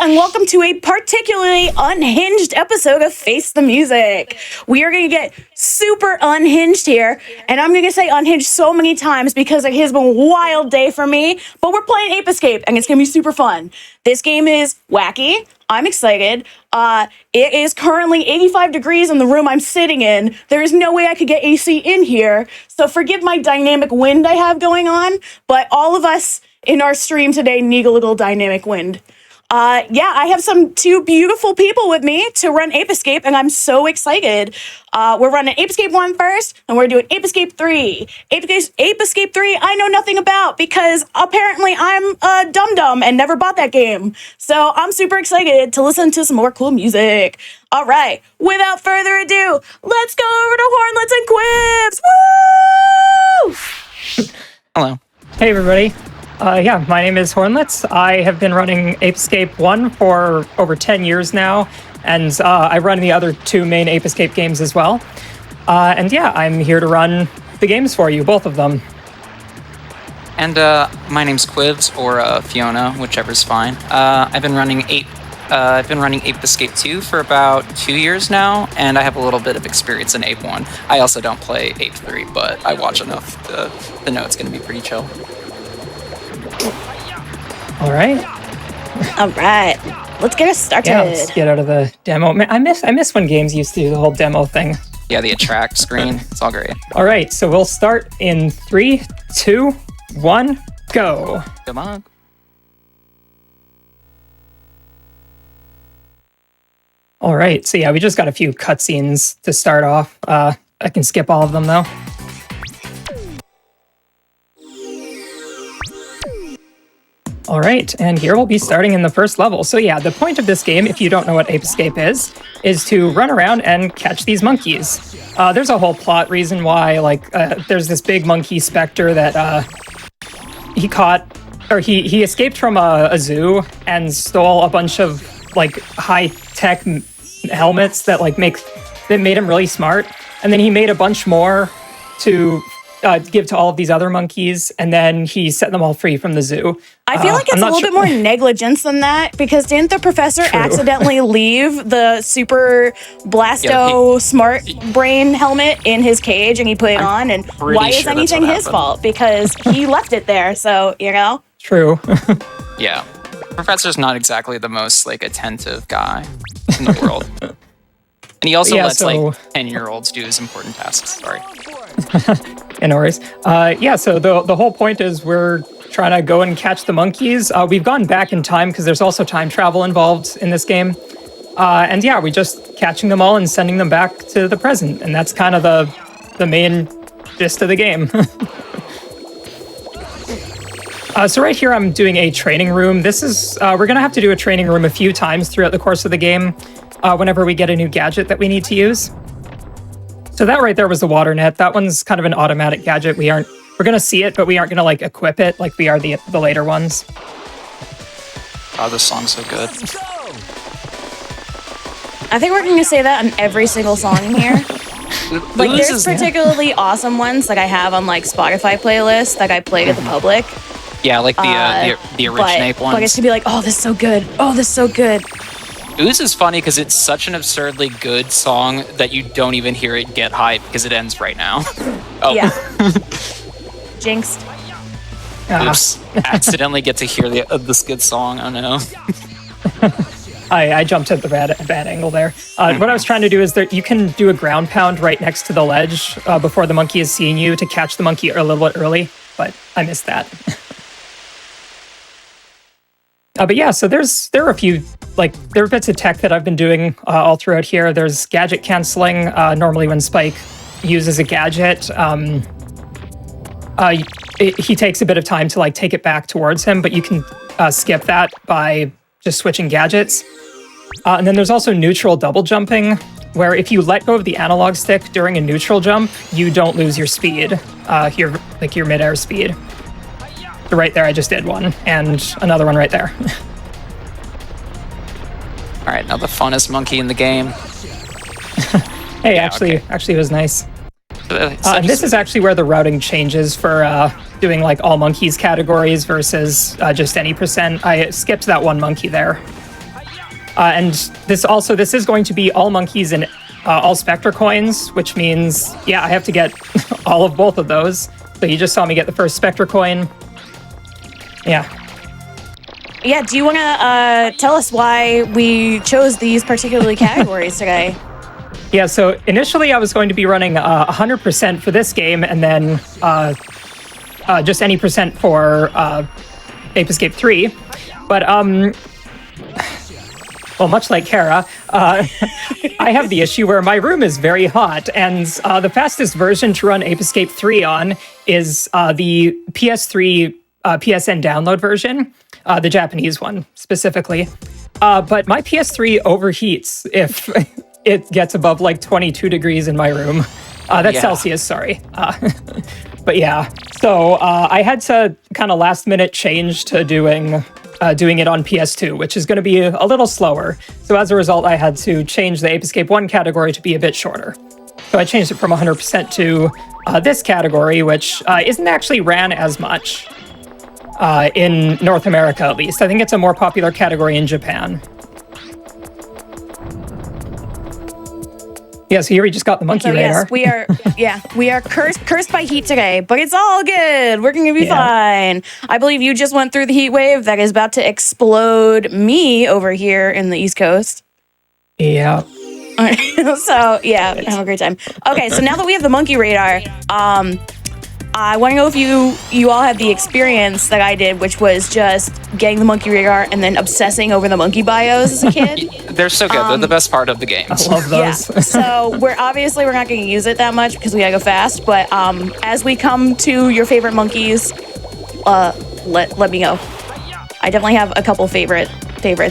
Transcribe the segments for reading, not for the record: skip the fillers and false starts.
and welcome to a particularly unhinged episode of Face the Music. We are going to get super unhinged here, and I'm going to say unhinged so many times because it has been a wild day for me, but we're playing Ape Escape, and it's going to be super fun. This game is wacky. I'm excited. It is currently 85 degrees in the room I'm sitting in. There is no way I could get AC in here, so forgive my dynamic wind I have going on, but all of us in our stream today need a little dynamic wind. I have two beautiful people with me to run Ape Escape, and I'm so excited. We're running Ape Escape 1 first, and we're doing Ape Escape 3. Ape Escape 3, I know nothing about because apparently I'm a dum-dum and never bought that game. So I'm super excited to listen to some more cool music. All right, without further ado, let's go over to Hornlets and Quibs. Woo! Hello. Hey, everybody. My name is Hornlets. I have been running Ape Escape 1 for over 10 years now, and I run the other two main Ape Escape games as well. I'm here to run the games for you, both of them. And my name's Quibs, or Fiona, whichever's fine. I've been running Ape Escape 2 for about 2 years now, and I have a little bit of experience in Ape 1. I also don't play Ape 3, but I watch enough to know it's going to be pretty chill. All right, let's get us started. Yeah, let's get out of the demo. Man, I miss when games used to do the whole demo thing. Yeah, the attract screen. It's all great. All right, so we'll start in 3, 2, 1, go. Come on. All right, so yeah, we just got a few cutscenes to start off. I can skip all of them though. All right, and here we'll be starting in the first level. So yeah, the point of this game, if you don't know what Ape Escape is to run around and catch these monkeys. There's a whole plot reason why, there's this big monkey Spectre that he caught, or he escaped from a zoo and stole a bunch of high-tech helmets that made him really smart. And then he made a bunch more to give to all of these other monkeys, and then he set them all free from the zoo. I feel like it's a little bit more negligence than that, because didn't the professor accidentally leave the super blasto smart brain helmet in his cage and he put it on? And why is anything his fault? Because he left it there, so, you know? True. Yeah. Professor's not exactly the most attentive guy in the world. And he also lets 10-year-olds do his important tasks. Sorry. No worries. So the whole point is we're trying to go and catch the monkeys. We've gone back in time because there's also time travel involved in this game. We're just catching them all and sending them back to the present. And that's kind of the main gist of the game. So right here I'm doing a training room. This is, we're going to have to do a training room a few times throughout the course of the game whenever we get a new gadget that we need to use. So that right there was the water net. That one's kind of an automatic gadget. We're going to see it, but we aren't going to equip it like we are the later ones. Oh, this song's so good. I think we're going to say that on every single song in here. There's particularly awesome ones I have on Spotify playlists that I played at the public. Yeah, the originate ones. It's going to be oh, this is so good. Oh, this is so good. Ooze is funny because it's such an absurdly good song that you don't even hear it get hype because it ends right now. Oh. Yeah. Jinxed. Oops. Accidentally get to hear this good song. Oh no. I jumped at the bad angle there. What I was trying to do is that you can do a ground pound right next to the ledge before the monkey is seeing you to catch the monkey a little bit early, but I missed that. So there are a few, there are bits of tech that I've been doing all throughout here. There's gadget canceling. Normally when Spike uses a gadget, he takes a bit of time to take it back towards him, but you can skip that by just switching gadgets. And then there's also neutral double jumping, where if you let go of the analog stick during a neutral jump, you don't lose your speed, your midair speed. So right there, I just did one, and another one right there. All right, now the funnest monkey in the game. Hey, actually, it was nice. And this is actually where the routing changes for doing all monkeys categories versus just any percent. I skipped that one monkey there. And this is going to be all monkeys and all Spectre coins, which means, yeah, I have to get all of both of those. So you just saw me get the first Spectre coin. Yeah. Yeah, do you want to tell us why we chose these particular categories today? Yeah, so initially I was going to be running 100% for this game, and then just any percent for Ape Escape 3. But, well, much like Kara, I have the issue where my room is very hot, and the fastest version to run Ape Escape 3 on is the PS3 PSN download version, the Japanese one specifically. But my PS3 overheats if it gets above like 22 degrees in my room. That's Celsius, sorry. But yeah, so I had to kind of last minute change to doing it on PS2, which is going to be a little slower. So as a result, I had to change the Ape Escape 1 category to be a bit shorter. So I changed it from 100% to this category, which isn't actually ran as much in North America, at least. I think it's a more popular category in Japan. Yeah, so here we just got the monkey radar. Yes, we are cursed by heat today, but it's all good. We're going to be fine. I believe you just went through the heat wave that is about to explode me over here in the East Coast. Yeah. So, yeah, have a great time. Okay, so now that we have the monkey radar, I want to know if you all had the experience that I did, which was just getting the monkey radar and then obsessing over the monkey bios as a kid. They're so good. They're the best part of the games. I love those. Yeah. So we're not going to use it that much because we gotta go fast. But as we come to your favorite monkeys, let me go. I definitely have a couple favorites.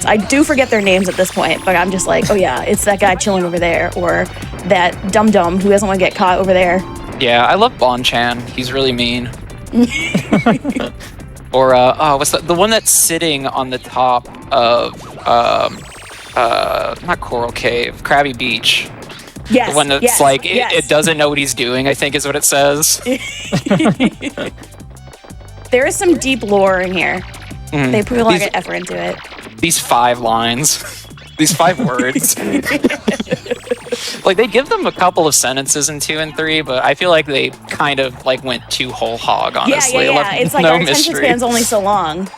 I do forget their names at this point, but I'm just like, oh yeah, it's that guy chilling over there, or that dum-dum who doesn't want to get caught over there. Yeah, I love Bon-chan. He's really mean. Or, what's the one that's sitting on the top of, not Coral Cave, Krabby Beach. Yes. The one that's it doesn't know what he's doing, I think is what it says. There is some deep lore in here. They put a lot of effort into it. These 5 lines. These 5 words. Like, they give them a couple of sentences in 2 and 3, but I feel like they kind of like went too whole hog, honestly. Yeah. It's like no our attention mystery. span's only so long.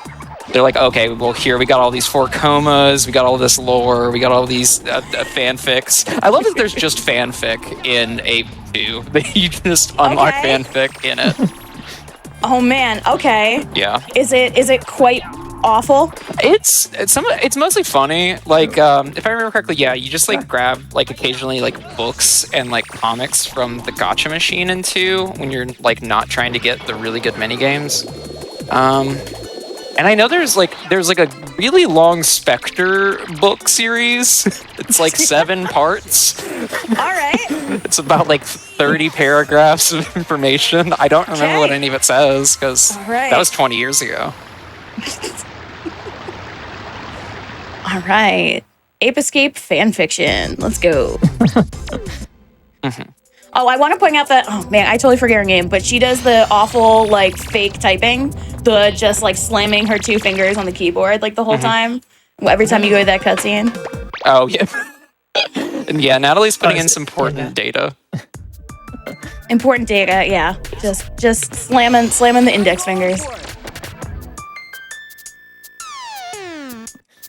They're like, okay, well, here we got all these 4 comas, we got all this lore, we got all these fanfics. I love that there's just fanfic in Ape 2. You just unlock fanfic in it. Oh man, okay. Yeah. Is it quite awful? It's mostly funny. Like, if I remember correctly, yeah, you just like grab like occasionally like books and like comics from the gotcha machine in 2 when you're like not trying to get the really good mini games. And I know there's like a really long Spectre book series. It's like 7 parts. All right. It's about like 30 paragraphs of information. I don't remember what any of it says because that was 20 years ago. All right. Ape Escape fanfiction. Let's go. Oh, I want to point out that, oh man, I totally forget her name, but she does the awful, like, fake typing. The just, like, slamming her 2 fingers on the keyboard, like, the whole time. Every time you go to that cutscene. Oh, yeah. And yeah, Natalie's putting in some important data. Important data, yeah. Just slamming the index fingers.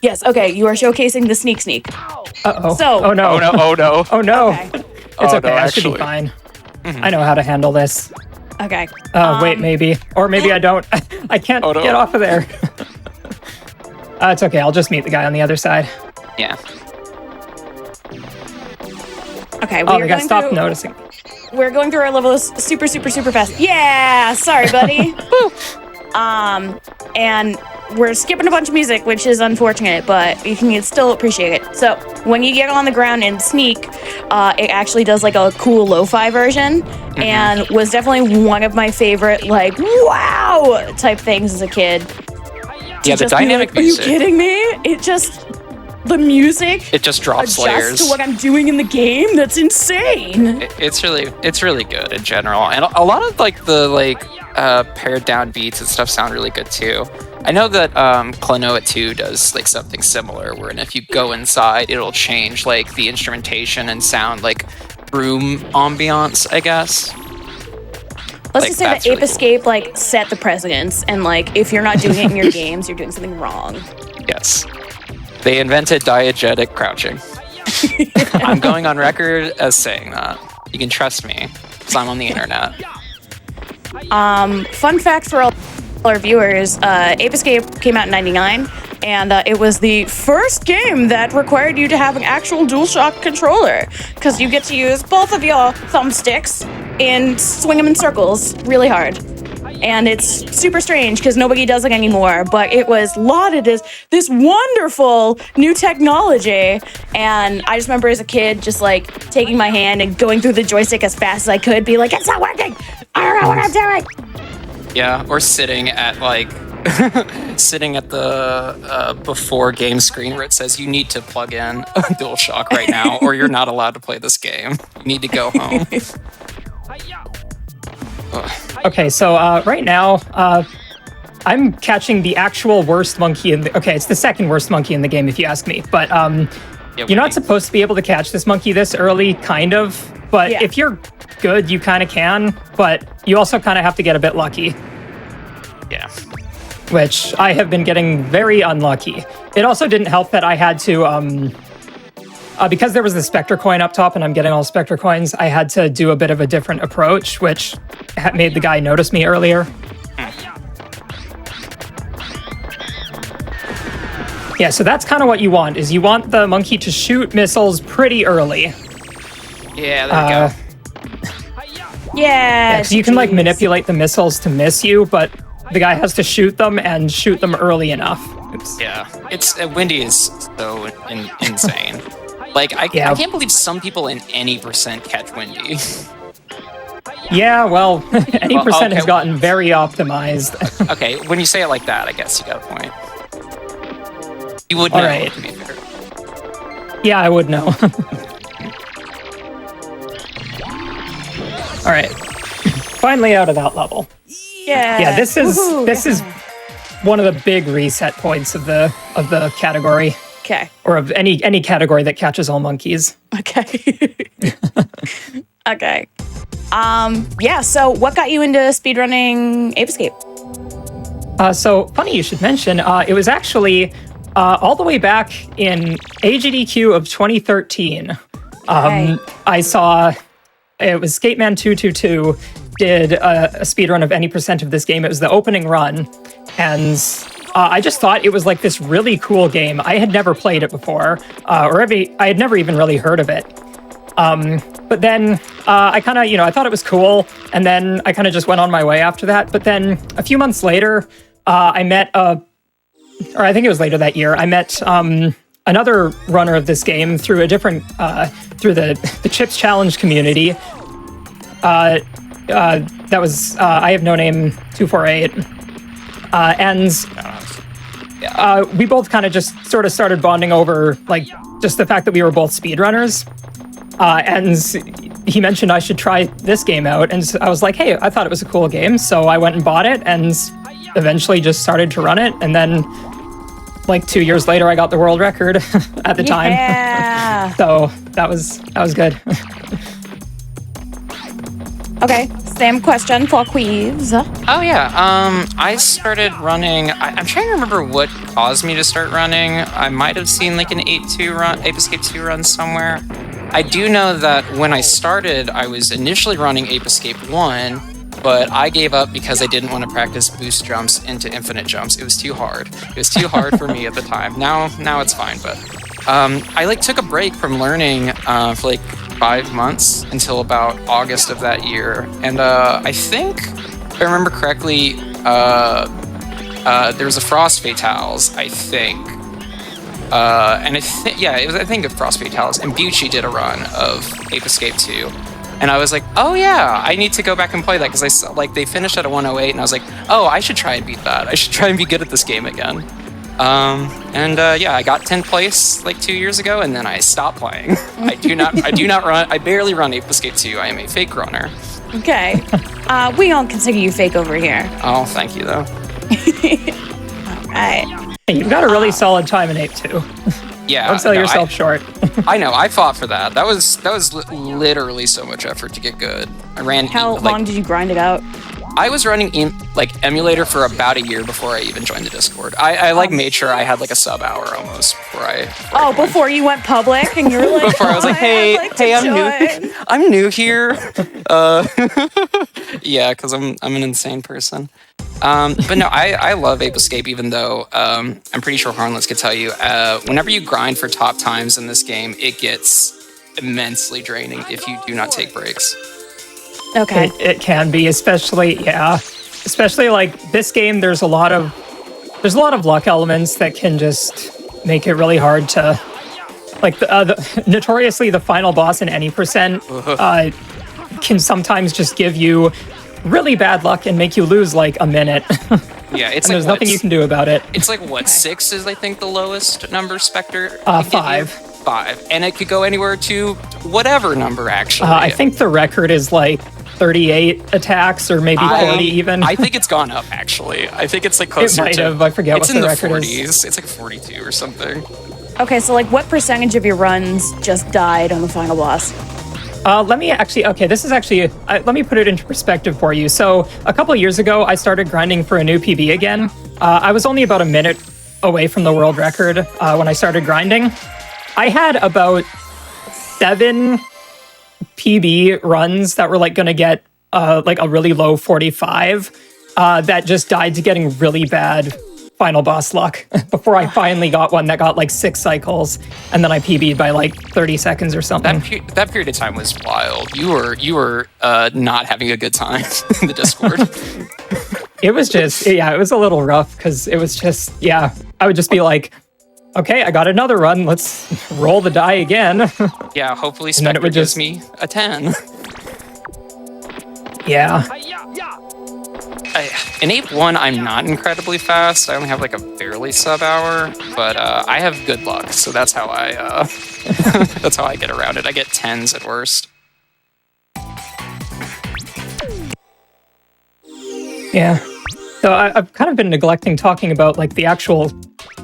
Yes, okay, you are showcasing the sneak. Uh-oh. So, oh no. Oh no. Okay. It's okay, no, I should be fine. I know how to handle this. Okay. Wait, maybe. Or maybe I don't. I can't get off of there. It's okay, I'll just meet the guy on the other side. Yeah. Okay, we gotta stop noticing. We're going through our levels super fast. Yeah, sorry, buddy. And we're skipping a bunch of music, which is unfortunate, but you can still appreciate it. So when you get on the ground and sneak, it actually does like a cool lo-fi version, and was definitely one of my favorite, like, wow type things as a kid. Yeah, the dynamic music. Are you kidding me? The music. It just drops layers to what I'm doing in the game. That's insane. It's really good in general, and a lot of like the pared down beats and stuff sound really good too. I know that Klonoa 2 does like something similar, wherein if you go inside, it'll change like the instrumentation and sound like room ambiance, I guess. Let's just say that Ape Escape like set the precedence, and like if you're not doing it in your games, you're doing something wrong. Yes. They invented diegetic crouching. I'm going on record as saying that. You can trust me, because I'm on the internet. Fun fact for all our viewers, Ape Escape came out in 99, and it was the first game that required you to have an actual DualShock controller, because you get to use both of your thumbsticks and swing them in circles really hard. And it's super strange because nobody does it anymore, but it was lauded as this wonderful new technology. And I just remember as a kid just like taking my hand and going through the joystick as fast as I could, be like, it's not working! I don't know what I'm doing! Yeah, or sitting at like sitting at the before game screen where it says you need to plug in a DualShock right now or you're not allowed to play this game. You need to go home. Okay, so right now, I'm catching the actual worst monkey in the... Okay, it's the second worst monkey in the game, if you ask me. But you're not supposed to be able to catch this monkey this early, kind of. But if you're good, you kind of can. But you also kind of have to get a bit lucky. Yeah. Which I have been getting very unlucky. It also didn't help that I had to... because there was the Spectre coin up top and I'm getting all Spectre coins, I had to do a bit of a different approach, which made the guy notice me earlier. Yeah, so that's kind of what you want, is you want the monkey to shoot missiles pretty early. Yeah, there we go. Yeah, so you can like manipulate the missiles to miss you, but the guy has to shoot them and shoot them early enough. Oops. Yeah, it's Windy is so insane. Like, I can't believe some people in any percent catch Windy. Yeah, well, any percent has gotten very optimized. Okay, when you say it like that, I guess you got a point. You would know, right. to be fair. Yeah, I would know. All right. Finally out of that level. Yeah. Yeah, this is one of the big reset points of the category. Okay. Or of any category that catches all monkeys. Okay. Okay. Yeah, so what got you into speedrunning Ape Escape? So funny you should mention, it was actually all the way back in GDQ of 2013. I saw, it was Skateman 222 did a speedrun of any percent of this game. It was the opening run, and I just thought it was like this really cool game. I had never played it before, I had never even really heard of it. But then I kind of, I thought it was cool, and then I kind of just went on my way after that. But then a few months later, I met, or I think it was later that year, I met another runner of this game through a different, through the Chips Challenge community. That was I Have No Name 248. And we both kind of just sort of started bonding over, like, just the fact that we were both speedrunners. And he mentioned I should try this game out, and I was like, hey, I thought it was a cool game, so I went and bought it, and eventually just started to run it, and then, like, 2 years later, I got the world record at the time. Yeah. So that was good. Okay, same question for Queeves. Oh yeah, I started running. I'm trying to remember what caused me to start running. I might have seen like an Ape Escape 2 run somewhere. I do know that when I started, I was initially running Ape Escape 1, but I gave up because I didn't want to practice boost jumps into infinite jumps. It was too hard. It was too hard for me at the time. Now it's fine, but I like took a break from learning for like 5 months until about August of that year, and I think, if I remember correctly, there was a Frost Fatales, I think, and I think of Frost Fatales, and Bucci did a run of Ape Escape 2, and I was like, oh yeah, I need to go back and play that, because I saw, like, they finished at a 108, and I was like, oh, I should try and beat that. I should try and be good at this game again. I got 10th place like 2 years ago, and then I stopped playing. I do not run. I barely run Ape Escape 2. I am a fake runner. Okay. We don't consider you fake over here. Oh, thank you though. right. Hey, you've got a really solid time in Ape 2. Yeah. Don't sell yourself short. I know. I fought for that. That was literally so much effort to get good. I ran. How long did you grind it out? I was running emulator for about a year before I even joined the Discord. I made sure I had like a sub hour almost before I Before you went public and you were like, before I was like, hey, I'm new here. Yeah, because I'm an insane person. But no, I love Ape Escape, even though I'm pretty sure Harmless could tell you, whenever you grind for top times in this game, it gets immensely draining if you do not take breaks. Okay. It can be, especially like this game. There's a lot of luck elements that can just make it really hard to, like notoriously the final boss in any percent can sometimes just give you really bad luck and make you lose like a minute. Yeah, it's and there's nothing you can do about it. It's like what, 6 is I think the lowest number Spectre? 5. 5, and it could go anywhere to whatever number actually. I think the record is like 38 attacks or maybe 40 even. I think it's gone up actually. I think it's like closer it might have. I forget what the record is. It's in the 40s. It's like 42 or something. Okay, so like what percentage of your runs just died on the final boss? Let me put it into perspective for you. So a couple of years ago, I started grinding for a new PB again. I was only about a minute away from the world record when I started grinding. I had about 7 PB runs that were like going to get like a really low 45 that just died to getting really bad final boss luck before I finally got one that got like 6 cycles, and then I PB'd by like 30 seconds or something. That period of time was wild. You were not having a good time in the Discord. It was just, it was a little rough because it was just, I would just be like, okay, I got another run. Let's roll the die again. Yeah, hopefully Spectre gives me a 10. Yeah. In Ape 1, I'm not incredibly fast. I only have like a barely sub hour, but I have good luck, so that's how I that's how I get around it. I get 10s at worst. Yeah. So I've kind of been neglecting talking about like the actual,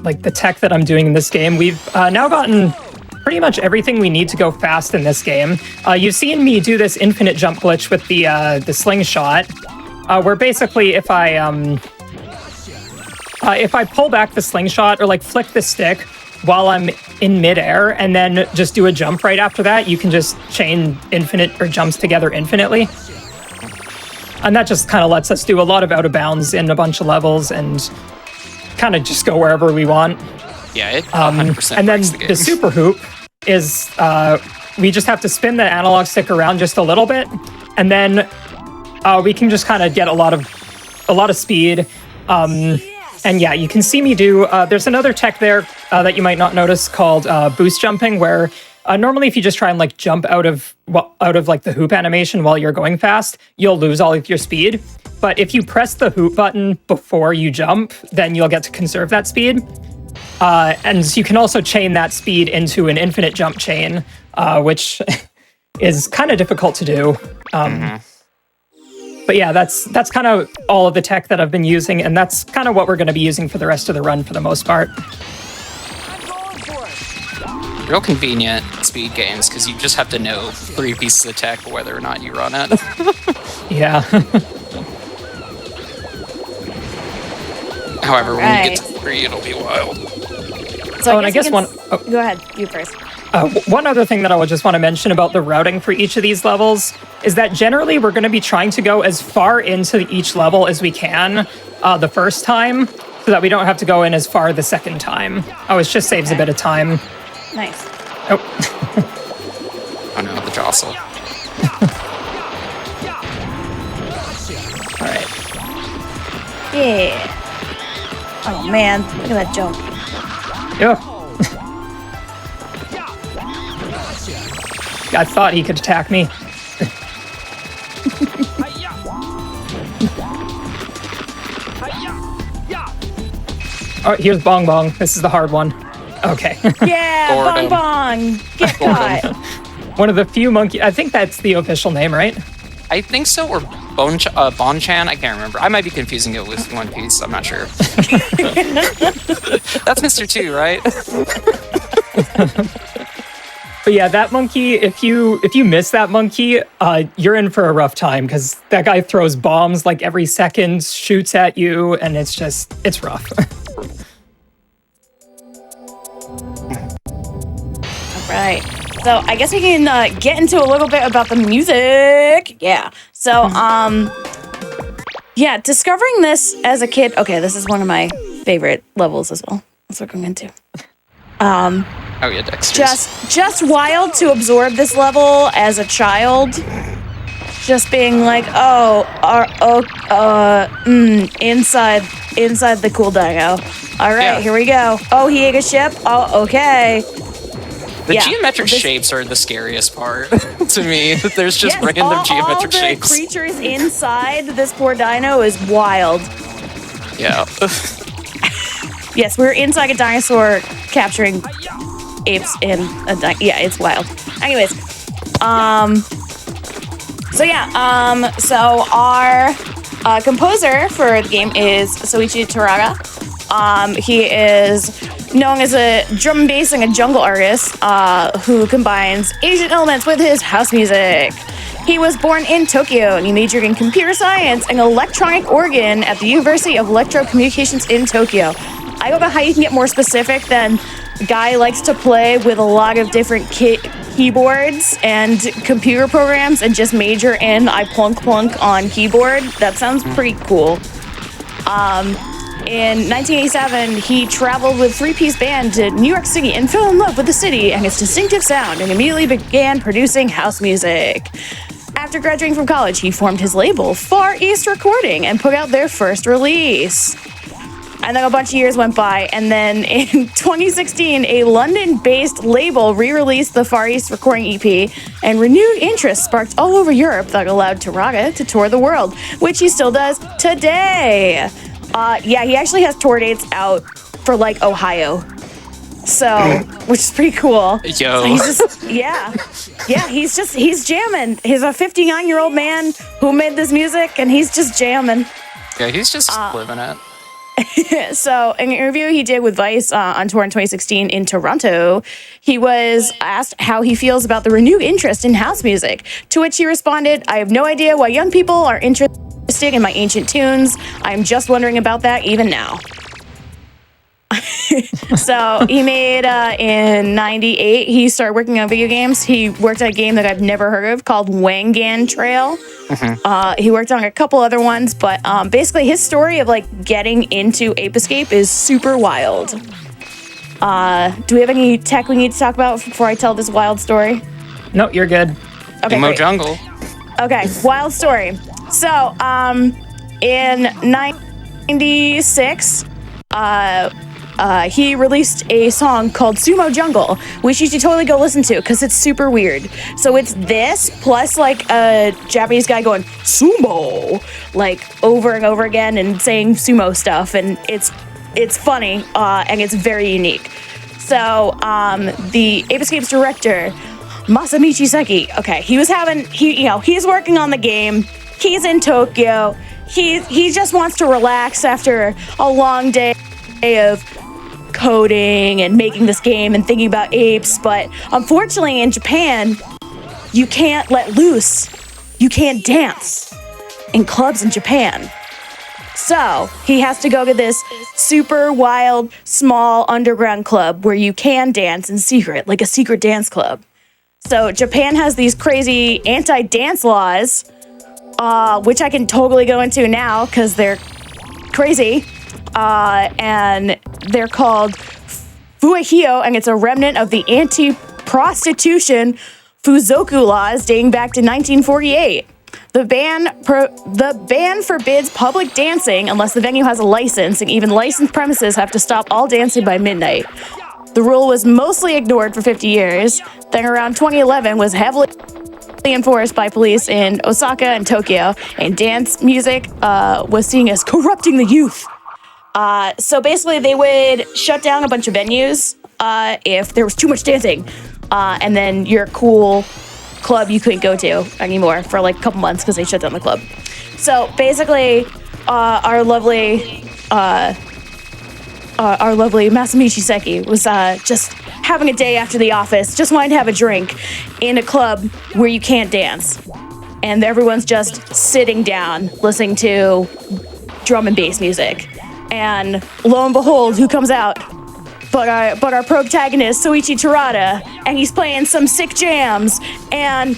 like the tech that I'm doing in this game. We've now gotten pretty much everything we need to go fast in this game. You've seen me do this infinite jump glitch with the slingshot. Where basically if I pull back the slingshot or like flick the stick while I'm in midair and then just do a jump right after that, you can just chain jumps together infinitely. And that just kind of lets us do a lot of out of bounds in a bunch of levels and kind of just go wherever we want. Yeah, it 100% and then breaks the game. The super hoop is we just have to spin the analog stick around just a little bit, and then we can just kind of get a lot of speed. And yeah, you can see me do, there's another tech there that you might not notice called boost jumping, where normally if you just try and like jump out of like the hoop animation while you're going fast, you'll lose all of your speed. But if you press the hoop button before you jump, then you'll get to conserve that speed. And you can also chain that speed into an infinite jump chain, which is kind of difficult to do. But yeah, that's kind of all of the tech that I've been using, and that's kind of what we're going to be using for the rest of the run for the most part. Real convenient speed games, because you just have to know 3 pieces of tech whether or not you run it. Yeah. However, when you get to 3, it'll be wild. So and I guess one... Go ahead, you first. One other thing that I would just want to mention about the routing for each of these levels is that generally we're going to be trying to go as far into each level as we can the first time, so that we don't have to go in as far the second time. It just saves a bit of time. Nice. Oh. Oh no, the jostle. All right. Yeah. Oh man, look at that jump. Oh. I thought he could attack me. Oh, here's Bong Bong. This is the hard one. Okay. Yeah, Bong Bong. Get caught. One of the few monkey. I think that's the official name, right? I think so, or Bonchan. I can't remember. I might be confusing it with One Piece. I'm not sure. That's Mr. 2, right? But yeah, that monkey, if you miss that monkey, you're in for a rough time because that guy throws bombs like every second, shoots at you, and it's rough. All right. So I guess we can get into a little bit about the music. Yeah. So, yeah, discovering this as a kid. Okay, this is one of my favorite levels as well. That's what I'm into. Oh yeah, Dexter's. Just wild to absorb this level as a child. Just being like, inside the cool dino. All right, Here we go. Oh, he ate a ship. Oh, okay. The geometric shapes are the scariest part to me. There's just random geometric shapes. All the creatures inside this poor dino is wild. Yeah. Yes, we're inside a dinosaur capturing apes in a it's wild. Anyways, so our composer for the game is Soichi Teraga. He is known as a drum and bass and a jungle artist who combines Asian elements with his house music. He was born in Tokyo and he majored in computer science and electronic organ at the University of Electrocommunications in Tokyo. I don't know how you can get more specific than guy likes to play with a lot of different keyboards and computer programs and just major in I plunk on keyboard. That sounds pretty cool. In 1987, he traveled with three-piece band to New York City and fell in love with the city and its distinctive sound and immediately began producing house music. After graduating from college, he formed his label, Far East Recording, and put out their first release. And then a bunch of years went by, and then in 2016, a London-based label re-released the Far East Recording EP, and renewed interest sparked all over Europe that allowed Teraga to tour the world, which he still does today. He actually has tour dates out for, like, Ohio. So, which is pretty cool. Yo. So he's jamming. He's a 59-year-old man who made this music, and he's just jamming. Yeah, he's just living it. So, in an interview he did with Vice on tour in 2016 in Toronto, he was asked how he feels about the renewed interest in house music, to which he responded, "I have no idea why young people are interested in my ancient tunes. I'm just wondering about that even now." So he made, in 98, he started working on video games. He worked on a game that I've never heard of called Wangan Trail. He worked on a couple other ones, but basically his story of like getting into Ape Escape is super wild. Do we have any tech we need to talk about before I tell this wild story? No, you're good. Okay, Emo great. Jungle. Okay, wild story. So, in 96, he released a song called Sumo Jungle, which you should totally go listen to because it's super weird. So it's this plus like a Japanese guy going sumo like over and over again and saying sumo stuff, and it's funny and it's very unique. So the Ape Escape's director Masamichi Seki, he's working on the game. He's in Tokyo. He just wants to relax after a long day of coding and making this game and thinking about apes, but unfortunately in Japan, you can't let loose. You can't dance in clubs in Japan. So he has to go to this super wild, small underground club where you can dance in secret, like a secret dance club. So Japan has these crazy anti-dance laws, which I can totally go into now because they're crazy. And they're called Fuehio, and it's a remnant of the anti-prostitution Fuzoku laws dating back to 1948. The ban forbids public dancing unless the venue has a license, and even licensed premises have to stop all dancing by midnight. The rule was mostly ignored for 50 years, then around 2011 was heavily enforced by police in Osaka and Tokyo, and dance music was seen as corrupting the youth. So basically, they would shut down a bunch of venues if there was too much dancing, and then your cool club you couldn't go to anymore for like a couple months because they shut down the club. So basically, our lovely Masamichi Seki was just having a day after the office, just wanted to have a drink in a club where you can't dance. And everyone's just sitting down listening to drum and bass music. And lo and behold, who comes out? But our protagonist, Soichi Terada, and he's playing some sick jams. And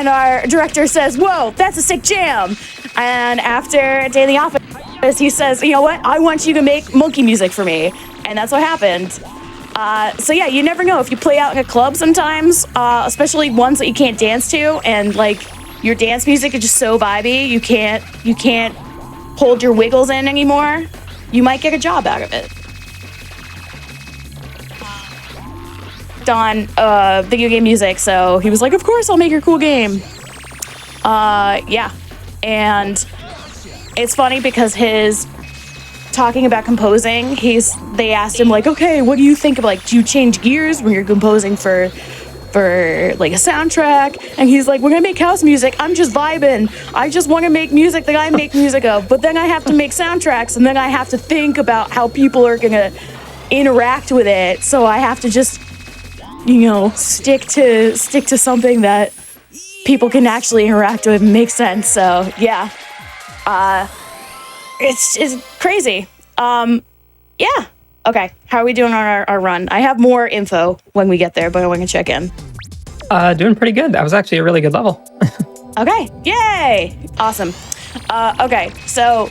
our director says, "Whoa, that's a sick jam." And after a day in the office, he says, "You know what? I want you to make monkey music for me." And that's what happened. So yeah, you never know if you play out in a club sometimes, especially ones that you can't dance to, and like your dance music is just so vibey, you can't hold your wiggles in anymore. You might get a job out of it. On video game music, so he was like, "Of course, I'll make your cool game." Yeah, and it's funny because his talking about composing, they asked him like, "Okay, what do you think of, like, do you change gears when you're composing for like a soundtrack?" And he's like, "We're gonna make house music. I'm just vibing. I just want to make music that I make music of, but then I have to make soundtracks, and then I have to think about how people are gonna interact with it. So I have to just, stick to something that people can actually interact with and make sense." So yeah, it's crazy. Yeah. Okay, how are we doing on our run? I have more info when we get there, but I want to check in. Doing pretty good. That was actually a really good level. Okay, yay! Awesome. Okay, so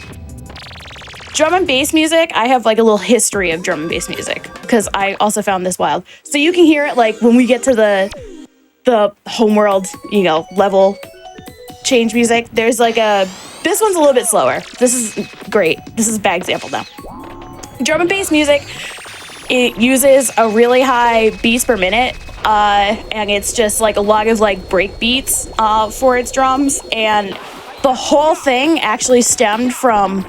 drum and bass music, I have like a little history of drum and bass music because I also found this wild. So you can hear it like when we get to the homeworld, level change music. There's like this one's a little bit slower. This is great. This is a bad example now. Drum and bass music, it uses a really high beats per minute, and it's just like a lot of like break beats for its drums, and the whole thing actually stemmed from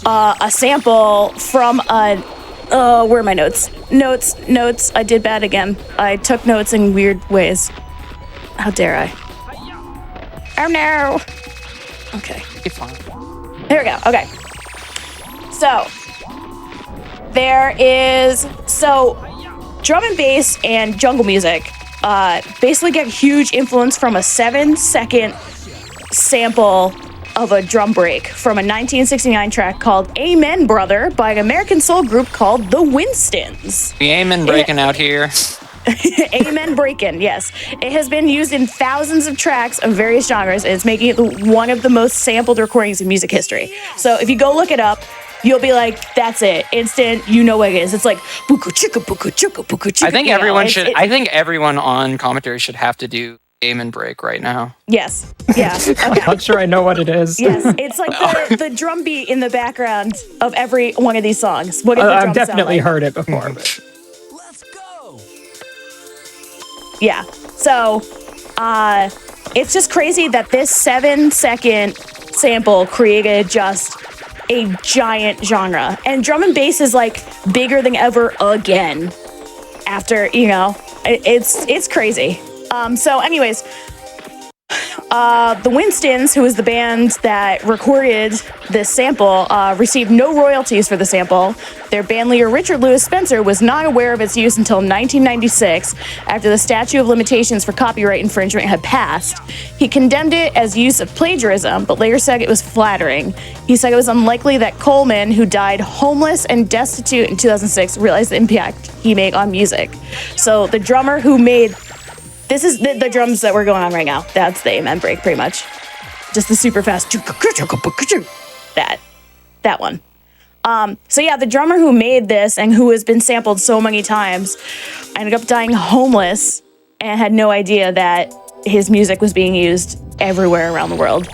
a sample from where are my notes? Notes. I did bad again. I took notes in weird ways. How dare I? Oh no. Okay. You're fine. Here we go. Okay. So drum and bass and jungle music basically get huge influence from a 7-second sample of a drum break from a 1969 track called Amen Brother by an American soul group called the Winstons. The Amen breaking out here. Amen breaking, yes. It has been used in thousands of tracks of various genres, and it's making it one of the most sampled recordings in music history. So if you go look it up, you'll be like, that's it. Instant, you know what it is. It's like buku chicka buku chicka buku chicka. I think everyone on commentary should have to do Amen break right now. Yes. Yeah. Okay. I'm not sure I know what it is. Yes. It's like the drum beat in the background of every one of these songs. What does the drum I've definitely sound like? heard it before. But Let's go. Yeah. So, it's just crazy that this 7-second sample created just a giant genre, and drum and bass is like bigger than ever again. After it's crazy. So, anyways, the Winstons, who is the band that recorded this sample, received no royalties for the sample. Their band leader, Richard Lewis Spencer, was not aware of its use until 1996, after the statute of limitations for copyright infringement had passed. He condemned it as use of plagiarism, but later said it was flattering. He said it was unlikely that Coleman, who died homeless and destitute in 2006, realized the impact he made on music. So the drummer who made... This is the drums that we're going on right now. That's the Amen break, pretty much. Just the super fast. That one. So yeah, the drummer who made this and who has been sampled so many times ended up dying homeless and had no idea that his music was being used everywhere around the world.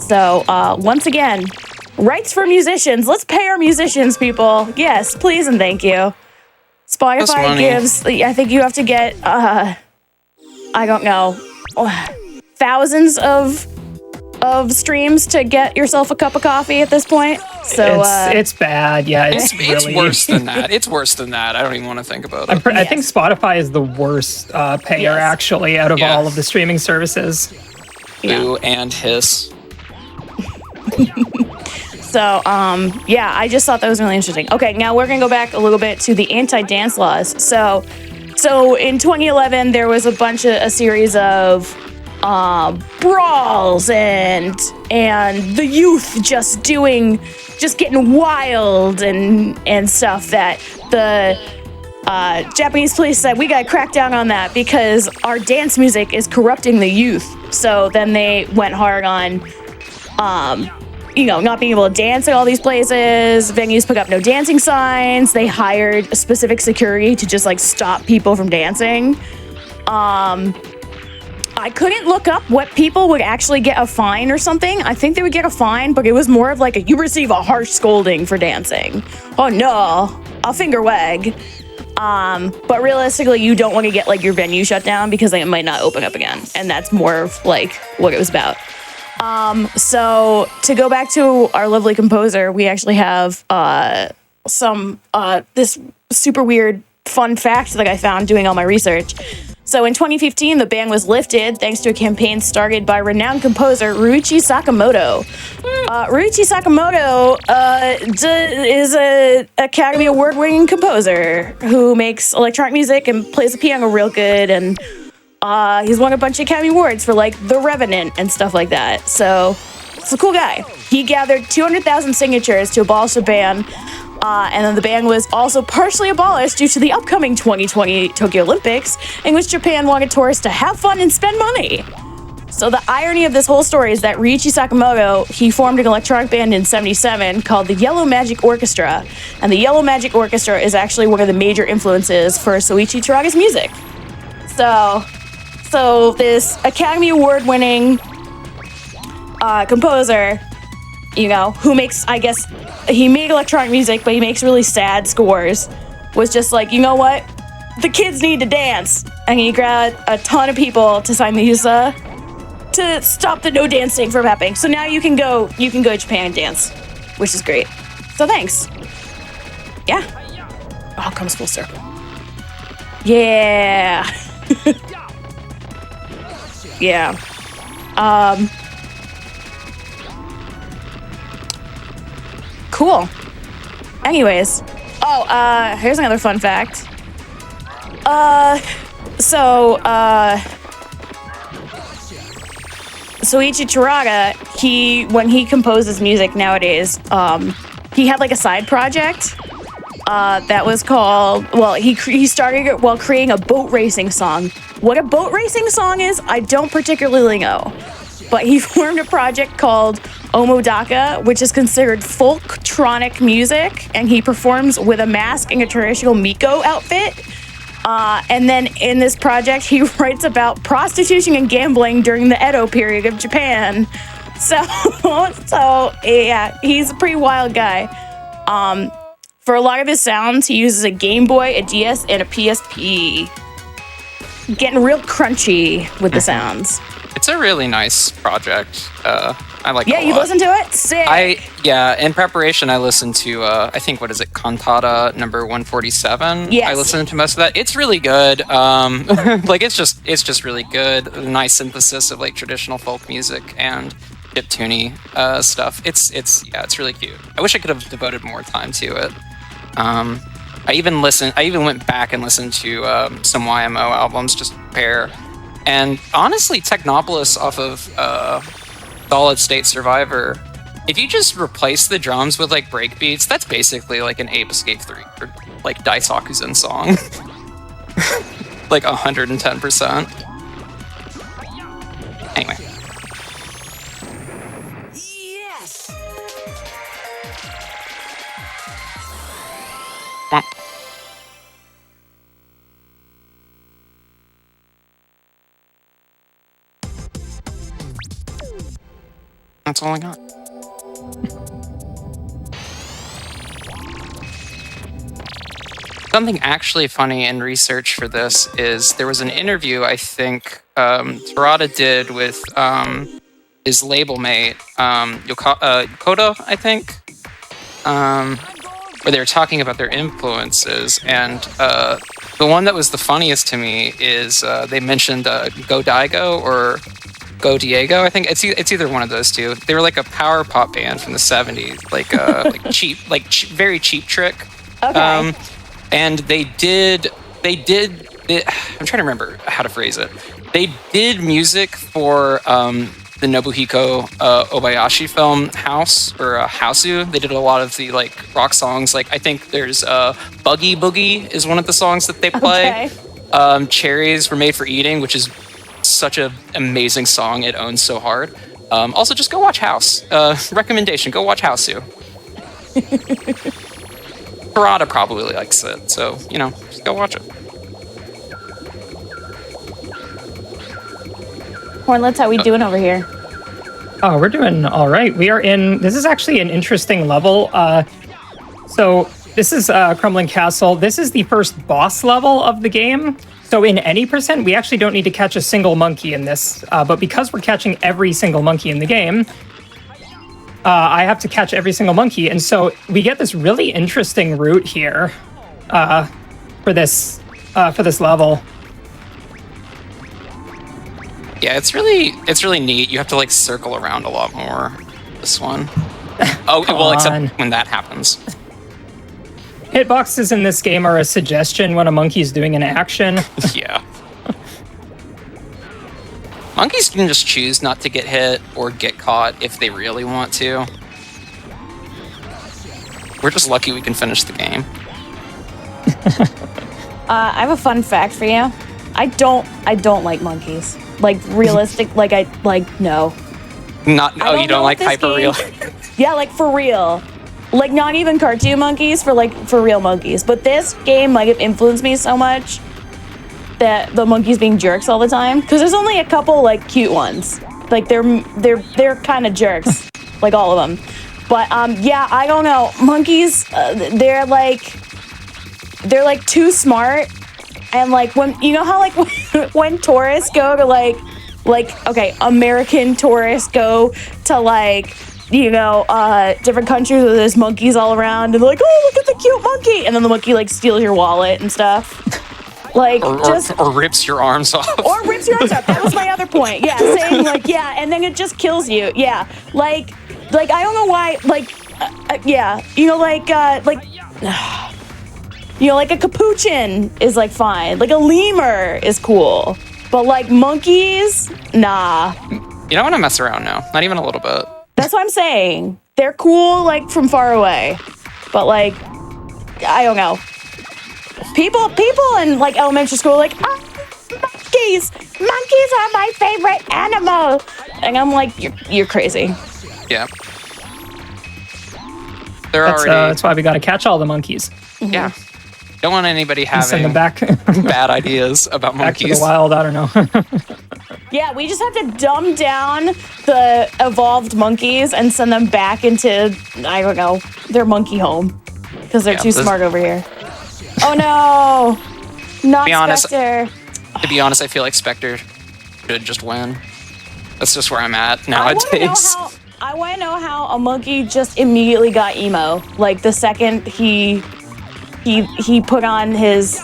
So once again, rights for musicians. Let's pay our musicians, people. Yes, please and thank you. Spotify gives, I think you have to get... I don't know, thousands of streams to get yourself a cup of coffee at this point. So it's bad. Yeah, It's really worse than that. It's worse than that. I don't even want to think about it. I think Spotify is the worst payer actually out of all of the streaming services. Boo and hiss. So, yeah, I just thought that was really interesting. Okay, now we're gonna go back a little bit to the anti-dance laws. So in 2011, there was a series of brawls and the youth just getting wild and stuff that the Japanese police said, we gotta crack down on that because our dance music is corrupting the youth. So then they went hard on not being able to dance at all these places. Venues put up no dancing signs. They hired specific security to just like stop people from dancing. I couldn't look up what people would actually get a fine or something. I think they would get a fine, but it was more of like you receive a harsh scolding for dancing. Oh no, a finger wag. But realistically, you don't want to get like your venue shut down because it might not open up again. And that's more of like what it was about. So to go back to our lovely composer, we actually have this super weird fun fact that I found doing all my research. So in 2015, the ban was lifted thanks to a campaign started by renowned composer Ryuichi Sakamoto. Ryuichi Sakamoto is an Academy Award-winning composer who makes electronic music and plays the piano real good, and he's won a bunch of Academy Awards for like The Revenant and stuff like that. So it's a cool guy. He gathered 200,000 signatures to abolish the ban. And then the ban was also partially abolished due to the upcoming 2020 Tokyo Olympics, in which Japan wanted tourists to have fun and spend money. So the irony of this whole story is that Ryuichi Sakamoto, he formed an electronic band in '77 called the Yellow Magic Orchestra, and the Yellow Magic Orchestra is actually one of the major influences for Soichi Teraga's music. So this Academy Award-winning composer, who makes, I guess, he made electronic music, but he makes really sad scores, was just like, you know what? The kids need to dance. And he grabbed a ton of people to sign these, to stop the no dancing from happening. So now you can go to Japan and dance, which is great. So thanks. Yeah. All comes full circle. Yeah. Yeah. Cool. Anyways. Here's another fun fact. Soichi Teraga, when he composes music nowadays, he had like a side project that was called, he started it while creating a boat racing song. What a boat racing song is, I don't particularly know. But he formed a project called Omodaka, which is considered folktronic music, and he performs with a mask and a traditional Miko outfit. And then in this project, he writes about prostitution and gambling during the Edo period of Japan. So yeah, he's a pretty wild guy. For a lot of his sounds, he uses a Game Boy, a DS, and a PSP. Getting real crunchy with the sounds. It's a really nice project. I like it a lot. Yeah, you listened to it? Sick. In preparation, I listened to, I think, what is it, Cantata number 147? Yes. I listened to most of that. It's really good. It's just really good. A nice synthesis of like traditional folk music and chiptune stuff. It's really cute. I wish I could have devoted more time to it. I even went back and listened to some YMO albums just to prepare. And honestly, Technopolis off of Solid State Survivor, if you just replace the drums with like break beats, that's basically like an Ape Escape 3 or like Daisakuzen song. Like 110%. Anyway. Yes. That. That's all I got. Something actually funny in research for this is there was an interview I think Terada did with his label mate, Yokota, I think, where they were talking about their influences. And the one that was the funniest to me is they mentioned Go Daigo, or Go Diego. I think it's either one of those two. They were like a power pop band from the '70s, like cheap, very Cheap Trick. Okay. And they did. I'm trying to remember how to phrase it. They did music for the Nobuhiko Obayashi film House or Housu. They did a lot of the like rock songs. Like I think there's Buggy Boogie is one of the songs that they play. Okay. Cherries Were Made for Eating, which is such an amazing song. It owns so hard. Also, just go watch House. Recommendation: go watch Housu. Parada probably likes it, so just go watch it. Hornlets, how we doing over here? Oh, we're doing all right. We are in. This is actually an interesting level. So this is Crumbling Castle. This is the first boss level of the game. So in any percent, we actually don't need to catch a single monkey in this. But because we're catching every single monkey in the game, I have to catch every single monkey. And so we get this really interesting route here for this level. Yeah, it's really neat. You have to like circle around a lot more. This one. Oh, well, except when that happens. Hitboxes in this game are a suggestion when a monkey's doing an action. Yeah. Monkeys can just choose not to get hit or get caught if they really want to. We're just lucky we can finish the game. I have a fun fact for you. I don't like monkeys. Like realistic, no. You don't like hyper real? Yeah, like for real. Like not even cartoon monkeys, for real monkeys. But this game might have influenced me so much that the monkeys being jerks all the time. Because there's only a couple like cute ones. Like they're kind of jerks, like all of them. But yeah, I don't know. Monkeys, they're like too smart. And like when how like when tourists go to like American tourists go to like different countries where there's monkeys all around and they're like, oh, look at the cute monkey, and then the monkey like steals your wallet and stuff. Like or rips your arms off. Or rips your arms off. That was my other point. Yeah, saying like and then it just kills you. Yeah, like I don't know why. Like like a capuchin is like fine. Like a lemur is cool. But like monkeys, nah. You don't want to mess around now. Not even a little bit. That's what I'm saying. They're cool like from far away. But like, I don't know. People in like elementary school are like, monkeys! Monkeys are my favorite animal! And I'm like, you're crazy. Yeah. That's why we gotta catch all the monkeys. Mm-hmm. Yeah. Don't want anybody having send them back. bad ideas about monkeys. Back to the wild, I don't know. Yeah, we just have to dumb down the evolved monkeys and send them back into, I don't know, their monkey home. Because they're too smart over here. Oh no! Not Spectre. To be honest, I feel like Spectre should just win. That's just where I'm at nowadays. I want to know how a monkey just immediately got emo. Like the second he put on his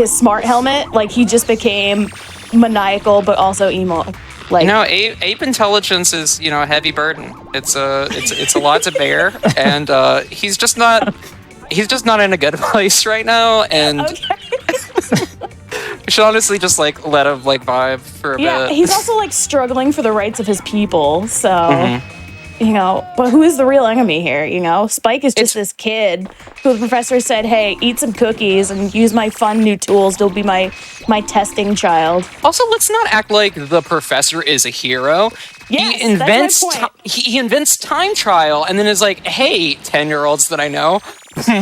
smart helmet, like he just became maniacal but also emo. Like ape intelligence is a heavy burden. It's a lot to bear, and he's just not in a good place right now. And we should honestly just like let him like vibe for a bit. Yeah, he's also like struggling for the rights of his people. So. Mm-hmm. But who is the real enemy here, Spike is just this kid who the professor said, hey, eat some cookies and use my fun new tools to be my testing child. Also, let's not act like the professor is a hero. Yes, he invents that's my point. He invents time trial and then is like, hey, 10-year-olds that I know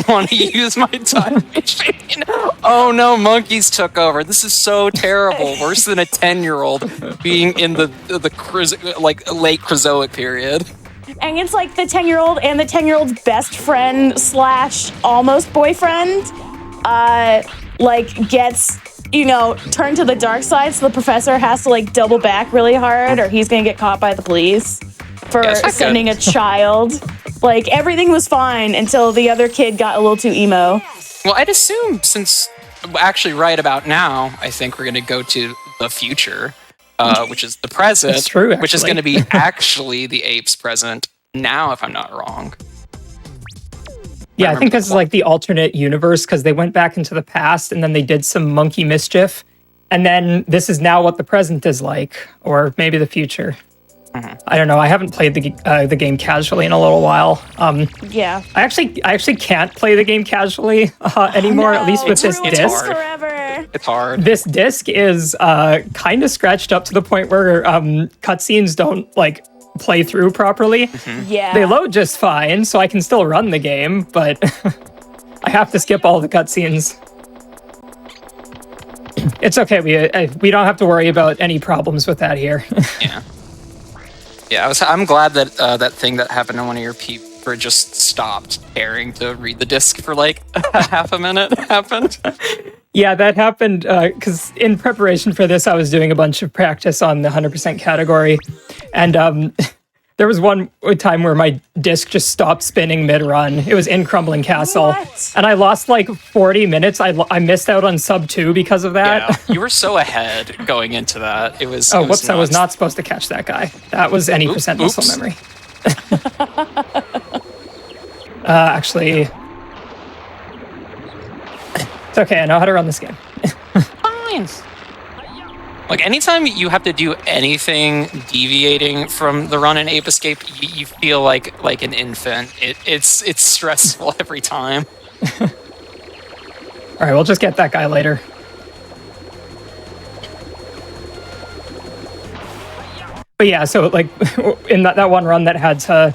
want to use my time machine. Oh no, monkeys took over. This is so terrible. Worse than a 10-year-old being in the late Creozoic period. And it's like the 10-year-old and the 10-year-old's best friend / almost boyfriend gets turned to the dark side, so the professor has to like double back really hard or he's gonna get caught by the police for sending a child. Like everything was fine until the other kid got a little too emo. Well, I'd assume since actually right about now, I think we're gonna go to the future. which is the present, That's true, which is actually. going to be actually the ape's present now, if I'm not wrong. Yeah, I think this is like the alternate universe because they went back into the past and then they did some monkey mischief. And then this is now what the present is like, or maybe the future. I don't know. I haven't played the game casually in a little while. Yeah. I actually can't play the game casually anymore, at least with this ruined It's disc. hard. forever. It's hard. This disc is kind of scratched up to the point where cutscenes don't like play through properly. Yeah. They load just fine, so I can still run the game, but I have to skip all the cutscenes. It's okay. We don't have to worry about any problems with that here. Yeah. Yeah, I'm glad that that thing that happened to one of your people just stopped caring to read the disc for like half a minute happened. Yeah, that happened because in preparation for this, I was doing a bunch of practice on the 100% category. And there was one time where my disc just stopped spinning mid-run. It was in Crumbling Castle. What? And I lost like 40 minutes. I missed out on sub 2 because of that. Yeah, you were so ahead going into that. It was. Oh, it was whoops, I was nuts. not supposed to catch that guy. That was any percent muscle oops. memory. Actually, it's okay. I know how to run this game. Fine. Like anytime you have to do anything deviating from the run in Ape Escape, you feel like an infant. It's stressful every time. All right, we'll just get that guy later. But yeah, so like in that one run that had to,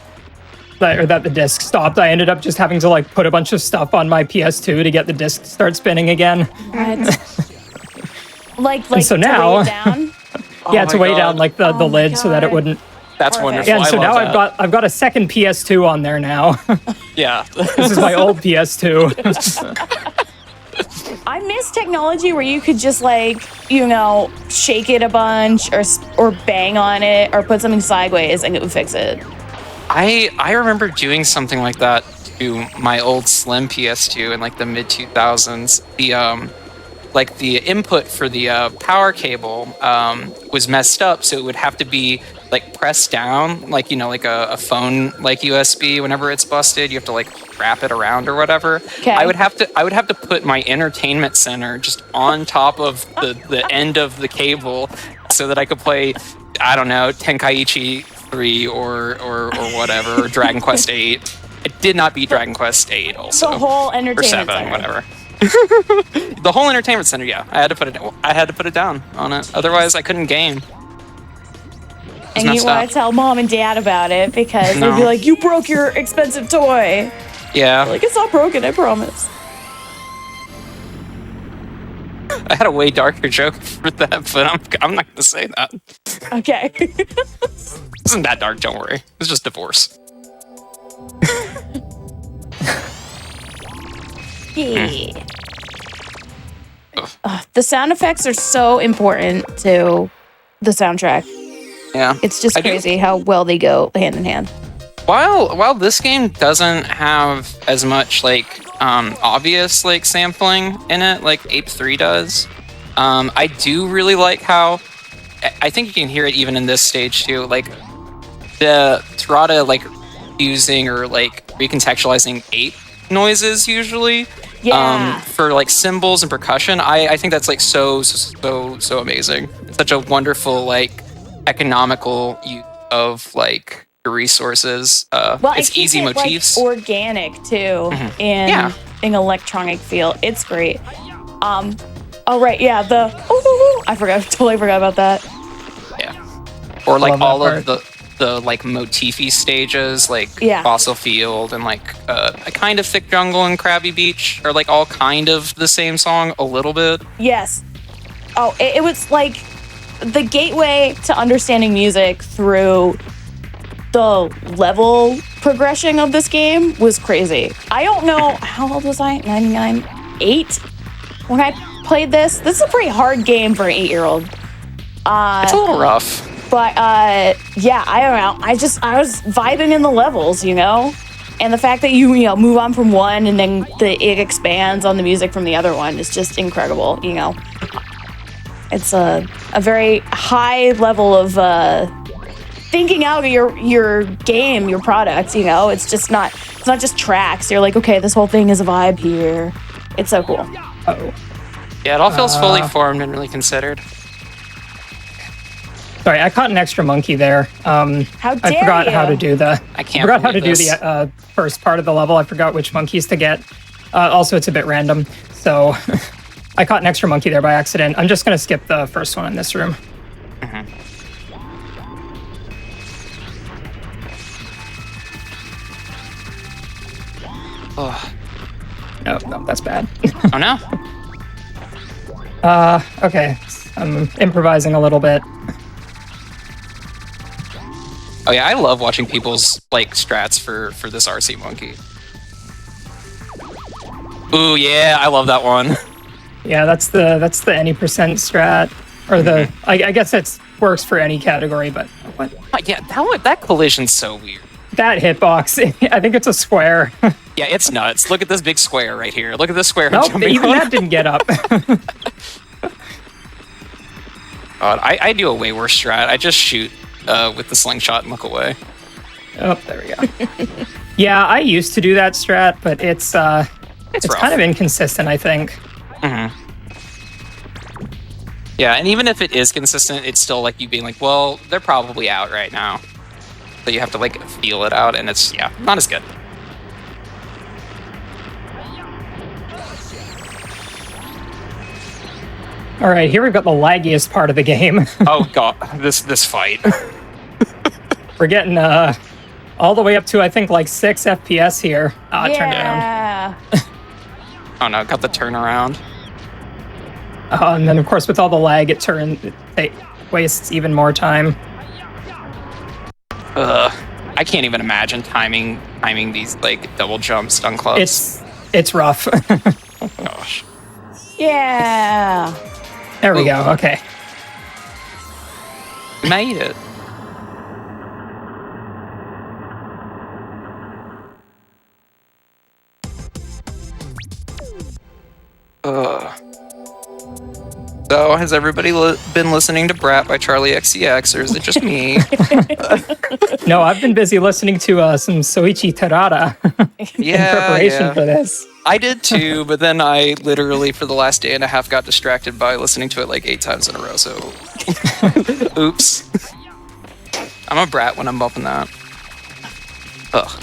that the disc stopped, I ended up just having to like put a bunch of stuff on my PS2 to get the disc to start spinning again. What? like so to now- weigh it down? Yeah, my to weigh God. down like the Oh my lid so that it God. wouldn't. That's Perfect. wonderful. Yeah, and so I now love that. I've got a second PS2 on there now. Yeah. This is my old PS2. I miss technology where you could just like, shake it a bunch or bang on it or put something sideways and it would fix it. I remember doing something like that to my old slim PS2 in like the mid 2000s. The input for the power cable was messed up, so it would have to be like pressed down, like like a phone like USB. Whenever it's busted, you have to like wrap it around or whatever. Okay. I would have to put my entertainment center just on top of the end of the cable, so that I could play, I don't know, Tenkaichi 3 or whatever, or Dragon Quest 8. It did not beat Dragon Quest 8 also. The whole Or entertainment 7, center. whatever. The whole entertainment center, yeah. I had to put it down on it. Otherwise, I couldn't game. And you messed want up. to tell mom and dad about it because they'll be No. like, you broke your expensive toy. Yeah. Like, it's not broken, I promise. I had a way darker joke for that, but I'm not gonna say that. Okay. It isn't that dark, don't worry. It's just divorce. Yeah. The sound effects are so important to the soundtrack. Yeah. It's just I do- crazy how well they go hand in hand. While this game doesn't have as much like obvious like sampling in it like Ape 3 does, I do really like how I think you can hear it even in this stage too. Like the Tirada like using or like recontextualizing ape noises usually. Yeah. For like cymbals and percussion, I think that's like so amazing. It's such a wonderful like economical use of like your resources. Well, It's it keeps easy it, motifs. like, organic too, in Yeah. an electronic feel. It's great. Oh right, yeah. I totally forgot about that. Yeah. Or like Love that all of part. the like motify stages, like Yeah. Fossil Field and like a kind of Thick Jungle and Krabby Beach are like all kind of the same song a little bit. Yes. Oh, it was like the gateway to understanding music through the level progression of this game was crazy. I don't know, how old was I? 99? 8? When I played this? This is a pretty hard game for an 8-year-old. It's a little rough. But yeah, I don't know. I was vibing in the levels, And the fact that you move on from one and then it expands on the music from the other one is just incredible, It's a very high level of thinking out of your game, your product. You know, it's not just tracks. You're like, okay, this whole thing is a vibe here. It's so cool. Oh. Yeah, it all feels fully formed and really considered. Sorry, I caught an extra monkey there. How dare I forgot you? how to do the. I can't. I forgot how to believe do this. the first part of the level. I forgot which monkeys to get. Also, it's a bit random, so I caught an extra monkey there by accident. I'm just gonna skip the first one in this room. Oh. No, that's bad. Oh no. Okay, I'm improvising a little bit. Oh yeah, I love watching people's like strats for this RC monkey. Ooh yeah, I love that one. Yeah, that's the any percent strat, or the I guess it works for any category, but what? Yeah, that collision's so weird. That hitbox, I think it's a square. Yeah, it's nuts. Look at this big square right here. Look at this square. I'm Nope, jumping even on. that didn't get up. God, I do a way worse strat. I just shoot with the slingshot and look away. Oh, there we go. Yeah, I used to do that strat, but it's rough. kind of inconsistent, I think. Yeah, and even if it is consistent, it's still like you being like, well, they're probably out right now. So you have to like feel it out, and it's not as good. All right, here we've got the laggiest part of the game. Oh god, this fight. We're getting all the way up to, I think, like 6 FPS here. Turn around. Yeah. Oh no, got the turnaround. And then, of course, with all the lag, it wastes even more time. I can't even imagine timing these like double jump stun clubs. It's rough. Gosh. Yeah. There we go. Okay. Made it. So, has everybody been listening to Brat by Charlie XCX, or is it just me? No, I've been busy listening to some Soichi Terada in preparation for this. I did too, but then I literally, for the last day and a half, got distracted by listening to it like 8 times in a row, so... Oops. I'm a brat when I'm bumping that. Ugh.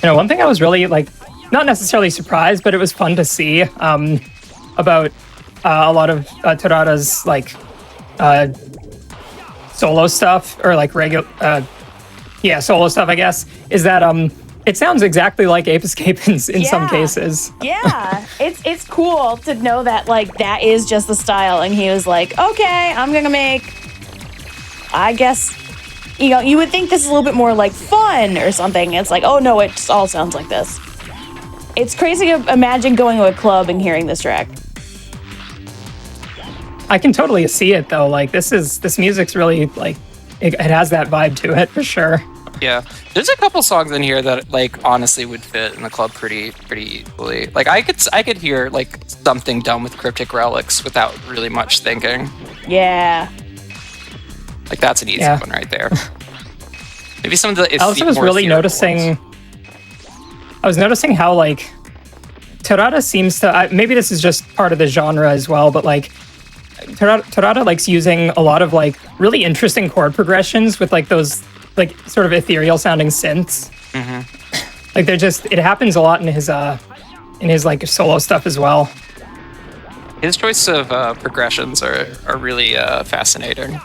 You know, one thing I was really, like, not necessarily surprised, but it was fun to see about a lot of Terada's, like, solo stuff, or, like, solo stuff, I guess, is that it sounds exactly like Ape Escape in some cases. Yeah, it's cool to know that like that is just the style, and he was like, okay, I'm gonna make. I guess, you know, you would think this is a little bit more like fun or something. It's like, oh no, it just all sounds like this. It's crazy to imagine going to a club and hearing this track. I can totally see it though. Like this music's really like it has that vibe to it for sure. Yeah, there's a couple songs in here that like honestly would fit in the club pretty easily. Like I could hear like something done with Cryptic Relics without really much thinking. Yeah. Like that's an easy one right there. Maybe some of the. I also was really noticing. I was noticing how like Terada seems to. Maybe this is just part of the genre as well, but like Terada likes using a lot of like really interesting chord progressions with like those like sort of ethereal sounding synths. Like they're just. It happens a lot in his like solo stuff as well. His choice of progressions are really fascinating.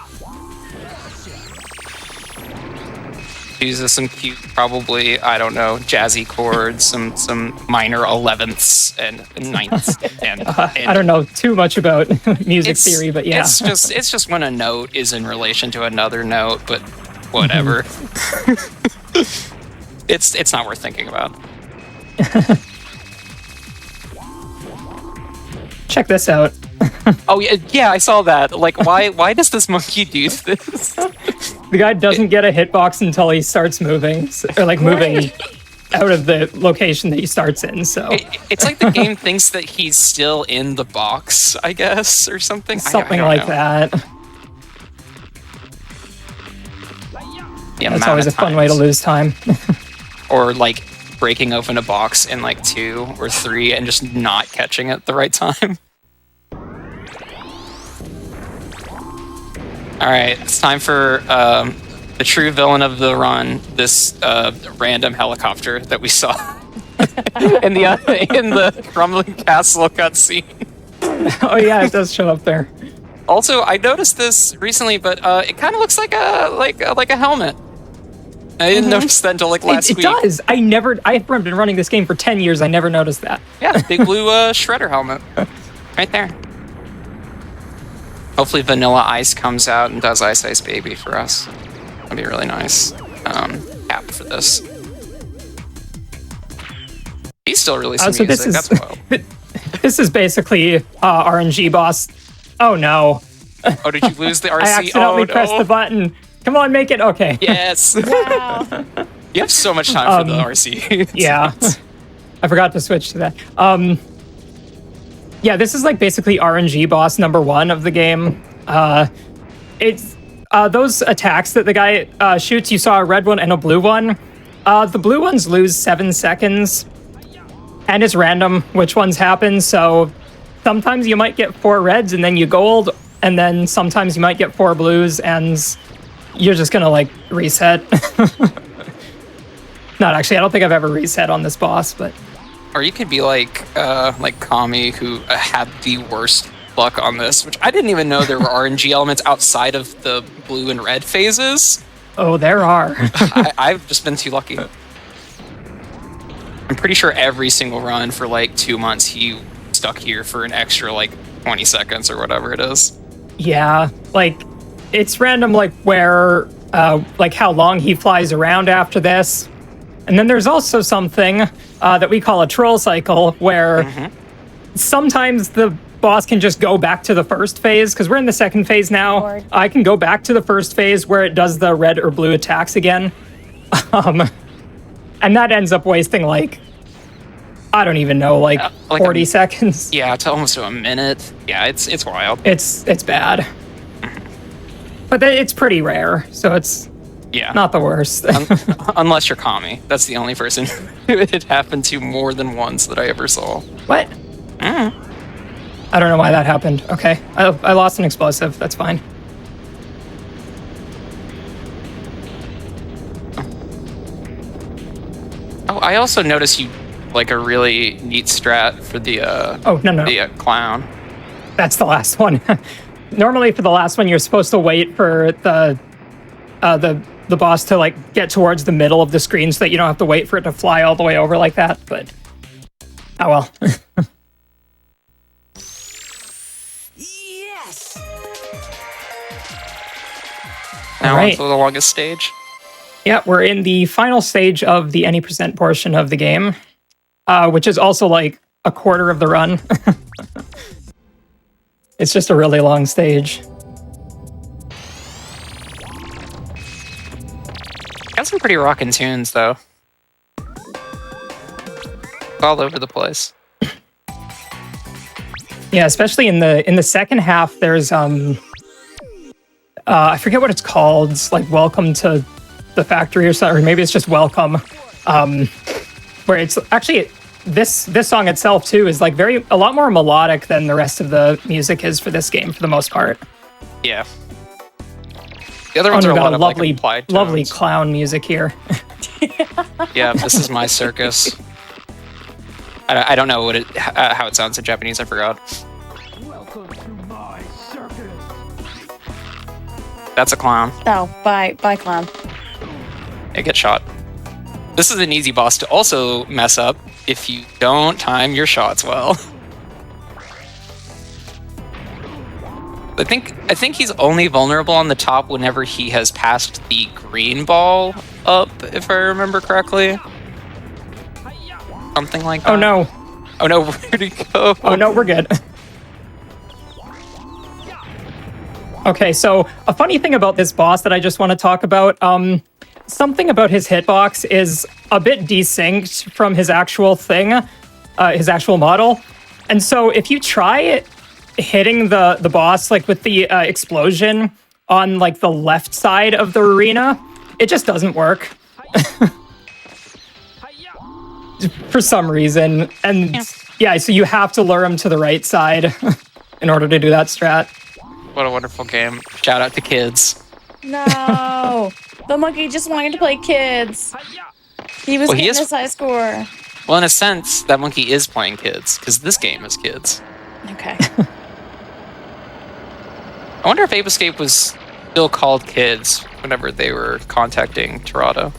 He uses some cute, probably, I don't know, jazzy chords, some minor 11ths and 9ths. And I don't know too much about music theory, but yeah. It's just when a note is in relation to another note, but whatever. It's not worth thinking about. Check this out. Oh yeah, I saw that. Like, why does this monkey do this? The guy doesn't get a hitbox until he starts moving, or like moving out of the location that he starts in. So It's like the game thinks that he's still in the box, I guess, or something. something I don't like know. that. The That's amount always a of fun way to times. lose time. Or like breaking open a box in like 2 or 3 and just not catching it at the right time. All right, it's time for the true villain of the run. This random helicopter that we saw in the crumbling castle cutscene. Oh yeah, it does show up there. Also, I noticed this recently, but it kind of looks like a helmet. I didn't notice that until like last It week. does. I've been running this game for 10 years. I never noticed that. Yeah, big blue shredder helmet, right there. Hopefully, Vanilla Ice comes out and does Ice Ice Baby for us. That'd be really nice. Cap for this. He's still releasing So music. That's wild. this is basically RNG boss. Oh no! Oh, did you lose the RC? I accidentally pressed the button. Come on, make it okay. Yes. Wow. You have so much time for the RC. Yeah, I forgot to switch to that. Yeah, this is like basically RNG boss number 1 of the game. It's those attacks that the guy shoots. You saw a red one and a blue one. The blue ones lose 7 seconds, and it's random which ones happen. So sometimes you might get 4 reds and then you gold, and then sometimes you might get 4 blues and you're just gonna like reset. Not actually, I don't think I've ever reset on this boss, but. Or you could be like Kami, who had the worst luck on this, which I didn't even know there were RNG elements outside of the blue and red phases. Oh, there are. I've just been too lucky. I'm pretty sure every single run for like 2 months he stuck here for an extra like 20 seconds or whatever it is. Yeah, like it's random, like where, like how long he flies around after this. And then there's also something that we call a troll cycle, where sometimes the boss can just go back to the first phase, because we're in the second phase now. Lord. I can go back to the first phase where it does the red or blue attacks again. And that ends up wasting like, I don't even know, like, like 40 seconds. Yeah, it's almost to a minute. Yeah, it's wild. It's bad. But it's pretty rare, so it's Yeah. not the worst. Unless you're Kami. That's the only person who it happened to more than once that I ever saw. What? I don't know why that happened. Okay, I lost an explosive. That's fine. Oh, I also noticed you like a really neat strat for the Oh, no. the clown. That's the last one. Normally, for the last one, you're supposed to wait for the boss to like get towards the middle of the screen so that you don't have to wait for it to fly all the way over like that. But oh well. Yes. Now All right. on to the longest stage. Yeah, we're in the final stage of the any percent portion of the game, which is also like a quarter of the run. It's just a really long stage. Got some pretty rockin' tunes though. All over the place. Yeah, especially in the second half, there's I forget what it's called. It's like Welcome to the Factory or something, or maybe it's just Welcome. Where it's actually this song itself too is like a lot more melodic than the rest of the music is for this game for the most part. Yeah. The other ones We've are a got lot a of lovely, like implied tones. lovely clown music here. Yeah, this is my circus. I don't know what how it sounds in Japanese. I forgot. Welcome to my circus. That's a clown. Oh, bye, clown. It gets shot. This is an easy boss to also mess up if you don't time your shots well. I think he's only vulnerable on the top whenever he has passed the green ball up, if I remember correctly. Something like that. Oh no. Oh no, where'd he go? Oh no, we're good. Okay, so a funny thing about this boss that I just want to talk about, something about his hitbox is a bit desynced from his actual thing, his actual model. And so if you try hitting the boss like with the explosion on like the left side of the arena, it just doesn't work. For some reason. And yeah, so you have to lure him to the right side in order to do that strat. What a wonderful game. Shout out to kids. No, the monkey just wanted to play kids. He was getting this high score. Well, in a sense, that monkey is playing kids, because this game is kids. Okay. I wonder if Ape Escape was still called kids whenever they were contacting Torado.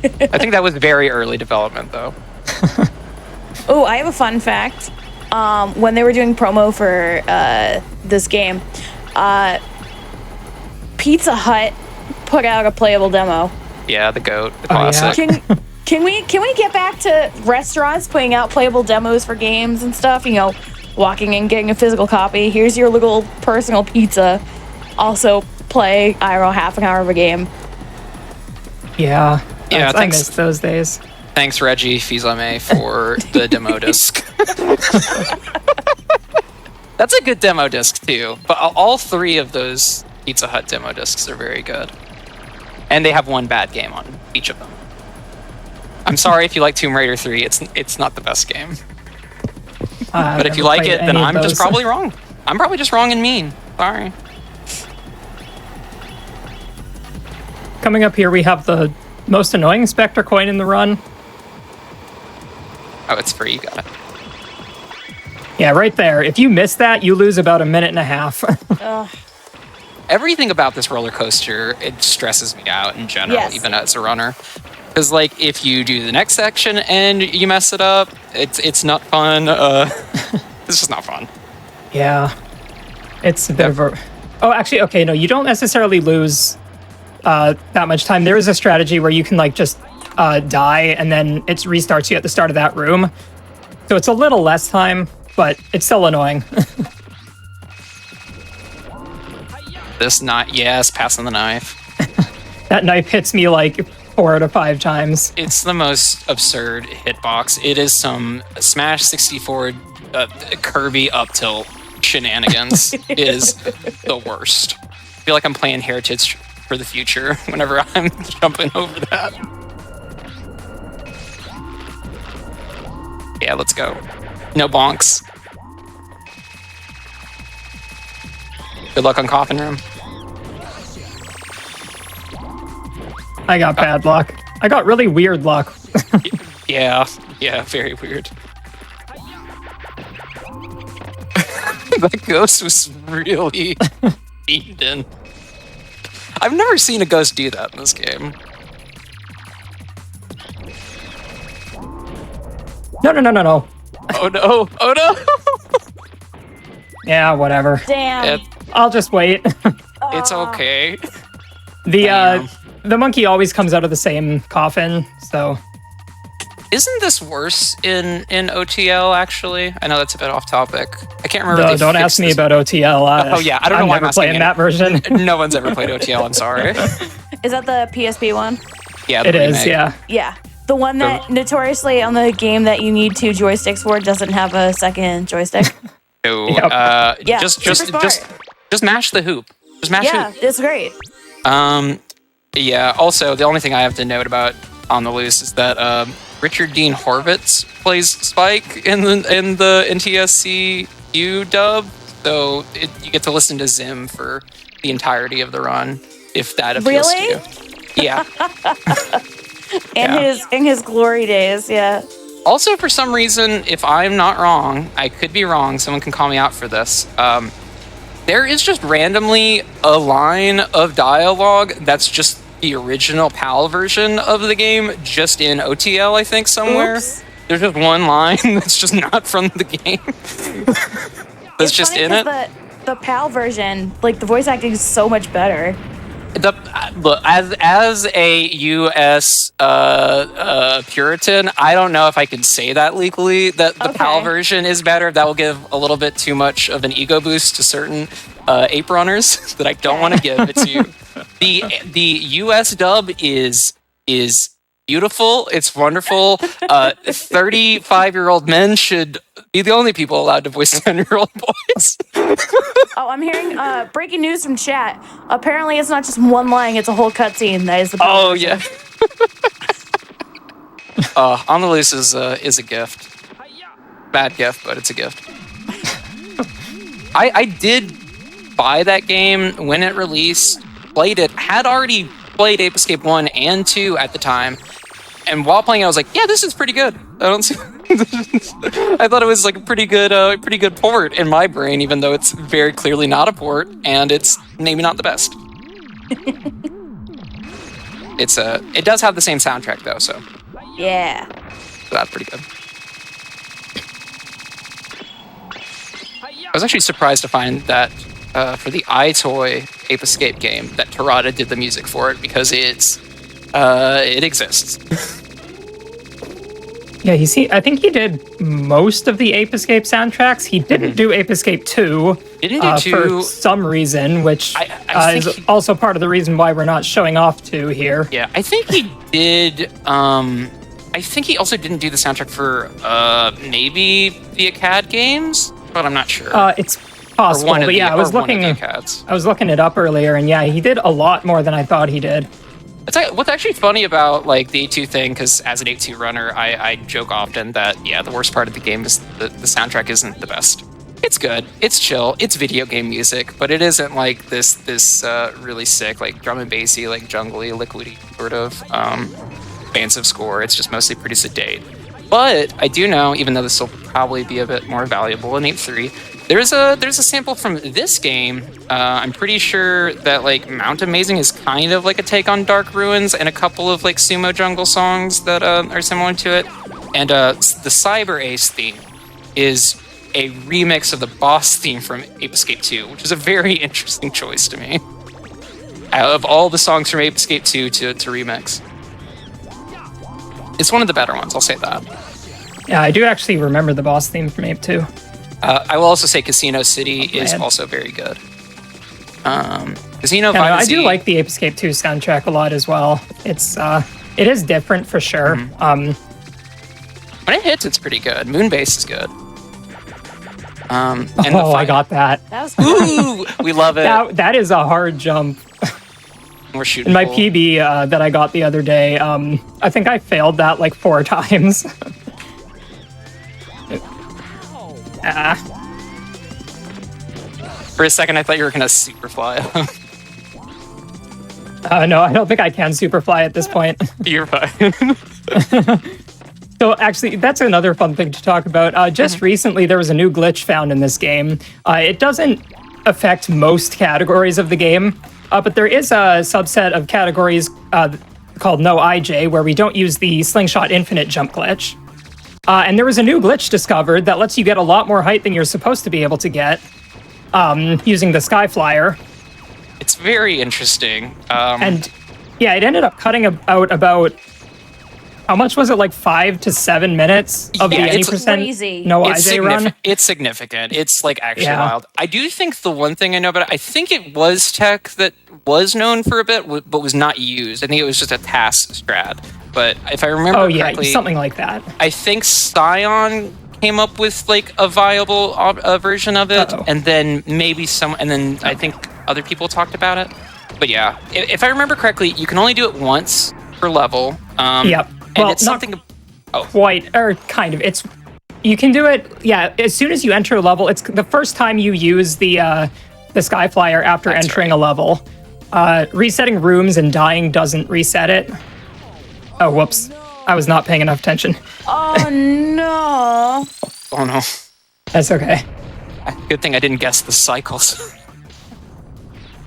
I think that was very early development, though. Oh, I have a fun fact. When they were doing promo for this game, Pizza Hut put out a playable demo. Yeah, the GOAT, the classic. Yeah. Can we get back to restaurants putting out playable demos for games and stuff? You know, walking in, getting a physical copy. Here's your little personal pizza. Also play, I don't know, half an hour of a game. Yeah. Yeah, I miss those days. Thanks, Reggie Fils-Aimé, for the demo disc. That's a good demo disc, too. But all three of those Pizza Hut demo discs are very good. And they have one bad game on each of them. I'm sorry if you like Tomb Raider 3, it's not the best game. But if you like it, then I'm just probably wrong. I'm probably just wrong and mean. Sorry. Coming up here, we have the most annoying Spectre coin in the run. Oh, it's free. You got it. Yeah, right there. If you miss that, you lose about a minute and a half. Everything about this roller coaster, it stresses me out in general, Yes. even as a runner. Because, like, if you do the next section and you mess it up, it's not fun. It's just not fun. Yeah. It's a bit of a... Oh, actually, okay, no, you don't necessarily lose that much time. There is a strategy where you can, like, just die, and then it restarts you at the start of that room. So it's a little less time, but it's still annoying. This knife, yes, passing the knife. That knife hits me, like, 4 out of 5 times. It's the most absurd hitbox. It is some Smash 64 Kirby up tilt shenanigans. It is the worst. I feel like I'm playing Heritage for the future whenever I'm jumping over that. Yeah, let's go. No bonks. Good luck on Coffin Room. I got bad luck. I got really weird luck. Yeah, very weird. That ghost was really beaten in. I've never seen a ghost do that in this game. No. Oh no! Oh no! Yeah, whatever. Damn. I'll just wait. It's okay. The monkey always comes out of the same coffin, so... Isn't this worse in OTL, actually? I know that's a bit off topic. I can't remember. No, don't ask me about OTL. Oh yeah, I don't know why I'm never playing that version. No one's ever played OTL, I'm sorry. Is that the PSP one? Yeah, It is, yeah. Yeah. The one that notoriously on the game that you need 2 joysticks for doesn't have a second joystick. No, Yep. Yeah, just super smart. mash the hoop. Just mash Yeah, hoop. it's great. Yeah, also, the only thing I have to note about On the Loose is that Richard Dean Horvitz plays Spike in the NTSC dub, so you get to listen to Zim for the entirety of the run, if that appeals to you. Yeah. In his glory days, yeah. Also, for some reason, if I'm not wrong, I could be wrong, someone can call me out for this, there is just randomly a line of dialogue that's just the original PAL version of the game, just in OTL, I think, somewhere. Oops. There's just one line that's just not from the game. That's It's just funny in it. 'cause the PAL version, like the voice acting is so much better. Look, as a U.S. Puritan, I don't know if I can say that legally, that the PAL Okay. version is better. That will give a little bit too much of an ego boost to certain Ape Runners that I don't want to give it to you. The US dub is beautiful. It's wonderful. 35-year-old men should be the only people allowed to voice 10-year-old boys. Oh, I'm hearing breaking news from chat. Apparently, it's not just one line; it's a whole cutscene. That is the. Oh yeah. On the Loose is a gift. Bad gift, but it's a gift. I did buy that game when it released. Played it. Had already played Ape Escape 1 and 2 at the time. And while playing it, I was like, yeah, this is pretty good. I don't see. I thought it was like a pretty good port in my brain, even though it's very clearly not a port, and it's maybe not the best. It does have the same soundtrack though, so Yeah. that's pretty good. I was actually surprised to find that for the iToy Ape Escape game, that Terada did the music for it because it exists. Yeah, I think he did most of the Ape Escape soundtracks. He didn't do Ape Escape 2 Didn't do 2 for some reason, which I think is also part of the reason why we're not showing off 2 here. Yeah, I think he did. I think he also didn't do the soundtrack for maybe the Acad games, but I'm not sure. It's possible, but yeah, I was looking it up earlier, and yeah, he did a lot more than I thought he did. What's actually funny about like the A2 thing, because as an A2 runner, I joke often that yeah, the worst part of the game is the soundtrack isn't the best. It's good, it's chill, it's video game music, but it isn't like this really sick like drum and bassy, like jungly, liquidy sort of expansive score. It's just mostly pretty sedate. But I do know, even though this will probably be a bit more valuable in 8.3, there's a sample from this game. I'm pretty sure that like Mount Amazing is kind of like a take on Dark Ruins, and a couple of like Sumo Jungle songs that are similar to it. And the Cyber Ace theme is a remix of the boss theme from Ape Escape 2, which is a very interesting choice to me. Of all the songs from Ape Escape 2 to remix, it's one of the better ones, I'll say that. Yeah, I do actually remember the boss theme from Ape 2. I will also say Casino City is also very good. Casino Violence. I do like the Ape Escape 2 soundtrack a lot as well. It is different for sure. Mm-hmm. When it hits, it's pretty good. Moonbase is good. I got that. That was Ooh, we love it. That is a hard jump. We're shooting. In my PB that I got the other day, I think I failed that like 4 times. For a second, I thought you were gonna superfly. No, I don't think I can superfly at this point. You're fine. So actually, that's another fun thing to talk about. Just recently, there was a new glitch found in this game. It doesn't affect most categories of the game, but there is a subset of categories called No IJ, where we don't use the Slingshot Infinite jump glitch. And there was a new glitch discovered that lets you get a lot more height than you're supposed to be able to get using the Sky Flyer. It's very interesting. And yeah, it ended up cutting out about, how much was it, like 5 to 7 minutes of the 80% crazy. No IJ run? It's significant. It's like actually wild. I do think the one thing I know about it, I think it was tech that was known for a bit, but was not used. I think it was just a task strat. But if I remember correctly, something like that. I think Scion came up with like a viable version of it, and then maybe I think other people talked about it. But yeah, if I remember correctly, you can only do it once per level. Yep. And well, it's something. Quite, or kind of. You can do it. Yeah, as soon as you enter a level, it's the first time you use the Sky Flyer after entering a level. Resetting rooms and dying doesn't reset it. Oh, whoops. I was not paying enough attention. Oh, no. Oh, no. That's okay. Good thing I didn't guess the cycles.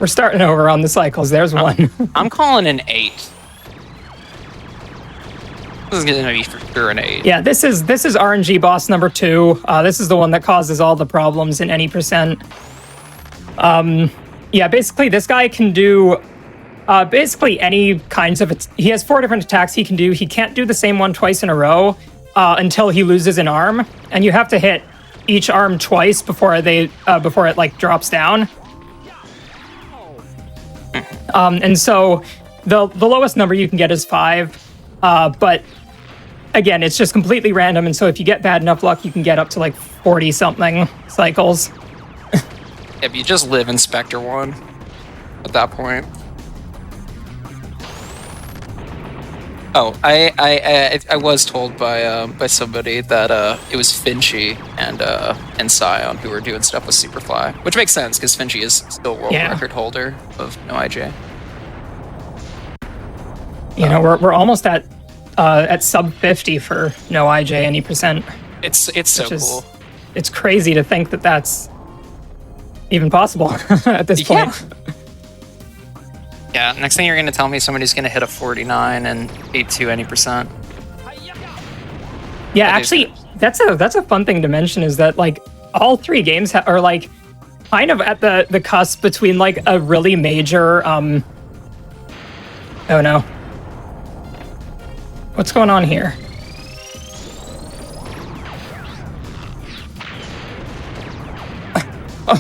We're starting over on the cycles. There's one. I'm calling an 8. This is going to be for sure an 8. Yeah, this is RNG boss number 2. This is the one that causes all the problems in any percent. Yeah, basically this guy can do basically any kinds of... He has 4 different attacks he can do. He can't do the same one twice in a row until he loses an arm. And you have to hit each arm twice before it like drops down. And so the lowest number you can get is 5, but again, it's just completely random. And so if you get bad enough luck, you can get up to like 40 something cycles. Yeah, but you just live in Spectre 1 at that point. Oh, I was told by somebody that it was Finchy and Scion who were doing stuff with Superfly, which makes sense because Finchy is still world record holder of no IJ. You know, we're almost at sub 50 for no IJ any percent. It's so cool. It's crazy to think that that's even possible at this point. Yeah, next thing you're going to tell me somebody's going to hit a 49 and 8-2 any percent. Yeah, actually, that's a fun thing to mention is that, like, all 3 games are, like, kind of at the cusp between, like, a really major, oh no. What's going on here?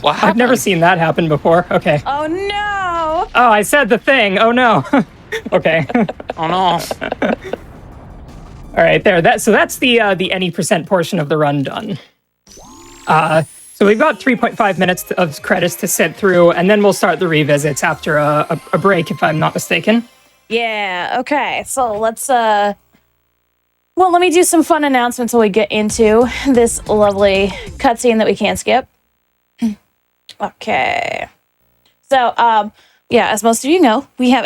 What happened? I've never seen that happen before. Okay. Oh no! Oh, I said the thing. Oh no. Okay. Oh no. All right, there. So that's the any percent portion of the run done. So we've got 3.5 minutes of credits to sit through, and then we'll start the revisits after a break, if I'm not mistaken. Yeah, okay. So let's let me do some fun announcements while we get into this lovely cutscene that we can't skip. Okay. So, yeah, as most of you know, we have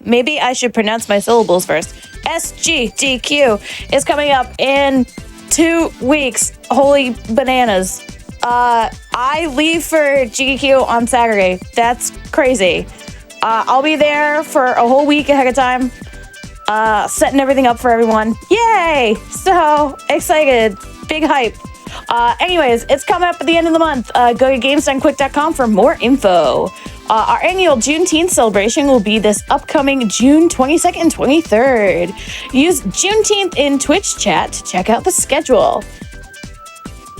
maybe I should pronounce my syllables first. SGDQ is coming up in 2 weeks. Holy bananas. I leave for GDQ on Saturday. That's crazy. I'll be there for a whole week ahead of time, setting everything up for everyone. Yay! So excited. Big hype. Anyways, it's coming up at the end of the month. Go to GamesDoneQuick.com for more info. Our annual Juneteenth celebration will be this upcoming June 22nd and 23rd. Use Juneteenth in Twitch chat to check out the schedule.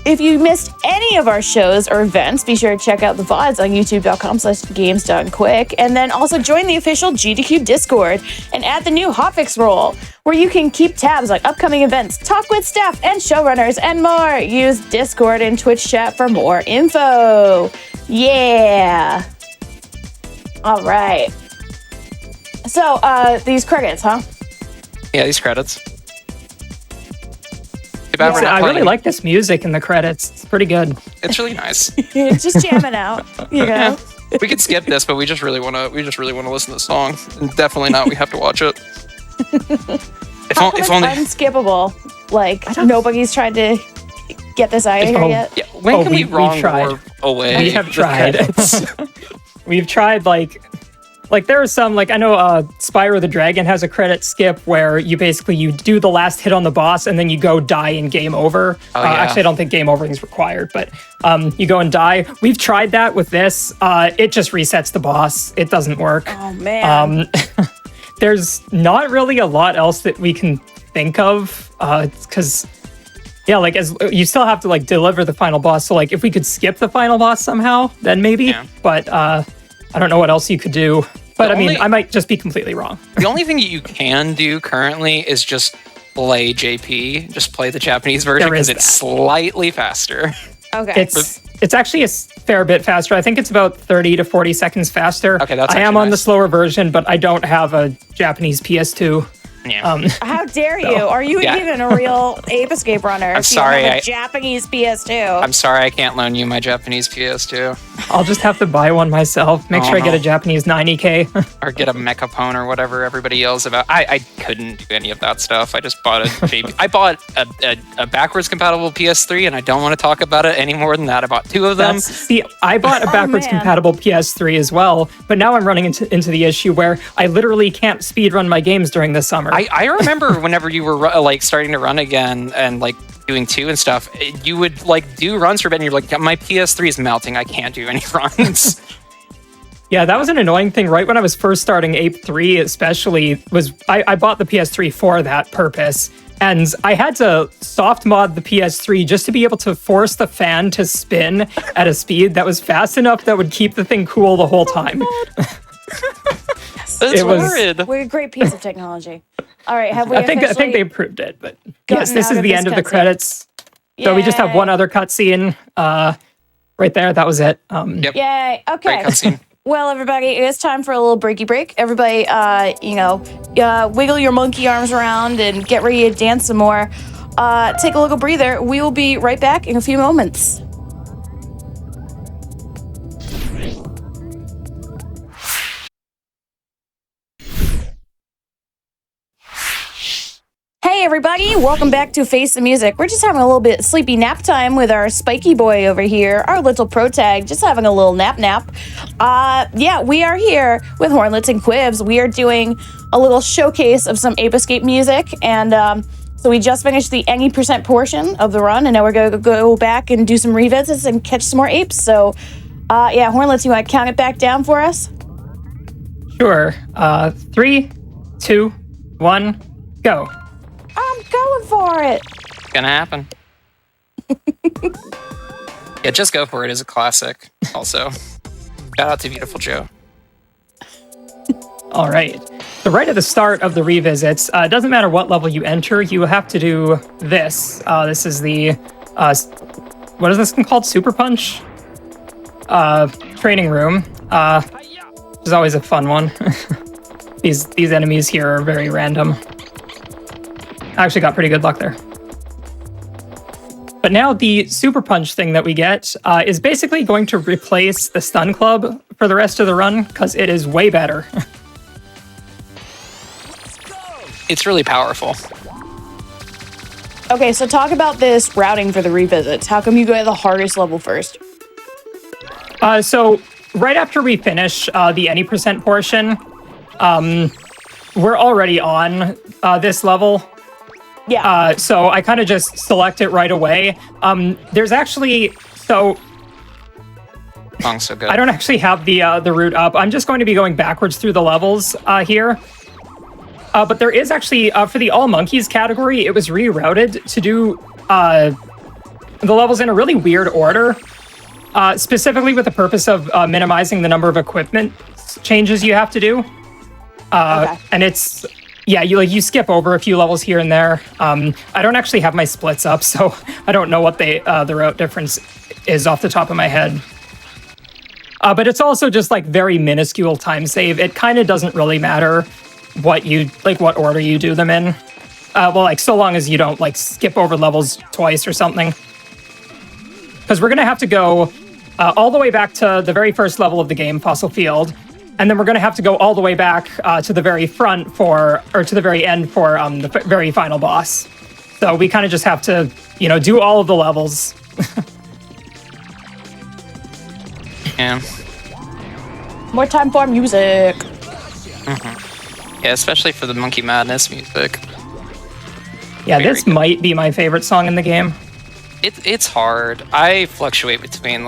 If you missed any of our shows or events, be sure to check out the VODs on youtube.com/gamesdonequick, and then also join the official GDQ Discord and add the new Hotfix role, where you can keep tabs on upcoming events, talk with staff and showrunners, and more. Use Discord and Twitch chat for more info. Yeah. All right. So, these credits, huh? Yeah, these credits. I really like this music in the credits. It's pretty good. It's really nice. It's just jamming out, you know. We could skip this, but we just really want to listen to the song. And definitely not. We have to watch it. If only unskippable. Like nobody's tried to get this out of here yet. Yeah, when can we wrong tried. Away? We have tried. We've tried like there are some, like I know Spyro the Dragon has a credit skip where you do the last hit on the boss and then you go die and game over. Actually, I don't think game over is required, but you go and die. We've tried that with this. It just resets the boss. It doesn't work. Oh man. There's not really a lot else that we can think of because like as you still have to like deliver the final boss. So like if we could skip the final boss somehow, then maybe. Yeah. But I don't know what else you could do. But I might just be completely wrong. The only thing you can do currently is just play JP. Just play the Japanese version because it's slightly faster. Okay. It's actually a fair bit faster. I think it's about 30 to 40 seconds faster. Okay, that's I am on the slower version, but I don't have a Japanese PS2. Yeah. How dare you? Are you even a real Ape Escape runner? I'm sorry. You have a Japanese PS2. I'm sorry I can't loan you my Japanese PS2. I'll just have to buy one myself. Make sure I get a Japanese 90K. Or get a Mechapone or whatever everybody yells about. I couldn't do any of that stuff. I just bought I bought a backwards compatible PS3, and I don't want to talk about it any more than that. I bought 2 of them. I bought a backwards compatible PS3 as well, but now I'm running into the issue where I literally can't speedrun my games during the summer. I remember whenever you were like starting to run again and like doing 2 and stuff, you would like do runs for a bit and you're like, my PS3 is melting. I can't do any runs. Yeah, that was an annoying thing. Right when I was first starting Ape 3 especially, I bought the PS3 for that purpose. And I had to soft mod the PS3 just to be able to force the fan to spin at a speed that was fast enough that would keep the thing cool the whole time. That's horrid. We're a great piece of technology. All right, have we I think officially they improved it, but gotten yes, this out is of the this end of the cutscene? credits. So we just have one other cutscene right there. That was it. Yep. Yay. Okay. Great cutscene. Well, everybody, it is time for a little breaky break. Everybody, wiggle your monkey arms around and get ready to dance some more. Take a little breather. We will be right back in a few moments. Hey everybody, welcome back to Face the Music. We're just having a little bit sleepy nap time with our spiky boy over here, our little pro tag, just having a little nap. We are here with Hornlets and Quibs. We are doing a little showcase of some Ape Escape music, and so we just finished the 80% portion of the run, and now we're going to go back and do some revisits and catch some more apes. So, Hornlets, you want to count it back down for us? Sure. 3, 2, 1, go. I'm going for it. Gonna happen. Yeah, just go for it is a classic. Also, shout out to Beautiful Joe. All right. So right at the start of the revisits, it doesn't matter what level you enter, you have to do this. This is the, what is this one called? Super Punch? Training room. Which is always a fun one. These enemies here are very random. I actually got pretty good luck there. But now the Super Punch thing that we get is basically going to replace the Stun Club for the rest of the run, because it is way better. It's really powerful. Okay, so talk about this routing for the revisits. How come you go to the hardest level first? So right after we finish the 80% portion, we're already on this level. Yeah. So I kind of just select it right away. There's actually, so Song's so good. I don't actually have the route up. I'm just going to be going backwards through the levels here. But there is actually, for the All Monkeys category, it was rerouted to do the levels in a really weird order, specifically with the purpose of minimizing the number of equipment changes you have to do. Okay. And it's, yeah, you skip over a few levels here and there. I don't actually have my splits up, so I don't know what the route difference is off the top of my head. But it's also just like very minuscule time save. It kind of doesn't really matter what order you do them in. So long as you don't skip over levels twice or something. Because we're gonna have to go all the way back to the very first level of the game, Fossil Field, and then we're gonna have to go all the way back to the very front to the very end for the very final boss. So we kind of just have to, do all of the levels. Yeah. More time for music. Yeah, especially for the Monkey Madness music. Yeah, Very this good. might be my favorite song in the game. It's hard. I fluctuate between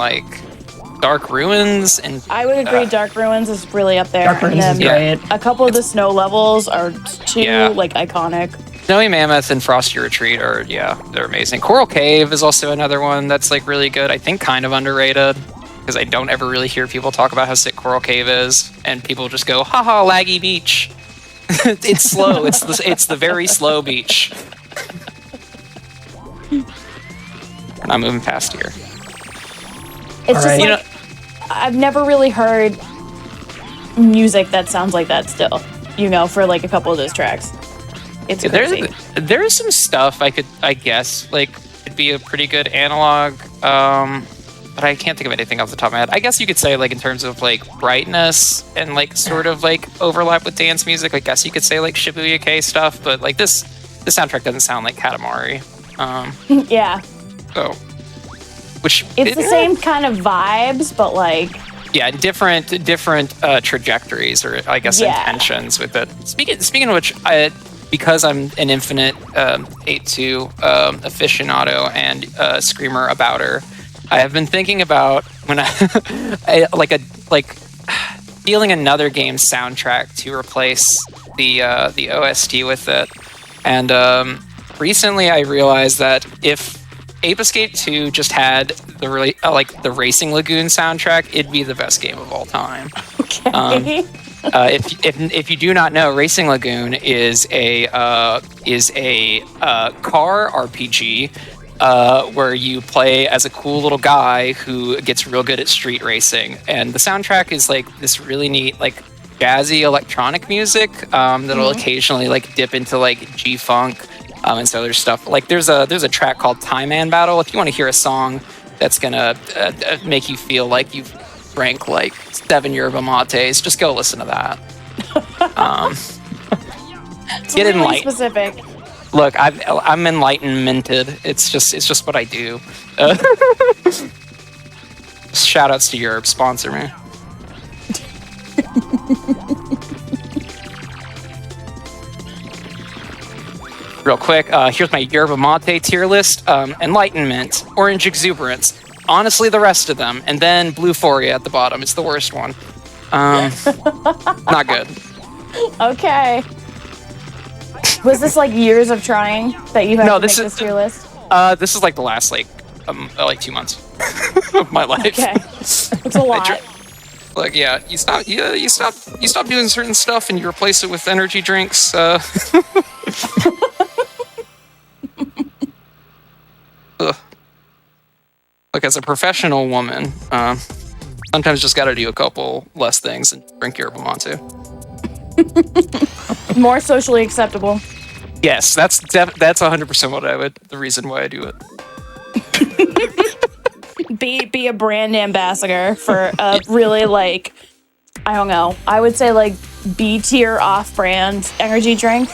Dark Ruins and I would agree. Dark Ruins is really up there. Dark Ruins is and then great. a couple of the snow levels are too Yeah. iconic. Snowy Mammoth and Frosty Retreat they're amazing. Coral Cave is also another one that's really good. I think kind of underrated because I don't ever really hear people talk about how sick Coral Cave is, and people just go, haha, laggy beach. It's slow. It's the very slow beach. We're not moving past here. It's just Alright. I've never really heard music that sounds like that still. For a couple of those tracks. It's crazy. There's some stuff I guess could be a pretty good analog, but I can't think of anything off the top of my head. I guess you could say in terms of brightness and sort of overlap with dance music. I guess you could say Shibuya K stuff, but this soundtrack doesn't sound like Katamari. Yeah. So, which It's the same kind of vibes, but yeah, different trajectories or I guess Yeah. intentions with it. Speaking of which, because I'm an infinite 8-2 aficionado and screamer about her, I have been thinking about when feeling another game's soundtrack to replace the OST with it, and recently I realized that if Ape Escape 2 just had the Racing Lagoon soundtrack, it'd be the best game of all time. Okay. If you do not know, Racing Lagoon is a car RPG where you play as a cool little guy who gets real good at street racing, and the soundtrack is like this really neat like jazzy electronic music that'll occasionally like dip into like G-funk and so there's stuff like there's a track called Tie Man Battle. If you want to hear a song that's gonna make you feel like you've drank like 7 yerba mates, just go listen to that. It's get really enlightened. specific. Look, I'm enlightenmented. It's just what I do. Shout outs to Europe, sponsor me. Real quick, here's my yerba mate tier list. Enlightenment, Orange Exuberance, honestly the rest of them, and then Bluephoria at the bottom. It's the worst one. Not good. Okay. Was this like years of trying that you had to make this tier list? This is like the last like 2 months of my life. Okay, it's a lot. Like yeah, you stop doing certain stuff and you replace it with energy drinks. Like as a professional woman, sometimes just got to do a couple less things and drink yerba mate. More socially acceptable. Yes, that's 100% the reason why I do it. Be a brand ambassador for a really like, I don't know, I would say like B tier off brand energy drink.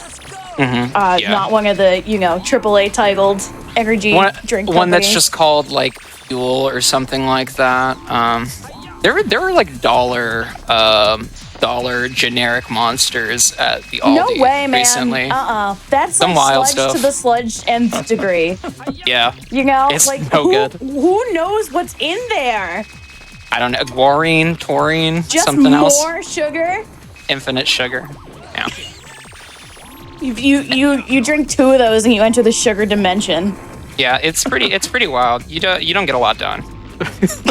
Not one of the AAA titled energy drink companies. One that's just called like Fuel or something like that. There were like dollar generic monsters at the Aldi no way, man. recently. That's some like wild sludge stuff to the sludge nth degree. Yeah, it's like no good. Who knows what's in there? I don't know, guarine, taurine, Just something else. more sugar. Infinite sugar. Yeah. You drink 2 of those and you enter the sugar dimension. Yeah, it's pretty wild. You don't get a lot done,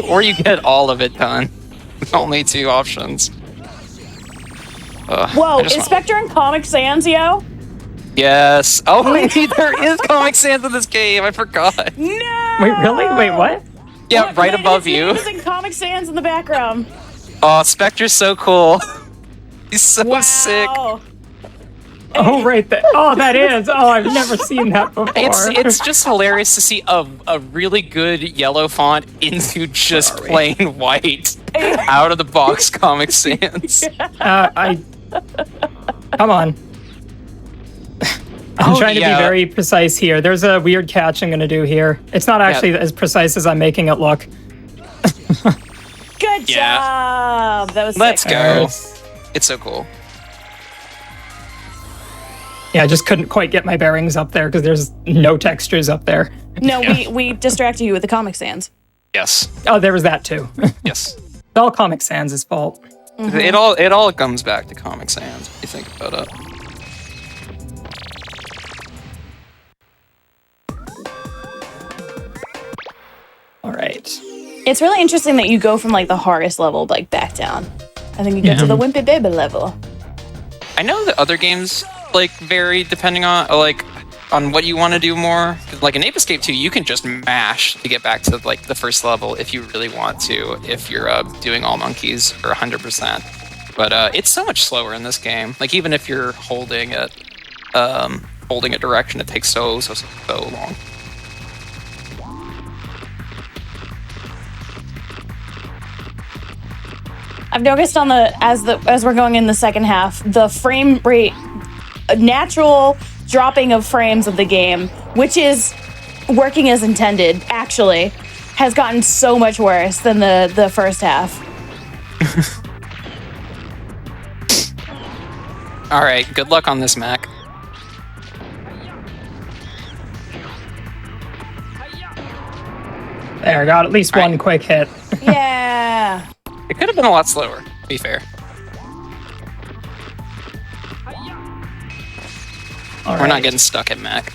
or you get all of it done. Only 2 options. Whoa, Inspector and Comic Sans, yo? Yes. Oh, wait, there is Comic Sans in this game. I forgot. No. Wait, really? Wait, what? Yeah, right above you. His name is in Comic Sans in the background. Oh, Spectre's so cool. He's so sick. Oh, right there. Oh, that is. Oh, I've never seen that before. It's just hilarious to see a really good yellow font into just plain white out of the box Comic Sans. Come on. I'm trying to be very precise here. There's a weird catch I'm going to do here. It's not actually as precise as I'm making it look. Good job. That was Let's sick. go. It's so cool. Yeah, I just couldn't quite get my bearings up there because there's no textures up there. No, we distracted you with the Comic Sans. Yes. Oh, there was that too. Yes. It's all Comic Sans' fault. It all comes back to Comic Sans if you think about it. All right. It's really interesting that you go from like the hardest level like back down. And then you get to the Wimpy Baby level. I know that other games like vary depending on what you want to do more. Like in Ape Escape 2, you can just mash to get back to like the first level if you really want to, if you're doing all monkeys for 100%. But it's so much slower in this game. Like even if you're holding a direction, it takes so long. I've noticed as we're going in the second half, the frame rate, natural dropping of frames of the game, which is working as intended, actually, has gotten so much worse than the first half. All right, good luck on this, Mac. There, got at least one quick hit. Yeah. It could have been a lot slower, to be fair. All We're not right. getting stuck at Mac.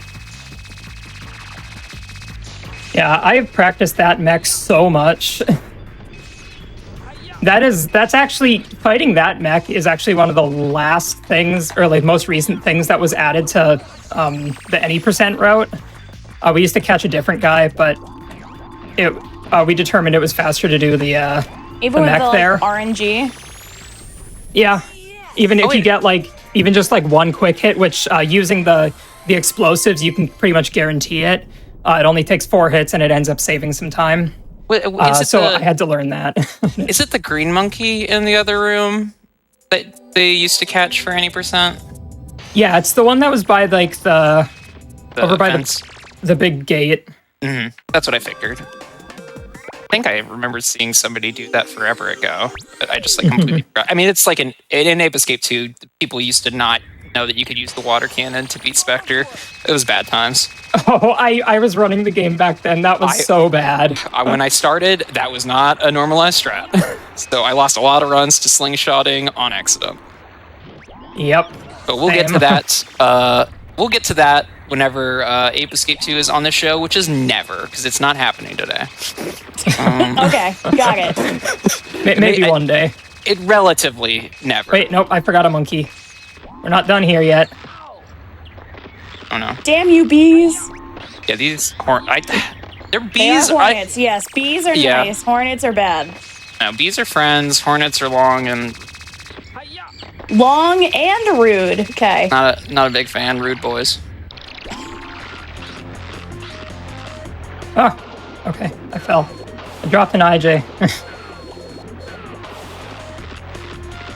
Yeah, I've practiced that mech so much. That's actually, fighting that mech is actually one of the last things, or like most recent things that was added to the any percent route. We used to catch a different guy, but we determined it was faster to do the Even with mech the there. RNG. Yeah, even if you get like even just like one quick hit, which using the explosives, you can pretty much guarantee it. It only takes 4 hits and it ends up saving some time. I had to learn that. Is it the green monkey in the other room that they used to catch for any percent? Yeah, it's the one that was by like over by fence. the big gate. That's what I figured. I think I remember seeing somebody do that forever ago, but I just like completely forgot. I mean, it's like in Ape Escape 2, people used to not know that you could use the water cannon to beat Spectre. It was bad times. Oh, I was running the game back then. That was so bad. When I started, that was not a normalized strat. So I lost a lot of runs to slingshotting on accident. Yep. But we'll get to that. We'll get to that whenever Ape Escape 2 is on the show, which is never, because it's not happening today. Okay, got it. Maybe one day. It relatively never. Wait, nope, I forgot a monkey. We're not done here yet. Oh no. Damn you, bees. Yeah, these they're bees. They are hornets, yes. Bees are Yeah. nice. Hornets are bad. No, bees are friends. Hornets are long and Long and rude. Okay. not a big fan. Rude boys. Oh, okay, I fell. I dropped an IJ.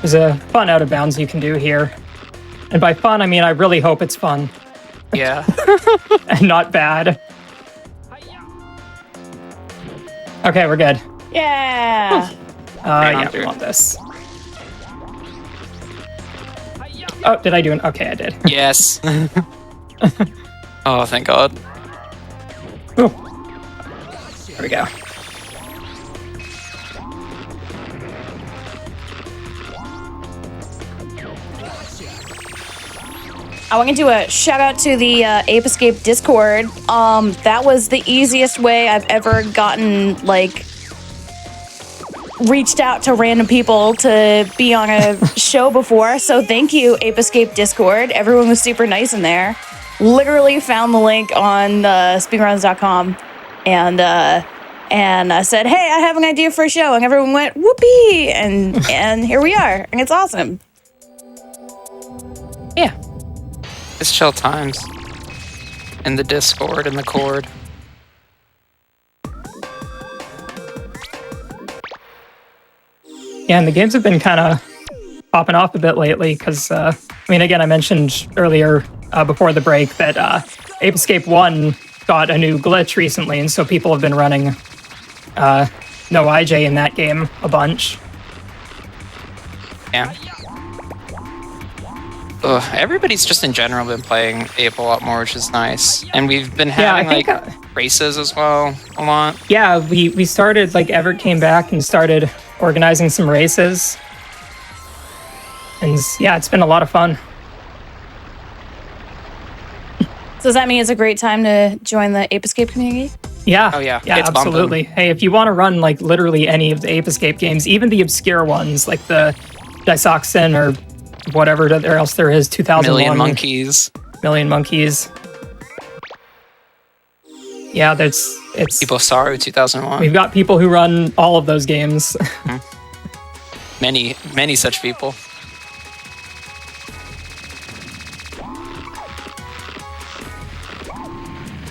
There's a fun out of bounds you can do here. And by fun, I mean I really hope it's fun Yeah. and not bad. Okay, we're good. Yeah. Yeah, through. we want this. Oh, did I do it? Okay, I did. Yes. Oh, thank God. Ooh. There we go. I want to do a shout out to the Ape Escape Discord. That was the easiest way I've ever gotten, like, reached out to random people to be on a show before. So thank you, Ape Escape Discord. Everyone was super nice in there. Literally found the link on speedruns.com and I said, hey, I have an idea for a show. And everyone went, whoopee. And here we are. And it's awesome. Yeah. It's chill times. In the Discord and the Cord. Yeah, and the games have been kind of popping off a bit lately because, I mean, again, I mentioned earlier before the break that Ape Escape 1 got a new glitch recently, and so people have been running no IJ in that game a bunch. Yeah. Ugh, everybody's just in general been playing Ape a lot more, which is nice. And we've been having I think, races as well a lot. Yeah, we started, like, Everett came back and started organizing some races. And yeah, it's been a lot of fun. So does that mean it's a great time to join the Ape Escape community? Yeah. Oh, yeah. Yeah, It's bumping. absolutely. Hey, if you want to run, like, literally any of the Ape Escape games, even the obscure ones, like the Dysoxin or whatever else there is, 2001. Million Monkeys. Yeah, it's... Ibosaru 2001. We've got people who run all of those games. Many such people.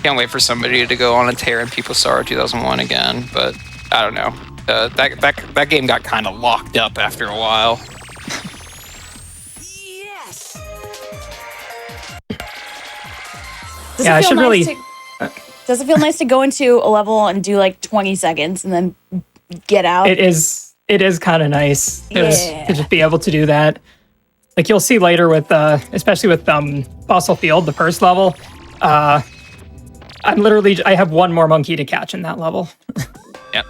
Can't wait for somebody to go on a tear in Ibosaru 2001 again, but I don't know. That game got kind of locked up after a while. Yeah, I should really... Does it feel nice to go into a level and do like 20 seconds and then get out? It is kind of nice to Yeah. just be able to do that. Like you'll see later with, especially with Fossil Field, the first level, I have one more monkey to catch in that level. Yep.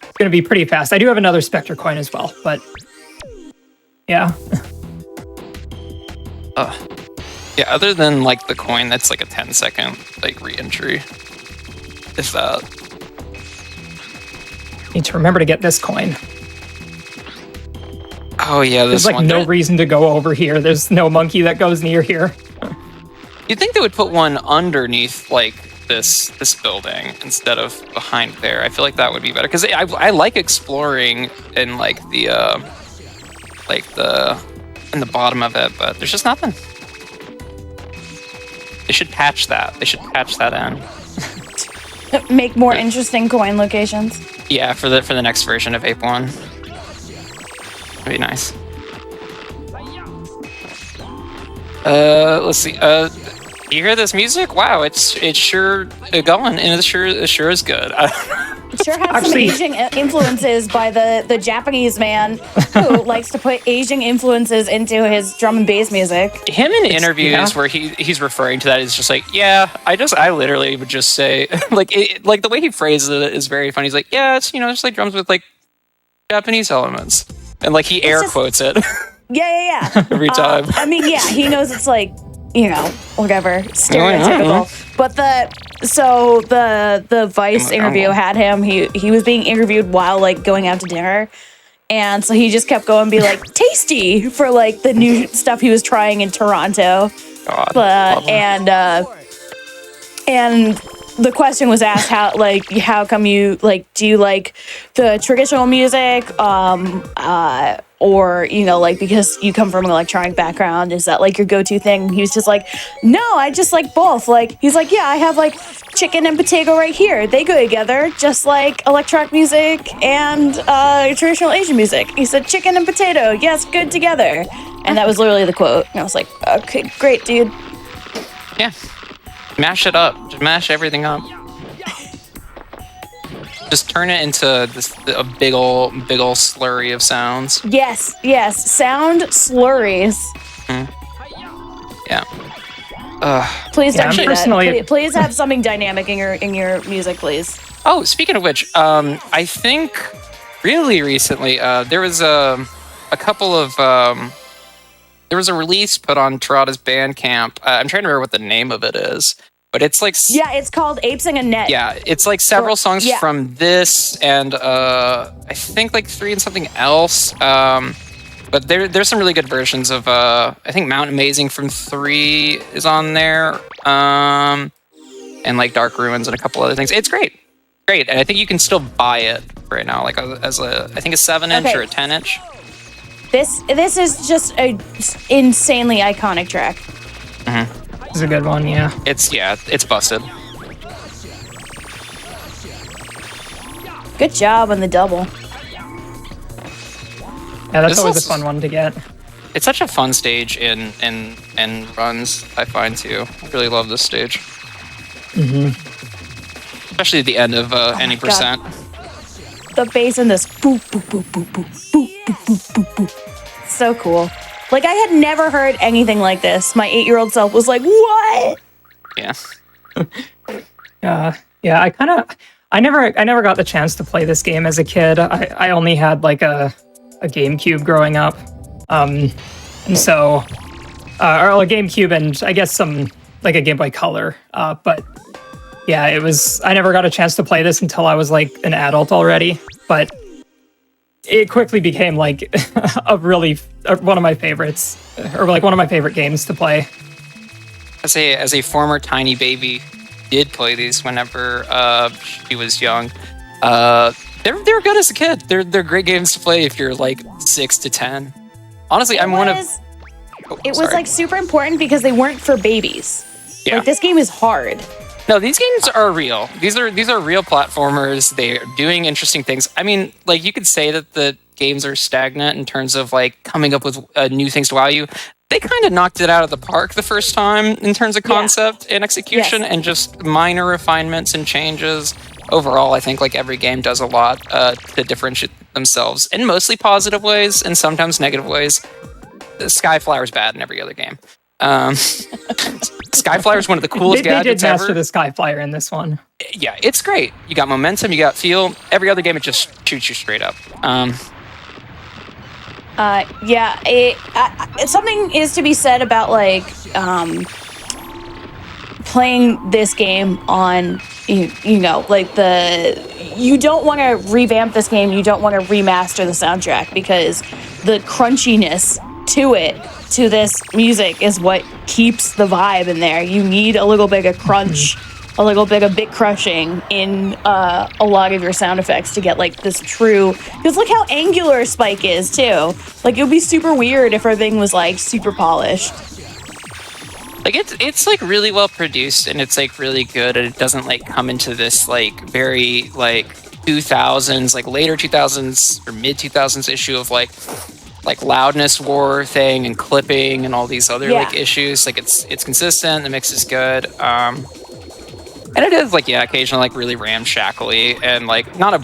It's going to be pretty fast. I do have another Spectre coin as well, but yeah. Yeah, other than like the coin, that's like a 10-second like re-entry. If Need to remember to get this coin. oh yeah, this There's like one. no reason to go over here. There's no monkey that goes near here. You'd think they would put one underneath like this building instead of behind there. I feel like that would be better because I like exploring in like the in the bottom of it, but there's just nothing. They should patch that. They should patch that in. Make more interesting coin locations. Yeah, for the next version of Ape 1. That'd be nice. Let's see. You hear this music? Wow, it's sure going, and it sure is good. It sure has some Asian influences by the Japanese man who likes to put Asian influences into his drum and bass music. Him in interviews where he's referring to that is just like, yeah, I literally would just say like the way he phrases it is very funny. He's like, yeah, it's just like drums with like Japanese elements, and like he air quotes it. Yeah. Every time. I mean, yeah, he knows it's like, whatever, stereotypical. But the Vice interview had him. He was being interviewed while like going out to dinner, and so he just kept going, be like tasty for like the new stuff he was trying in Toronto. God, And the question was asked, how come you like, do you like the traditional music, or like because you come from an electronic background, is that like your go-to thing? He was just like, no, I just like both. Like he's like, yeah, I have like chicken and potato right here, they go together just like electronic music and traditional Asian music. He said chicken and potato, yes, good together. And that was literally the quote, and I was like, okay, great, dude. Yeah. Mash it up. Just mash everything up. Just turn it into a big ol' slurry of sounds. Yes. Sound slurries. Yeah. Please don't do personally- that. Please have something dynamic in your music, please. Oh, speaking of which, I think really recently there was a couple of there was a release put on Terada's Bandcamp. I'm trying to remember what the name of it is, but it's like it's called Ape Sing a Net. Yeah, it's like several songs from this and I think like 3 and something else. But there's some really good versions of I think Mount Amazing from 3 is on there, and like Dark Ruins and a couple other things. It's great, and I think you can still buy it right now, like as I think a 7-inch or a 10-inch. This is just a insanely iconic track. It's a good one, yeah. It's busted. Good job on the double. Yeah, that's This always is- a fun one to get. It's such a fun stage in runs, I find too. I really love this stage. Especially at the end of any God. percent. The bass in this boop boop boop boop boop boop boop boop boop boop. So cool. Like I had never heard anything like this. My 8-year-old self was like, "What?" Yeah. Yeah, I never got the chance to play this game as a kid. I only had like a GameCube growing up. And so or a GameCube and I guess some like a Game Boy Color. But yeah, I never got a chance to play this until I was like an adult already. But it quickly became like one of my favorites, or like one of my favorite games to play. As a former tiny baby, did play these whenever she was young. They were good as a kid. They're great games to play if you're like 6 to 10. Honestly, It was like super important because they weren't for babies. Yeah. Like this game is hard. No, these games are real. These are real platformers. They're doing interesting things. I mean, like you could say that the games are stagnant in terms of like coming up with new things to wow you. They kind of knocked it out of the park the first time in terms of concept and execution, and just minor refinements and changes. Overall, I think like every game does a lot to differentiate themselves in mostly positive ways and sometimes negative ways. Skyflower's bad in every other game. Skyflyer is one of the coolest They did gadgets master ever. the Skyflyer in this one. Yeah, it's great. You got momentum, you got feel. Every other game, it just shoots you straight up. Something is to be said about like playing this game on you know, like you don't want to revamp this game, you don't want to remaster the soundtrack, because the crunchiness to this music is what keeps the vibe in there. You need a little bit of crunch, a little bit of bit crushing in a lot of your sound effects to get like this true, because look how angular Spike is too. Like it would be super weird if everything was like super polished. Like it's like really well produced, and it's like really good, and it doesn't like come into this like very like 2000s, like later 2000s or mid 2000s issue of like loudness war thing and clipping and all these other like issues. Like it's consistent, the mix is good, and it is like occasionally like really ramshackly and like not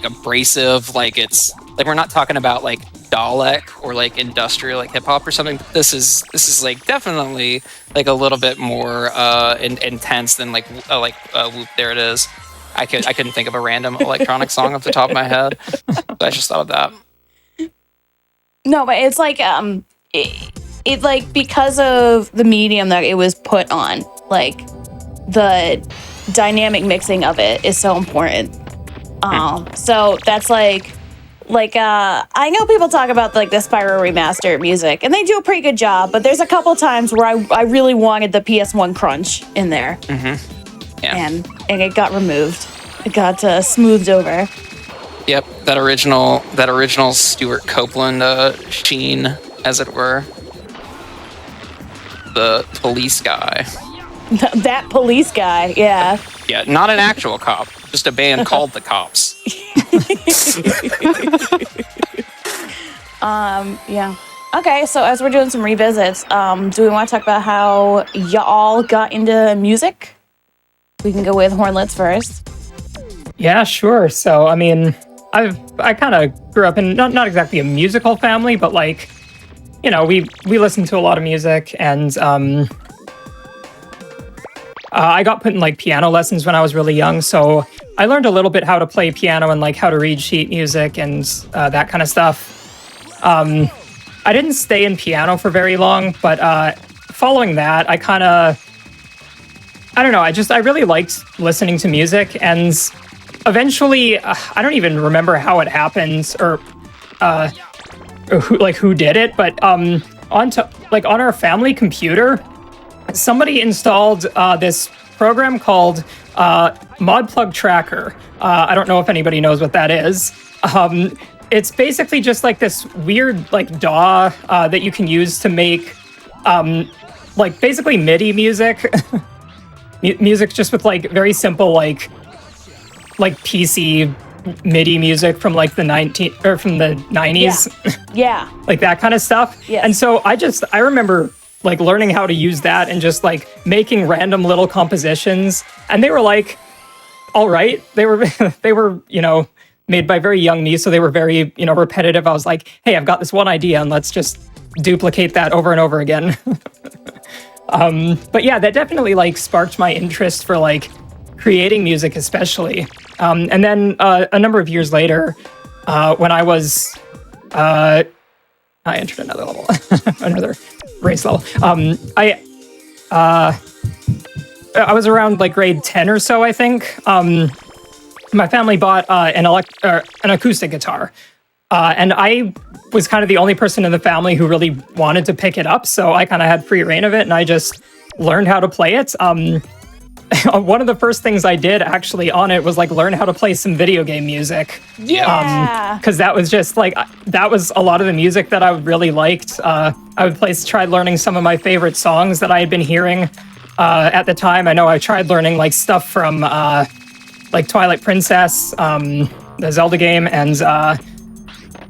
abrasive. Like it's like we're not talking about like Dalek or like industrial like hip hop or something. This is like definitely like a little bit more intense than like Whoop. There it is. I couldn't think of a random electronic song off the top of my head, but I just thought of that. No, but it's like it like, because of the medium that it was put on, like the dynamic mixing of it is so important. So that's like I know people talk about like the Spyro remaster music, and they do a pretty good job, but there's a couple times where I really wanted the PS1 crunch in there. Yeah. And it got removed. It got smoothed over. Yep, that original Stuart Copeland sheen, as it were. The police guy. That police guy, yeah. Yeah, not an actual cop, just a band called the Cops. Yeah. Okay, so as we're doing some revisits, do we want to talk about how y'all got into music? We can go with Hornlets first. Yeah, sure. So, I mean, I kind of grew up in not exactly a musical family, but like, you know, we listened to a lot of music, and I got put in like piano lessons when I was really young, so I learned a little bit how to play piano and like how to read sheet music and that kind of stuff. I didn't stay in piano for very long, but following that, I don't know, I really liked listening to music, and eventually, I don't even remember how it happened or who did it, but on our family computer, somebody installed this program called Modplug Tracker. I don't know if anybody knows what that is. It's basically just like this weird like DAW that you can use to make like basically MIDI music. Music just with like very simple like PC MIDI music from like the 90s. Yeah. Like that kind of stuff. Yes. And so I remember like learning how to use that and just like making random little compositions, and they were like all right. They were, you know, made by very young me, so they were very, you know, repetitive. I was like, hey, I've got this one idea and let's just duplicate that over and over again. But yeah, that definitely like sparked my interest for like creating music, especially. And then a number of years later, when I was, I entered another level, another race level. I was around like grade 10 or so, I think. My family bought an acoustic guitar, and I was kind of the only person in the family who really wanted to pick it up, so I kind of had free reign of it, and I just learned how to play it. One of the first things I did actually on it was like learn how to play some video game music. Yeah. Because that was just like, that was a lot of the music that I really liked. I would try learning some of my favorite songs that I had been hearing at the time. I know I tried learning like stuff from like Twilight Princess, the Zelda game, and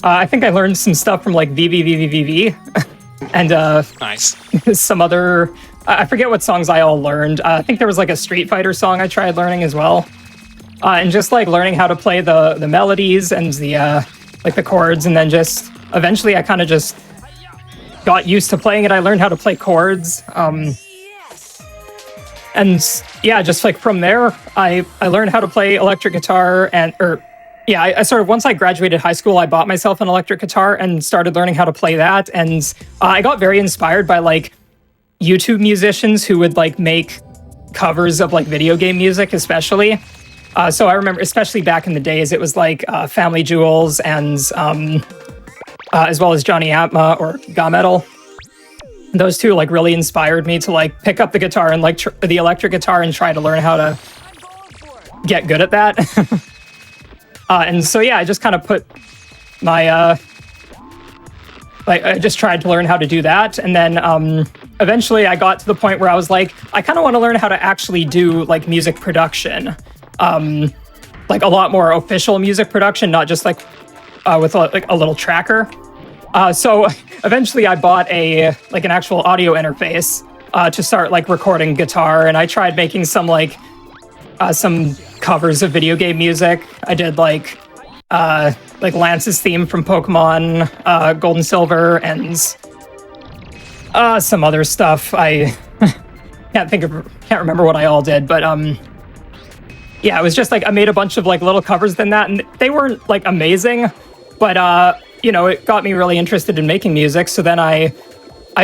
I think I learned some stuff from like VVVVVV and Nice. some other, I forget what songs I all learned. I think there was like a Street Fighter song I tried learning as well. And just like learning how to play the melodies and the like the chords, and then just eventually I kind of just got used to playing it. I learned how to play chords. And yeah, just like from there, I learned how to play electric guitar, I sort of, once I graduated high school, I bought myself an electric guitar and started learning how to play that. And I got very inspired by like YouTube musicians who would like make covers of like video game music, especially. So I remember, especially back in the days, it was like Family Jewels and as well as Johnny Atma or Ga Metal. Those two like really inspired me to like pick up the guitar and like the electric guitar and try to learn how to get good at that. And so yeah, I just kind of put my I just tried to learn how to do that, and then eventually I got to the point where I was like, I kind of want to learn how to actually do like music production, like a lot more official music production, not just like with like a little tracker. So eventually I bought an actual audio interface to start like recording guitar, and I tried making some covers of video game music. I did like Lance's theme from Pokemon Gold and Silver, and some other stuff. I can't remember what I all did, but yeah, it was just like I made a bunch of like little covers than that, and they weren't like amazing, but it got me really interested in making music. So then I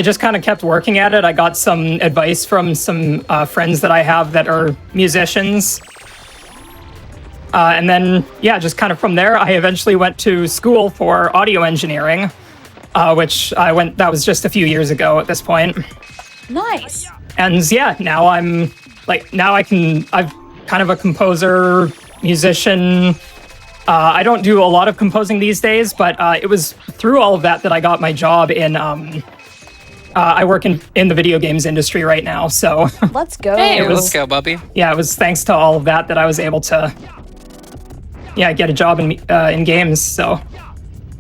just kind of kept working at it. I got some advice from some friends that I have that are musicians. And then, yeah, just kind of from there, I eventually went to school for audio engineering, which that was just a few years ago at this point. Nice. And yeah, now I'm kind of a composer, musician. I don't do a lot of composing these days, but it was through all of that I got my job in, I work in the video games industry right now, so. Let's go. Hey, let's go, Bubby. Yeah, it was thanks to all of that I was able to, get a job in games, so.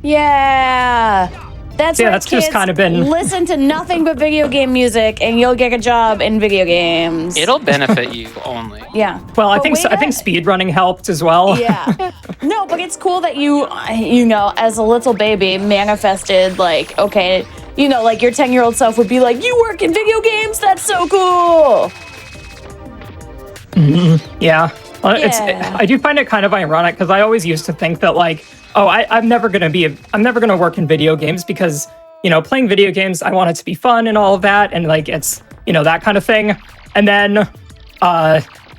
Yeah. That's right, that's kids. just kind of been. Listen to nothing but video game music, and you'll get a job in video games. It'll benefit you only. Yeah. Well, I think speedrunning helped as well. Yeah. No, but it's cool that you as a little baby manifested like, okay, like your 10-year-old self would be like, you work in video games? That's so cool. Mm-hmm. Yeah. Well, Yeah. I do find it kind of ironic because I always used to think that like, oh, I'm never going to work in video games because, playing video games, I want it to be fun and all of that. And like, it's, that kind of thing. And then,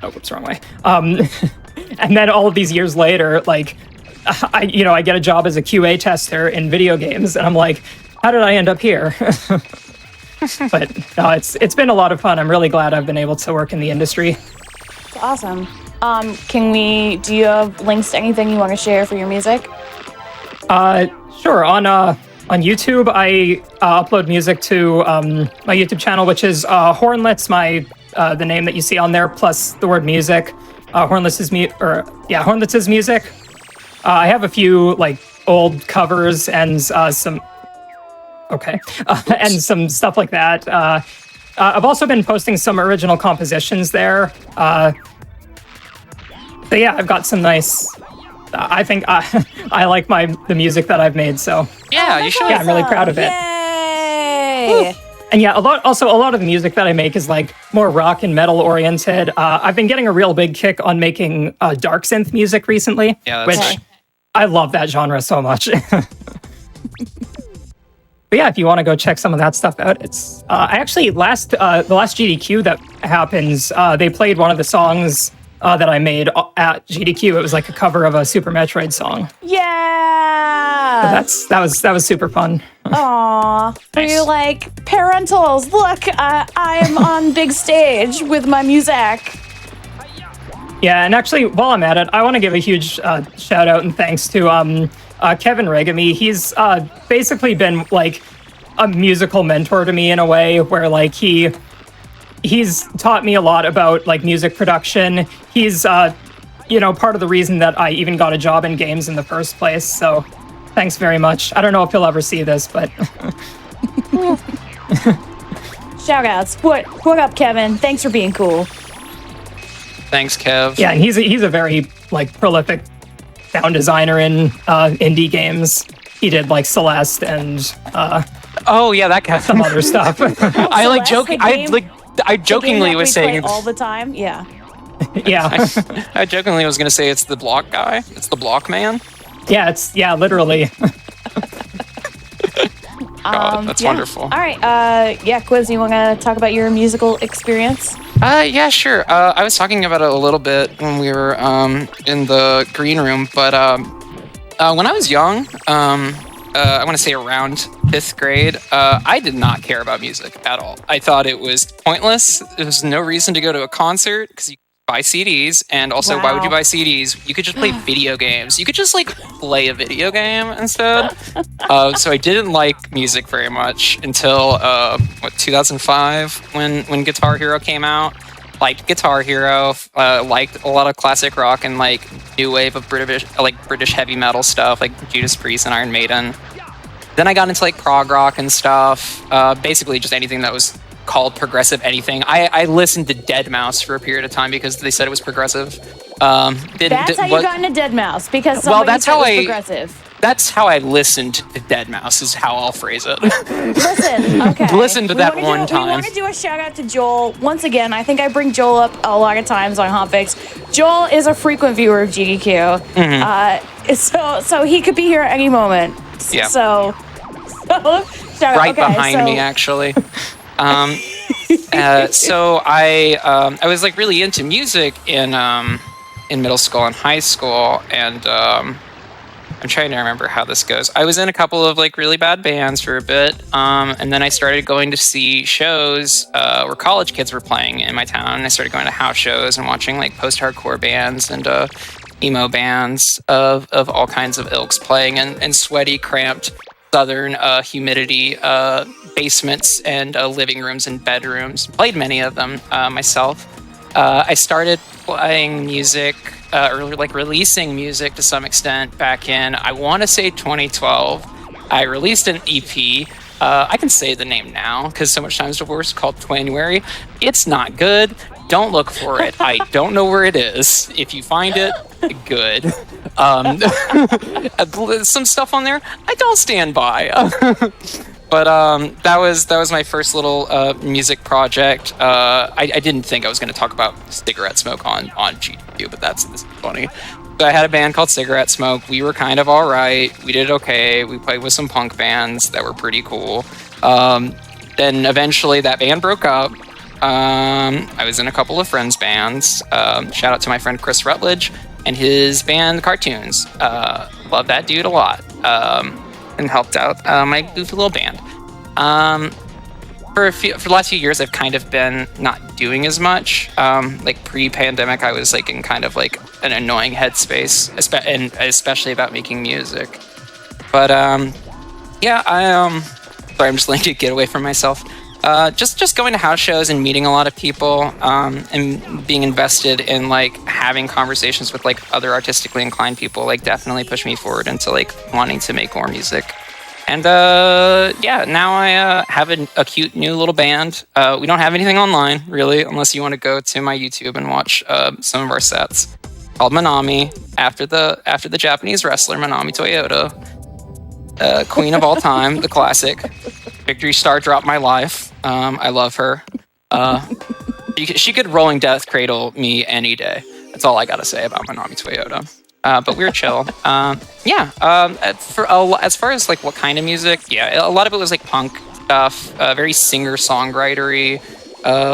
whoops, wrong way. And then all of these years later, like, I get a job as a QA tester in video games. And I'm like, how did I end up here? But no, it's been a lot of fun. I'm really glad I've been able to work in the industry. It's awesome. Do you have links to anything you want to share for your music? Sure. On YouTube, I upload music to my YouTube channel, which is Hornlets, the name that you see on there, plus the word music. Hornlets is music. I have a few like old covers and some. Okay, and some stuff like that. I've also been posting some original compositions there. But yeah, I've got some nice. I think I like the music that I've made. So yeah, you should. Yeah, I'm really proud of it. Yay! And yeah, a lot of the music that I make is like more rock and metal oriented. I've been getting a real big kick on making dark synth music recently, Yeah, which that's I love that genre so much. But yeah, if you want to go check some of that stuff out, it's I actually the last GDQ that happens, they played one of the songs that I made at GDQ. It was like a cover of a Super Metroid song. Yeah. That was super fun. Aw. Are you like, parentals, look, I'm on big stage with my music. Yeah, and actually, while I'm at it, I want to give a huge shout out and thanks to Kevin Regami. He's basically been like a musical mentor to me in a way where like he's taught me a lot about like music production. He's part of the reason that I even got a job in games in the first place. So thanks very much. I don't know if he'll ever see this, but Shout outs. What up, Kevin? Thanks for being cool. Thanks, Kev. yeah, and he's a very like prolific sound designer in indie games. He did like Celeste and Oh yeah, that guy. some other stuff. I like Celeste, joking. the game- I jokingly Game that was we play saying. all the time. Yeah. Yeah. I jokingly was gonna say it's the block guy. It's the block man. Yeah, literally. God, that's Yeah. wonderful. All right. Yeah, Quiz, you want to talk about your musical experience? Yeah, sure. I was talking about it a little bit when we were in the green room, but when I was young, I want to say around fifth grade, I did not care about music at all. I thought it was pointless. There was no reason to go to a concert because you could buy CDs, and also, why would you Wow. buy CDs? You could just play video games. You could just like play a video game instead. So I didn't like music very much until 2005 when Guitar Hero came out. Liked Guitar Hero, liked a lot of classic rock and like new wave of British heavy metal stuff like Judas Priest and Iron Maiden. Then I got into like prog rock and stuff. Basically just anything that was called progressive anything. I listened to Dead Mouse for a period of time because they said it was progressive. That's how you got into Dead Mouse, because somebody that's said how it was I- progressive. That's how I listened to Dead Mouse, is how I'll phrase it. Listen, okay. Listen to that one We time. want to do a shout out to Joel. Once again, I think I bring Joel up a lot of times on Hotfix. Joel is a frequent viewer of GDQ. So he could be here at any moment. Yeah. So shout out. Right Okay, behind me, actually. So I was like really into music in middle school and high school, and I'm trying to remember how this goes. I was in a couple of like really bad bands for a bit, and then I started going to see shows where college kids were playing in my town. I started going to house shows and watching like post-hardcore bands and emo bands of all kinds of ilks playing in sweaty, cramped southern humidity basements and living rooms and bedrooms. Played many of them myself. I started playing music or like releasing music to some extent back in, I want to say 2012. I released an EP. I can say the name now because so much time's divorce, called Twanuary. It's not good. Don't look for it. I don't know where it is. If you find it, good. Some stuff on there I don't stand by. But that was my first little music project. I didn't think I was going to talk about cigarette smoke on GDQ, but this is funny. So I had a band called Cigarette Smoke. We were kind of all right. We did okay. We played with some punk bands that were pretty cool. Then eventually that band broke up. I was in a couple of friends' bands. Shout out to my friend Chris Rutledge and his band Cartoons. Love that dude a lot. And helped out my goofy little band. For the last few years, I've kind of been not doing as much. Like pre-pandemic, I was like in kind of like an annoying headspace, and especially about making music. But yeah, sorry, I'm just letting it get away from myself. Just going to house shows and meeting a lot of people, and being invested in like having conversations with like other artistically inclined people, like definitely pushed me forward into like wanting to make more music. And yeah, now I have a cute new little band. We don't have anything online really, unless you want to go to my YouTube and watch some of our sets. Called Manami, after the Japanese wrestler Manami Toyota, queen of all time, the classic. Victory Star dropped my life. I love her. She could rolling death cradle me any day. That's all I gotta say about Manami Toyota. But we were chill. Yeah. As far as like what kind of music, yeah, a lot of it was like punk stuff, very singer-songwritery,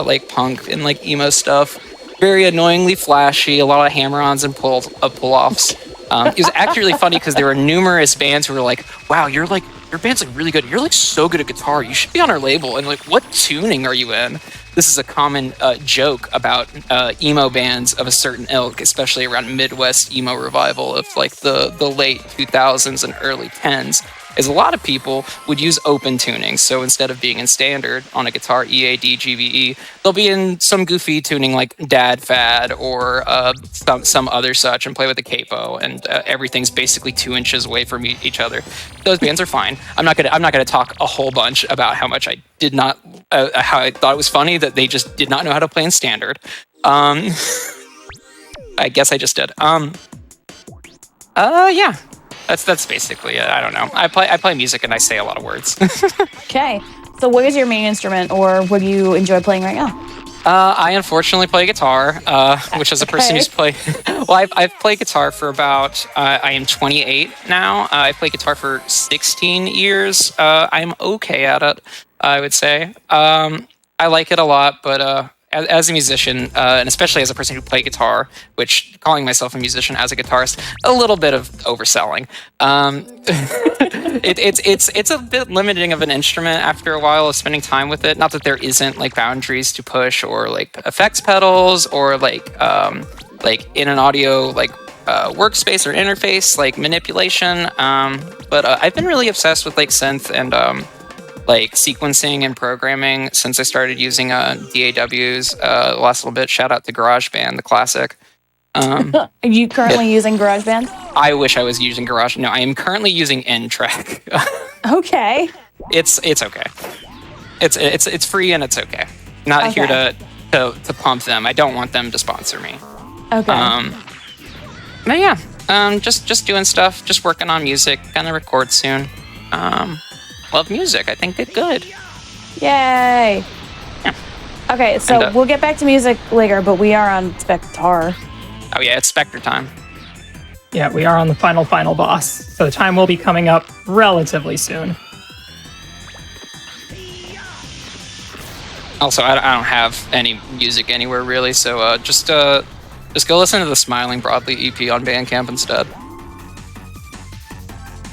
like punk and like emo stuff. Very annoyingly flashy, a lot of hammer-ons and pull-offs. It was actually really funny because there were numerous bands who were like, "Wow, your band's like really good. You're like so good at guitar. You should be on our label." And like, what tuning are you in? This is a common joke about emo bands of a certain ilk, especially around Midwest emo revival of like the late 2000s and early 10s. Is a lot of people would use open tuning. So instead of being in standard on a guitar, EAD, GVE, they'll be in some goofy tuning like Dad Fad or some other such and play with a capo, and everything's basically 2 inches away from each other. Those bands are fine. I'm not gonna talk a whole bunch about how much I did not, how I thought it was funny that they just did not know how to play in standard. I guess I just did. Yeah. That's basically it. I don't know. I play music and I say a lot of words. Okay. So what is your main instrument, or what do you enjoy playing right now? I unfortunately play guitar, which as a person who's played... Well, I've played guitar for about... I am 28 now. I played guitar for 16 years. I'm okay at it, I would say. I like it a lot, but as a musician, and especially as a person who played guitar, which calling myself a musician as a guitarist, a little bit of overselling. It's a bit limiting of an instrument after a while of spending time with it. Not that there isn't like boundaries to push or like effects pedals or like in an audio like workspace or interface like manipulation. But I've been really obsessed with like synth and like sequencing and programming since I started using DAWs the last little bit. Shout out to GarageBand, the classic. Are you currently using GarageBand? I wish I was using Garage. No, I am currently using N-Track. Okay. It's okay. It's free and it's okay. Not here to pump them. I don't want them to sponsor me. Okay. But yeah, just doing stuff, just working on music. Gonna record soon. Love music. I think they're good. Yay. Yeah. Okay, so And, we'll get back to music later, but we are on Spectar. Oh yeah, it's Spectre time. Yeah, we are on the final boss, so the time will be coming up relatively soon. Also, I don't have any music anywhere really, so just go listen to the Smiling Broadly EP on Bandcamp instead.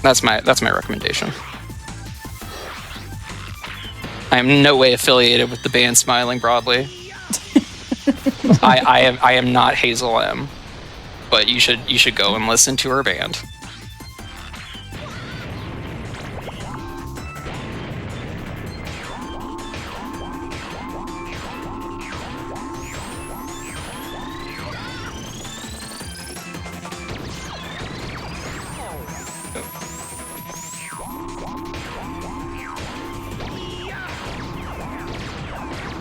That's my recommendation. I am in no way affiliated with the band Smiling Broadly. I am not Hazel M, but you should go and listen to her band.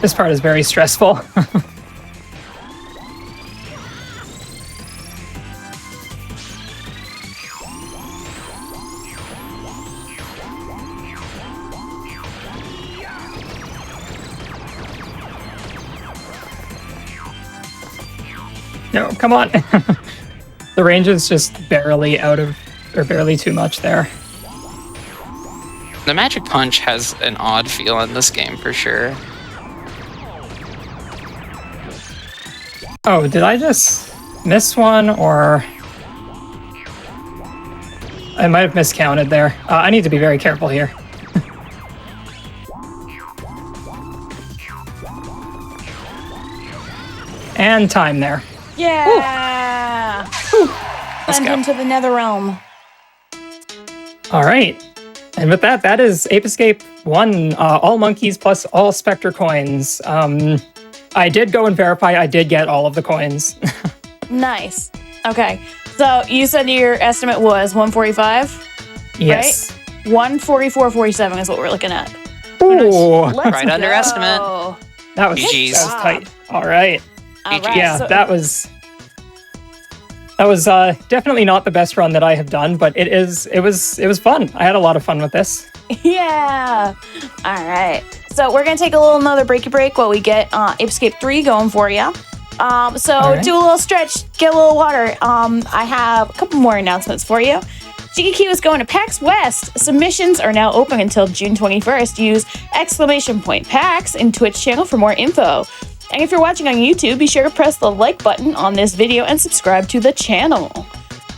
This part is very stressful. No, come on. The range is just barely barely too much there. The Magic Punch has an odd feel in this game for sure. Oh, did I just miss one, or I might have miscounted there. I need to be very careful here. And time there. Yeah. Send go. into the Nether Realm. All right. And with that is Ape Escape 1, all monkeys plus all Spectre coins. I did go and verify I did get all of the coins. Nice. Okay. So you said your estimate was 145? Yes. Right? 144.47 is what we're looking at. Ooh, Let's Right under go. estimate. that was GGs. tight. All right. All right, Yeah, so- that was definitely not the best run that I have done, but it was fun. I had a lot of fun with this. Yeah. All right. So we're gonna take another breaky break while we get Ape Escape 3 going for you. So right. do a little stretch, get a little water. I have a couple more announcements for you. GDQ is going to PAX West. Submissions are now open until June 21st. Use !PAX in Twitch channel for more info. And if you're watching on YouTube, be sure to press the like button on this video and subscribe to the channel.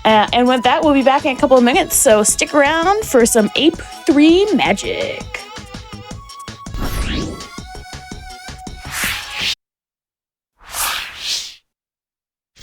And with that, we'll be back in a couple of minutes, so stick around for some Ape 3 magic.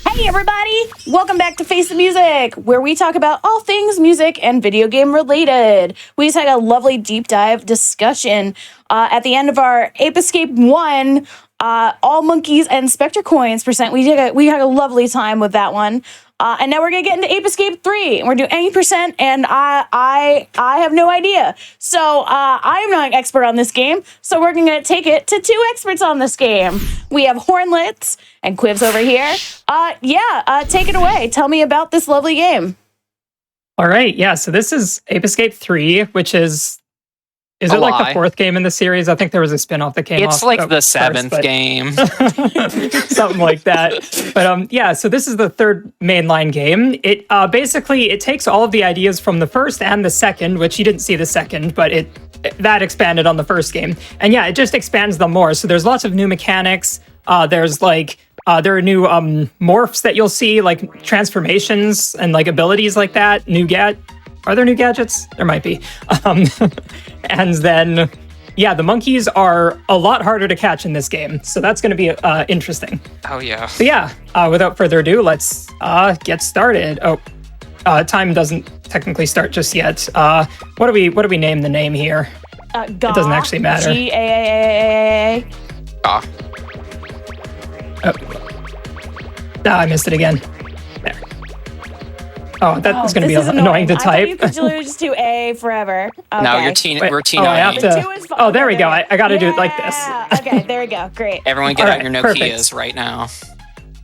Hey everybody! Welcome back to Face the Music, where we talk about all things music and video game related. We just had a lovely deep dive discussion at the end of our Ape Escape 1 all monkeys and Spectre coins %. We had a lovely time with that one. And now we're gonna get into Ape Escape 3. And we're doing any %, and I have no idea. So I am not an expert on this game. So we're gonna take it to two experts on this game. We have Hornlets and Quivs over here. Take it away. Tell me about this lovely game. All right, yeah. So this is Ape Escape 3, which is it like lie. the fourth game in the series? I think there was a spin-off that came off. It's like the first, seventh but- game. something like that. But yeah, so this is the third mainline game. It basically it takes all of the ideas from the first and the second, which you didn't see the second, but that expanded on the first game. And yeah, it just expands them more. So there's lots of new mechanics. There's like there are new morphs that you'll see, like transformations and like abilities like that. Are there new gadgets? There might be. And then, yeah, the monkeys are a lot harder to catch in this game, so that's going to be interesting. Oh yeah. So yeah, without further ado, let's get started. Oh, time doesn't technically start just yet. What do we name the name here? It doesn't actually matter. GAAAAA. Ah. Oh, I missed it again. There. Oh, that was going to be annoying to I thought you type. could literally just do A forever. Okay. No, Wait, we're Teen oh, I have Nine. to- Two is fine. Oh, there we Okay, go. I got to do it like this. Okay, there we go. Great. Everyone get All out right, your perfect. Nokias right now.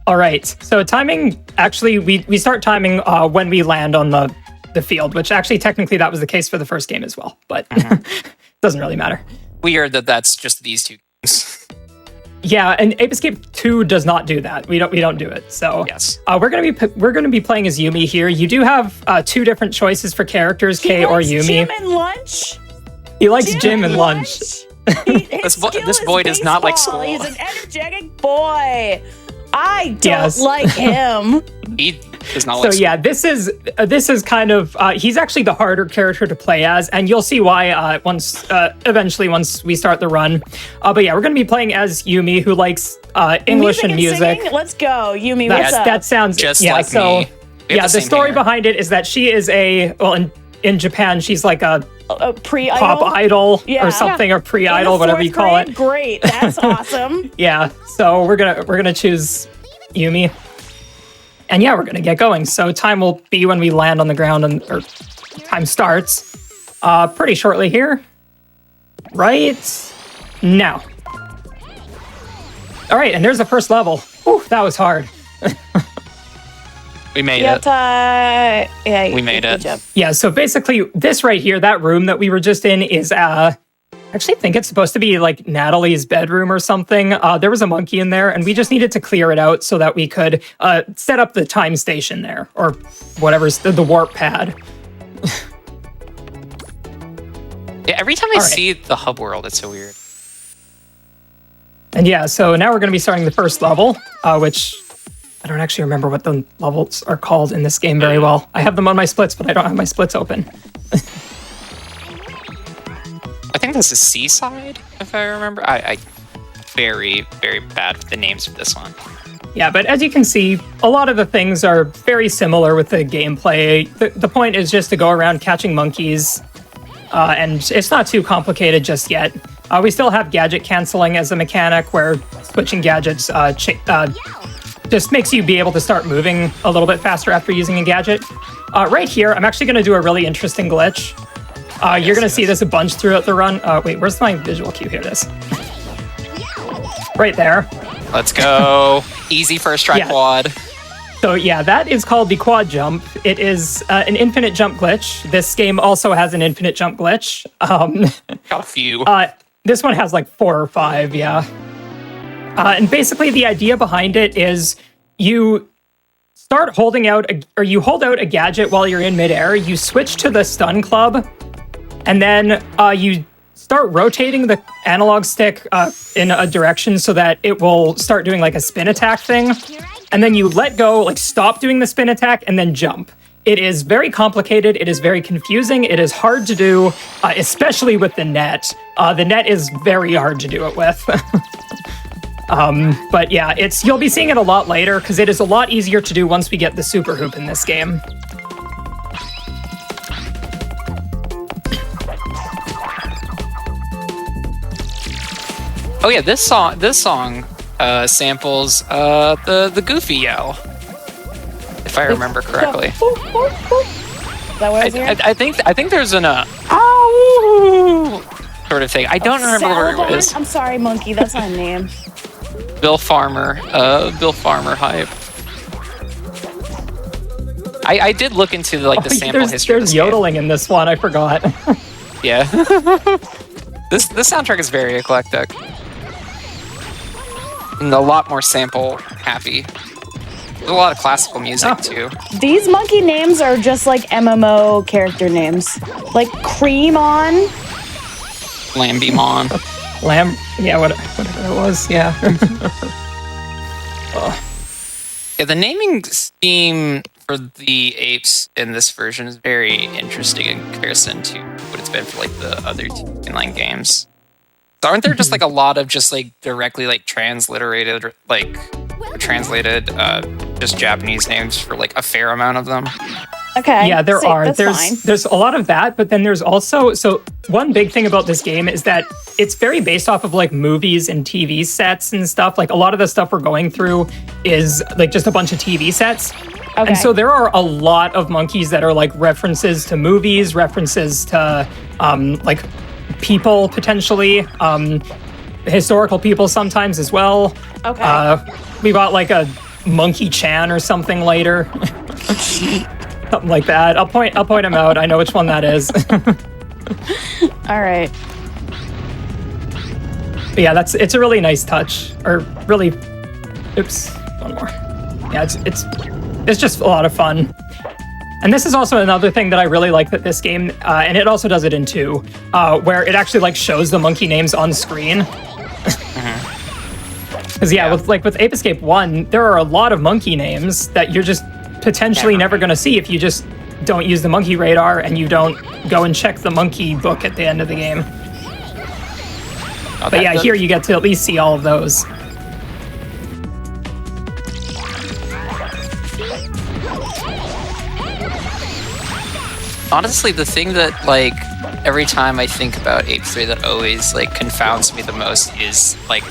All right. So timing, actually, we start timing when we land on the field, which actually technically that was the case for the first game as well, but doesn't really matter. Weird that that's just these two games. Yeah, and Ape Escape 2 does not do that. We don't do it. So Yes. we're gonna be playing as Yumi here. You do have two different choices for characters, He Kay or likes Yumi. Gym and lunch. He likes gym and lunch. This boy does not like school. He's an energetic boy. I don't Yes. like him. He does not So like school. yeah, this is kind of he's actually the harder character to play as, and you'll see why eventually once we start the run. But yeah, we're gonna be playing as Yumi, who likes English and music. Singing? Let's go, Yumi. What's up? That sounds Just yeah. like So me. We have yeah, the the same story hair. behind it is that she is in Japan, she's like a Pre-idol. pop idol Yeah. or something, or In the pre-idol, whatever you fourth call grade? it. Great. That's awesome. Yeah, so we're gonna choose Yumi, and yeah, we're gonna get going. So time will be when we land on the ground, or time starts pretty shortly here, right now. All right, and there's the first level. Ooh, that was hard. We made You have it. to, yeah, We made good it. job. Yeah, so basically this right here, that room that we were just in is I actually think it's supposed to be like Natalie's bedroom or something. There was a monkey in there, and we just needed to clear it out so that we could set up the time station there, or whatever's the warp pad. Yeah, every time I All right. see the hub world, it's so weird. And yeah, so now we're going to be starting the first level, which I don't actually remember what the levels are called in this game very well. I have them on my splits, but I don't have my splits open. I think this is Seaside, if I remember. I very, very bad with the names for this one. Yeah, but as you can see, a lot of the things are very similar with the gameplay. The point is just to go around catching monkeys, and it's not too complicated just yet. We still have gadget canceling as a mechanic, where switching gadgets just makes you be able to start moving a little bit faster after using a gadget. Right here, I'm actually going to do a really interesting glitch. You're going to see this a bunch throughout the run. Wait, where's my visual cue? Here it is. Right there. Let's go. Easy first try Yeah. quad. So yeah, that is called the quad jump. It is an infinite jump glitch. This game also has an infinite jump glitch. Got a few. This one has like 4 or 5, yeah. And basically the idea behind it is you start holding out, you hold out a gadget while you're in midair, you switch to the stun club, and then you start rotating the analog stick in a direction so that it will start doing like a spin attack thing. And then you let go, like stop doing the spin attack, and then jump. It is very complicated. It is very confusing. It is hard to do, especially with the net. The net is very hard to do it with. But yeah, you'll be seeing it a lot later because it is a lot easier to do once we get the super hoop in this game. Oh yeah, this song samples the Goofy yell, if I remember correctly. Is that what I was hearing? I think there's an ow sort of thing. I don't remember where it Salabon? was. I'm sorry, monkey. That's not a name. Bill Farmer hype. I did look into the sample history of There's this game. yodeling in this one. I forgot. Yeah. This soundtrack is very eclectic. And a lot more sample happy. There's a lot of classical music too. These monkey names are just like MMO character names. Like Creamon. Lambimon. Yeah, whatever it was. Yeah. Yeah, the naming scheme for the apes in this version is very interesting in comparison to what it's been for like the other two inline games. So aren't there just like a lot of just like directly like transliterated like or translated just Japanese names for like a fair amount of them? Okay. Yeah, there are. That's fine. There's a lot of that, but then there's also one big thing about this game is that it's very based off of like movies and TV sets and stuff. Like a lot of the stuff we're going through is like just a bunch of TV sets. Okay. And so there are a lot of monkeys that are like references to movies, references to like people potentially, historical people sometimes as well. Okay. We got like a Monkey Chan or something later. Something like that. I'll point him out. I know which one that is. All right. But yeah, it's a really nice touch. Or really, oops, one more. Yeah, it's just a lot of fun. And this is also another thing that I really like that this game, and it also does it in 2, where it actually like shows the monkey names on screen. Because with Ape Escape 1, there are a lot of monkey names that you're just potentially never going to see if you just don't use the monkey radar and you don't go and check the monkey book at the end of the game. But yeah, here you get to at least see all of those. Honestly, the thing that like every time I think about Ape 3 that always like confounds me the most is like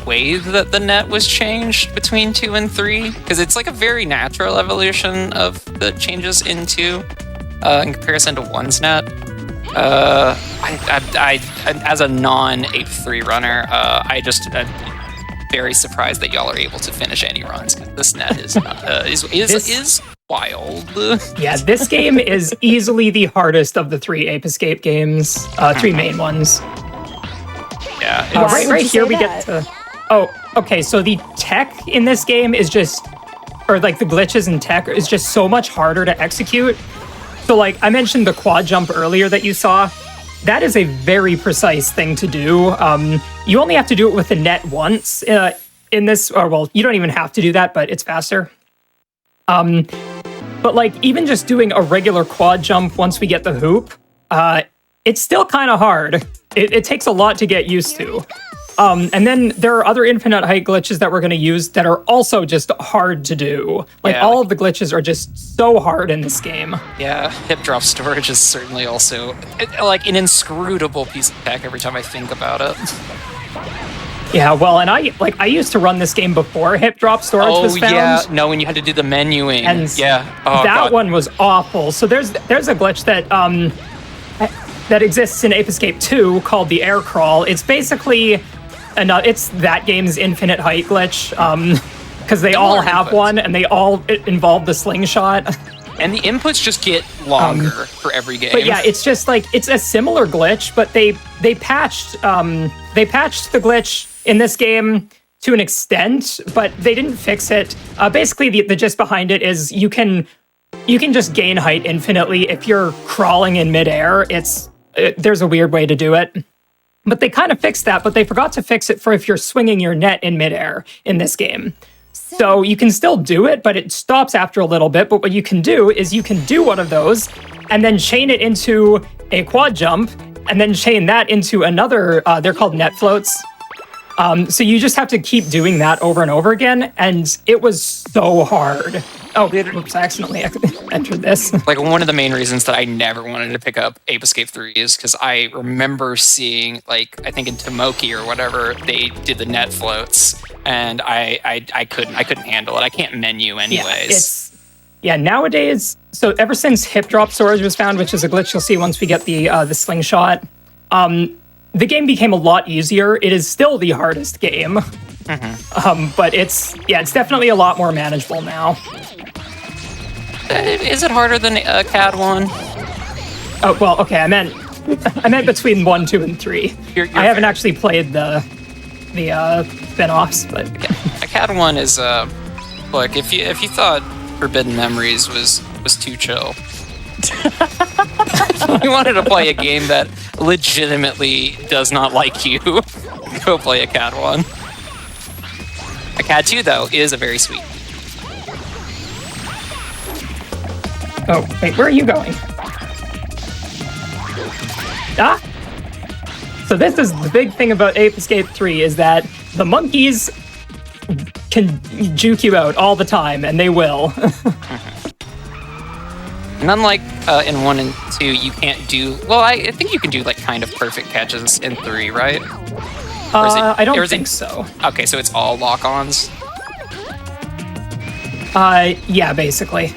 way that the net was changed between 2 and 3, because it's like a very natural evolution of the changes in 2 in comparison to 1's net. I as a non-Ape 3 runner, I'm very surprised that y'all are able to finish any runs, because this net is wild. Yeah, this game is easily the hardest of the 3 Ape Escape games, 3 main ones. Yeah, right here we get to... Oh, okay, so the tech in this game is just... Or, like, the glitches in tech is just so much harder to execute. So, like, I mentioned the quad jump earlier that you saw. That is a very precise thing to do. You only have to do it with the net once in this... Or, well, you don't even have to do that, but it's faster. But, like, even just doing a regular quad jump once we get the hoop, it's still kind of hard. It takes a lot to get used to. And then there are other infinite height glitches that we're going to use that are also just hard to do. Like, all of the glitches are just so hard in this game. Yeah, hip drop storage is certainly also like an inscrutable piece of tech every time I think about it. Yeah, well, and I used to run this game before hip drop storage was found. Oh, yeah. No, when you had to do the menuing. And that one was awful. So there's a glitch that exists in Ape Escape 2 called the air crawl. It's basically... it's that game's infinite height glitch, because they all have one, and they all involve the slingshot. And the inputs just get longer for every game. But yeah, it's just like, it's a similar glitch, but they patched the glitch in this game to an extent, but they didn't fix it. Basically, the gist behind it is you can just gain height infinitely if you're crawling in midair. There's a weird way to do it. But they kind of fixed that, but they forgot to fix it for if you're swinging your net in midair in this game. So you can still do it, but it stops after a little bit. But what you can do is you can do one of those and then chain it into a quad jump and then chain that into another, they're called net floats. So you just have to keep doing that over and over again. And it was so hard. Oh, oops, I accidentally entered this. Like, one of the main reasons that I never wanted to pick up Ape Escape 3 is because I remember seeing, like, I think in Tomoki or whatever, they did the net floats, and I couldn't handle it. I can't menu anyways. Yeah, nowadays, so ever since hip drop storage was found, which is a glitch you'll see once we get the slingshot, the game became a lot easier. It is still the hardest game. But it's definitely a lot more manageable now. Is it harder than CAD 1? Oh, well, okay, I meant between 1, 2, and 3. I haven't actually played the spin-offs, but... A CAD 1 is, look, if you thought Forbidden Memories was too chill, you wanted to play a game that legitimately does not like you, go play a CAD 1. A CAD 2, though, is a very sweet. Oh, wait, where are you going? Ah! So this is the big thing about Ape Escape 3 is that the monkeys can juke you out all the time, and they will. And unlike in 1 and 2, you can't do... Well, I think you can do, like, kind of perfect catches in 3, right? I don't think so. Okay, so it's all lock-ons? Yeah, basically.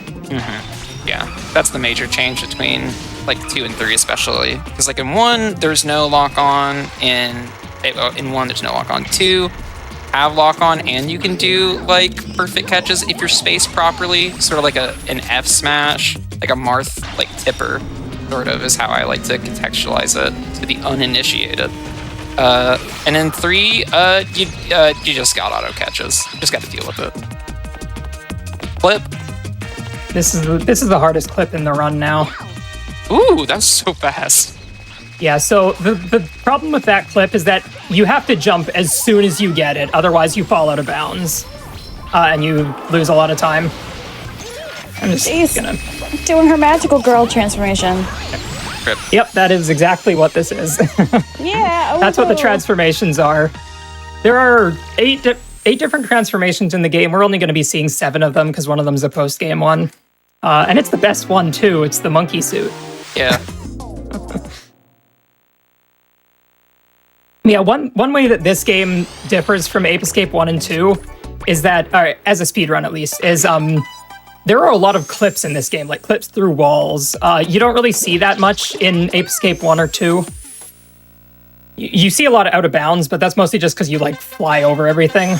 Yeah, that's the major change between, like, 2 and 3 especially. Because, like, in 1, there's no lock-on. In 1, there's no lock-on. 2, have lock-on, and you can do, like, perfect catches if you're spaced properly. Sort of like an F smash, like a Marth, like, tipper, sort of, is how I like to contextualize it to the uninitiated. And in 3, you just got auto catches. You just got to deal with it. Clip. This is the hardest clip in the run now. Ooh, that's so fast. Yeah, so the problem with that clip is that you have to jump as soon as you get it, otherwise you fall out of bounds. And you lose a lot of time. I'm just gonna... Doing her magical girl transformation. Rip. Yep, that is exactly what this is. Yeah. That's what the transformations are. There are 8 different transformations in the game. We're only going to be seeing 7 of them because one of them is a post-game one. And it's the best one, too. It's the monkey suit. Yeah. Yeah, one way that this game differs from Ape Escape 1 and 2 is that, or as a speedrun at least, is there are a lot of clips in this game, like clips through walls. You don't really see that much in Ape Escape 1 or 2. You see a lot of out of bounds, but that's mostly just because you, like, fly over everything.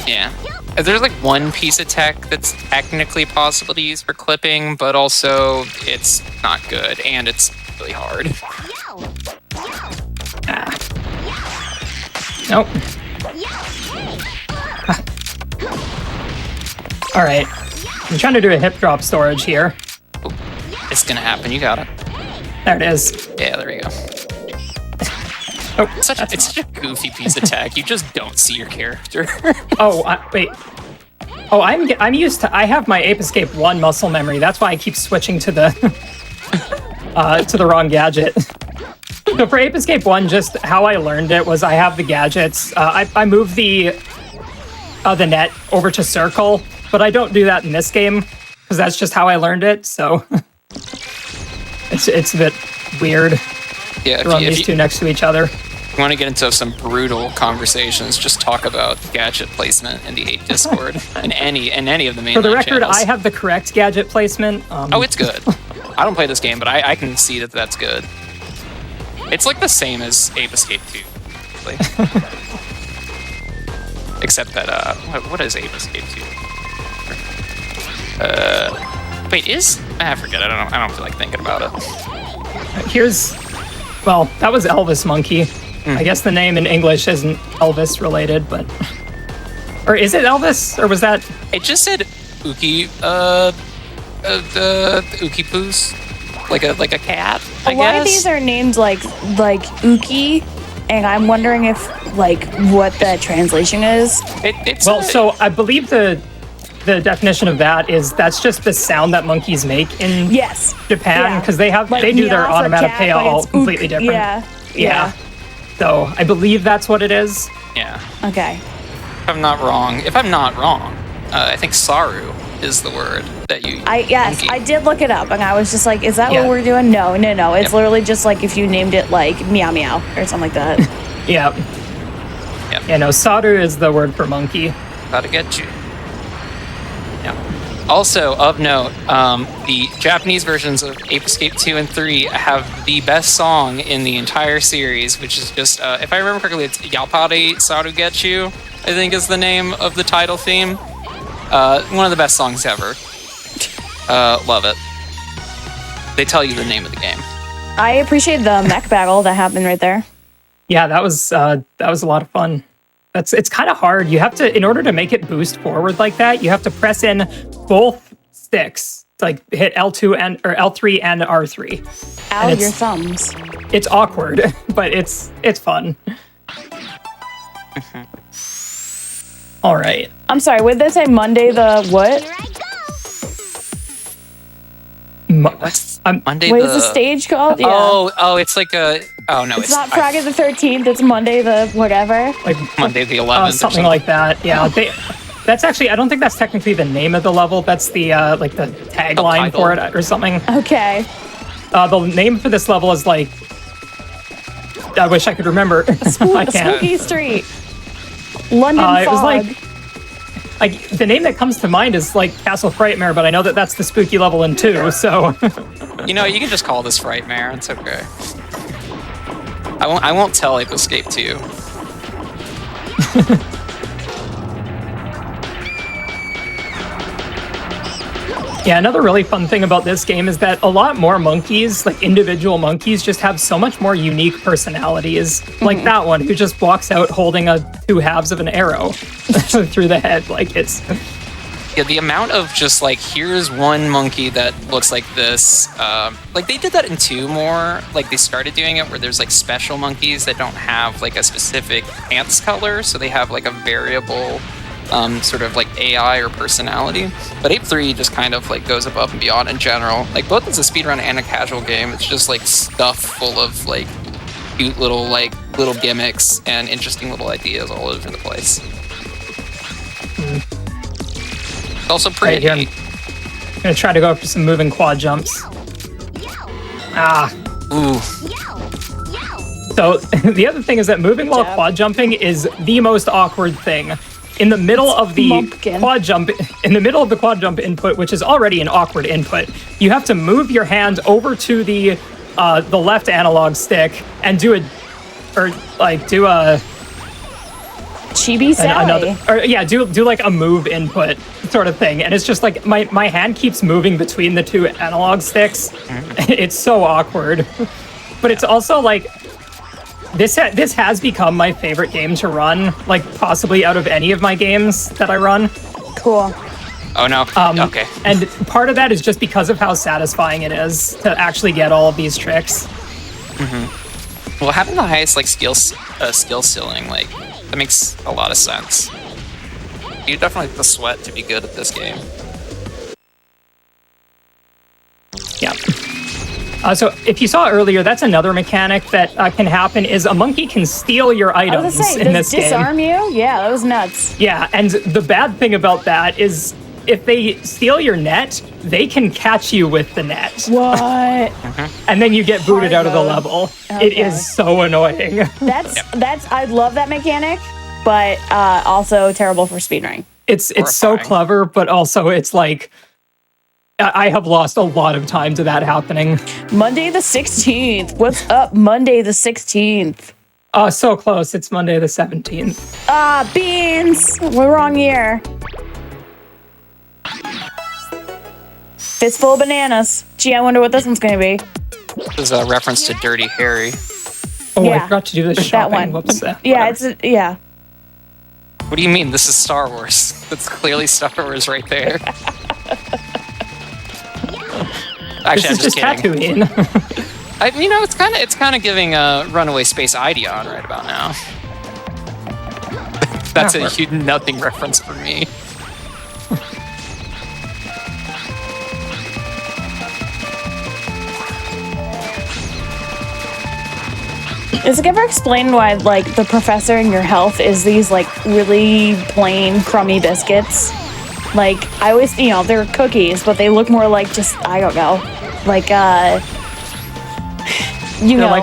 Yeah. There's, like, one piece of tech that's technically possible to use for clipping, but also it's not good, and it's really hard. Nope. All right. I'm trying to do a hip drop storage here. Ooh, it's gonna happen. You got it. There it is. Yeah, there you go. Oh, It's such a goofy piece of tech. You just don't see your character. oh, wait. Oh, I'm used to. I have my Ape Escape 1 muscle memory. That's why I keep switching to the to the wrong gadget. So for Ape Escape 1, just how I learned it was I have the gadgets. I move the net over to circle, but I don't do that in this game because that's just how I learned it. So it's a bit weird Yeah, to run these two next to each other. If you want to get into some brutal conversations, just talk about gadget placement in the 8 Discord and any of the main. For the record, channels. I have the correct gadget placement. Oh, it's good. I don't play this game, but I can see that that's good. It's like the same as Ape Escape 2. Like. Except that, what is Ape Escape 2? Wait, I forget. I don't feel like thinking about it. Well, that was Elvis Monkey. I guess the name in English isn't Elvis related, but... Or is it Elvis? Or was that... It just said Ookie, Ookie Poos. Like a cat, I A lot of guess. these are named like Uki, and I'm wondering if, like, what the translation is. So I believe the definition of that is that's just the sound that monkeys make in Japan, because they do their meow for onomatopoeia cat, but all it's completely ook. different. Yeah. So I believe that's what it is. Yeah. Okay. If I'm not wrong, I think Saru is the word that you. Yes, I did look it up, and I was just like, "Is that what we're doing?" No. It's literally just like if you named it like meow meow or something like that. Yeah. Yep. Yeah. No, Saru is the word for monkey. Gotta get you. Yeah. Also, of note, the Japanese versions of Ape Escape 2 and 3 have the best song in the entire series, which is just, if I remember correctly, it's Yapare Sarugetsu, I think is the name of the title theme. One of the best songs ever. Love it. They tell you the name of the game. I appreciate the mech battle that happened right there. Yeah, that was a lot of fun. It's kind of hard. You have to, in order to make it boost forward like that, you have to press in both sticks. Like hit L2 or L3 and R3. Ow, your thumbs. It's awkward, but it's fun. All right. I'm sorry, would they say Monday the what? What's I'm- Monday? What is the stage called? Yeah. Oh, it's like a. Oh no, it's not Friday the 13th. It's Monday the whatever. Like Monday the 11th. something like that. Yeah. That's actually, I don't think that's technically the name of the level. That's the like the tagline title. for it or something. Okay. The name for this level is like, I wish I could remember. I can't. Spooky Street. London Fog. It was like the name that comes to mind is like Castle Frightmare, but I know that that's the spooky level in 2. So You know, you can just call this Frightmare. It's okay. I won't tell Ape Escape to you. yeah, another really fun thing about this game is that a lot more monkeys, like individual monkeys, just have so much more unique personalities. Like that one who just walks out holding 2 halves of an arrow through the head. Like it's. Yeah, the amount of just like, here's one monkey that looks like this. Like they did that in 2 more. Like they started doing it where there's like special monkeys that don't have like a specific pants color, so they have like a variable sort of like AI or personality. But Ape 3 just kind of like goes above and beyond in general. Like both as a speedrun and a casual game, it's just like stuff full of like cute little gimmicks and interesting little ideas all over the place. It's also pretty. Right here, I'm gonna try to go for some moving quad jumps. Ooh. So the other thing is that moving while quad jumping is the most awkward thing. In the middle of the quad jump, input, which is already an awkward input, you have to move your hand over to the left analog stick and do a Chibi Sally. do like a move input sort of thing, and it's just like my hand keeps moving between the 2 analog sticks. It's so awkward, but it's also like. This has become my favorite game to run, like possibly out of any of my games that I run. Cool. Oh no. Okay. And part of that is just because of how satisfying it is to actually get all of these tricks. Well, having the highest like skill ceiling, like that makes a lot of sense. You definitely have the sweat to be good at this game. Yeah. So if you saw earlier, that's another mechanic that can happen is a monkey can steal your items in this game. Disarm you? Yeah, that was nuts. Yeah, and the bad thing about that is if they steal your net, they can catch you with the net. What? And then you get booted out of the level. Okay. It is so annoying. That's I love that mechanic, but also terrible for speedrunning. It's so clever, but also it's like I have lost a lot of time to that happening. Monday the 16th. What's up, Monday the 16th? So close. It's Monday the 17th. Beans. We're wrong year. Fistful of bananas. Gee, I wonder what this one's going to be. This is a reference to Dirty Harry. Oh, Yeah. I forgot to do this shopping. That one. Whoops. Yeah, Whatever. yeah. What do you mean? This is Star Wars. That's clearly Star Wars right there. Actually, This is I'm just kidding. Tatooine. It's kind of giving a Runaway Space Ideon right about now. That's a huge nothing reference for me. Is it ever explained why, like, the professor in your health is these, like, really plain, crummy biscuits? Like, I always, they're cookies, but they look more like just, I don't know, like, like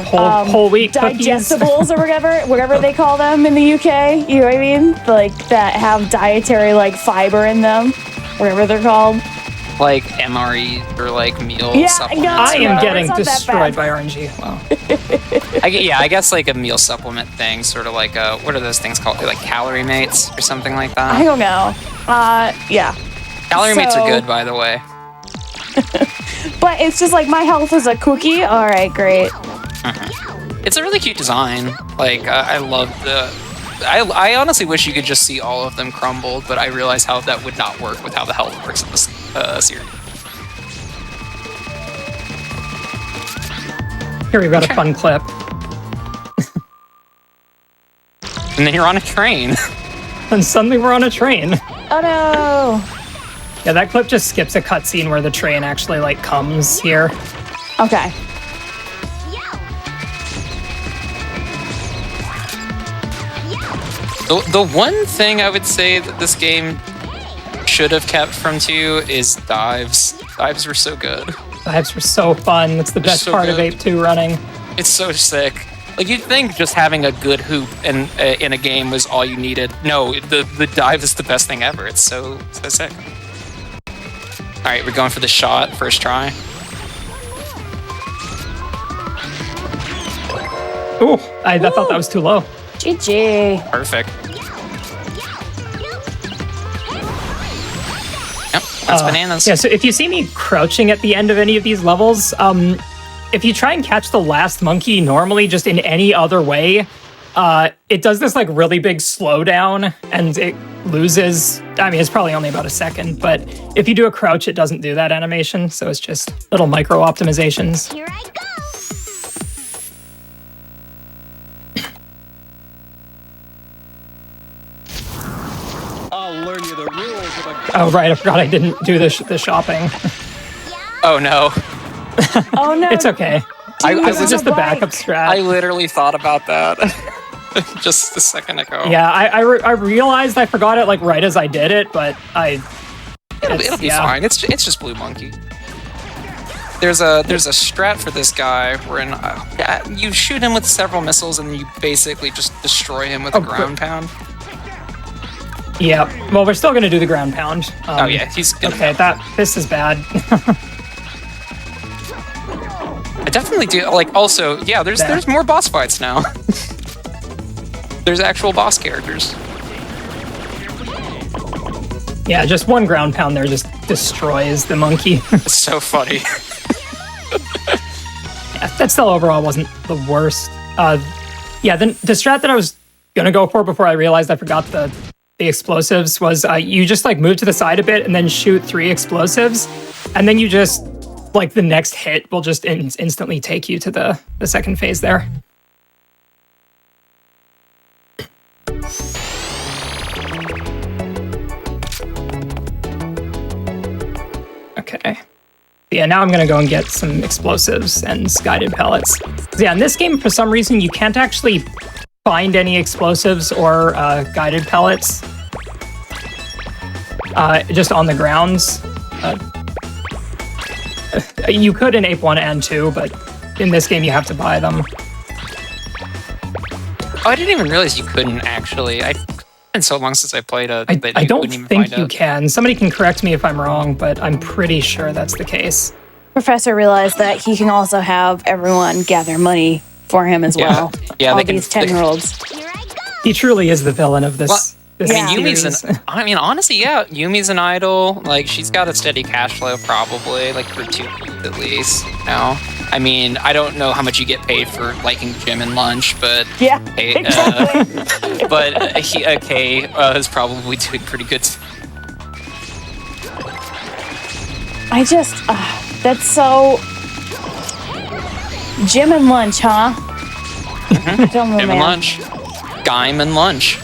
whole wheat cookies. digestibles or whatever they call them in the UK. You know what I mean? Like, that have dietary, like, fiber in them, whatever they're called. Like MRE or like meal supplements. No, I am getting it's not that destroyed bad. by RNG. Wow. I guess like a meal supplement thing, sort of like what are those things called? Like Calorie Mates or something like that. I don't know. Yeah. Calorie Mates are good, by the way. But it's just like my health is a cookie. All right, great. It's a really cute design. Like I love the. I honestly wish you could just see all of them crumbled, but I realize how that would not work with how the health works in this series. Here we've got a fun clip. And then you're on a train. And suddenly we're on a train. Oh no. Yeah, that clip just skips a cutscene where the train actually like comes here. Okay. The one thing I would say that this game should have kept from 2 is dives. Dives were so good. Dives were so fun. That's the best so part of good. Ape 2 running. It's so sick. Like, you'd think just having a good hoop in a game was all you needed. No, the dive is the best thing ever. It's so sick. All right, we're going for the shot, first try. Ooh, I thought that was too low. GG. Perfect. Yep, that's bananas. Yeah, so if you see me crouching at the end of any of these levels, if you try and catch the last monkey normally just in any other way, it does this like really big slowdown and it loses. I mean, it's probably only about a second, but if you do a crouch, it doesn't do that animation. So it's just little micro optimizations. Here I go. I'll learn you the rules of a Oh, right. I forgot I didn't do the shopping. Oh no. Oh no. It's okay. This is just the backup strat. I literally thought about that just a second ago. Yeah, I realized I forgot it like right as I did it, but It'll be fine. It's just Blue Monkey. There's a strat for this guy wherein you shoot him with several missiles and you basically just destroy him with a ground pound. Yeah. Well, we're still gonna do the ground pound. Oh yeah, he's gonna okay. This is bad. I definitely do. Like, also, yeah, there's more boss fights now. There's actual boss characters. Yeah, just one ground pound there just destroys the monkey. It's so funny. Yeah, that still overall wasn't the worst. Yeah, the strat that I was gonna go for before I realized I forgot the explosives was you just like move to the side a bit and then shoot 3 explosives, and then you just like the next hit will just instantly take you to the second phase there. Okay. Yeah, now I'm gonna go and get some explosives and guided pellets. So yeah, in this game, for some reason, you can't actually find any explosives or guided pellets just on the grounds. You could in Ape 1 and 2, but in this game you have to buy them. Oh, I didn't even realize you couldn't actually. It's been so long since I played a. I don't think you can. Somebody can correct me if I'm wrong, but I'm pretty sure that's the case. Professor realized that he can also have everyone gather money for him as well. Yeah, all they can- these 10-year-olds. Here I go. He truly is the villain of this. Well, this Yeah. series. Honestly, yeah, Yumi's an idol. Like, she's got a steady cash flow, probably, like, for 2 weeks at least, you know? I mean, I don't know how much you get paid for liking gym and lunch, but... Yeah, Hey, exactly. but Kay is probably doing pretty good. I just, that's so... Gym and lunch, huh? Don't know, Gym and man. lunch. Gime and lunch.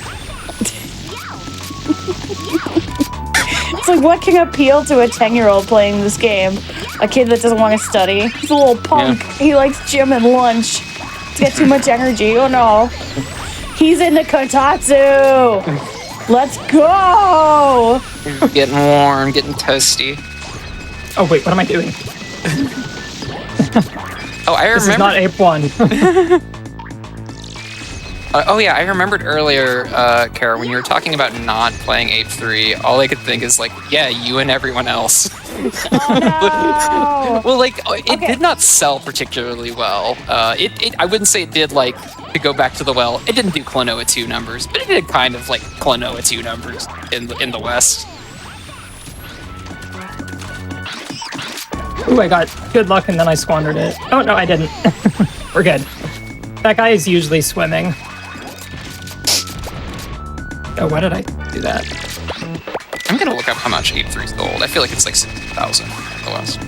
It's like, what can appeal to a 10-year-old playing this game? A kid that doesn't want to study. He's a little punk. Yeah. He likes gym and lunch. He's got too much energy. Oh no. He's into Kotatsu. Let's go. Getting warm, getting toasty. Oh wait, what am I doing? Oh, I This is remember. not Ape 1. Oh yeah, I remembered earlier, Kara, when you were talking about not playing Ape 3, all I could think is like, yeah, you and everyone else. Oh no. Well, like, it did not sell particularly well. I wouldn't say it did, like, to go back to the well, it didn't do Klonoa 2 numbers, but it did kind of like Klonoa 2 numbers in the West. Ooh, I got good luck and then I squandered it. Oh no, I didn't. We're good. That guy is usually swimming. Oh, why did I do that? I'm gonna look up how much Ape 3 sold. I feel like it's like 60,000 in the West.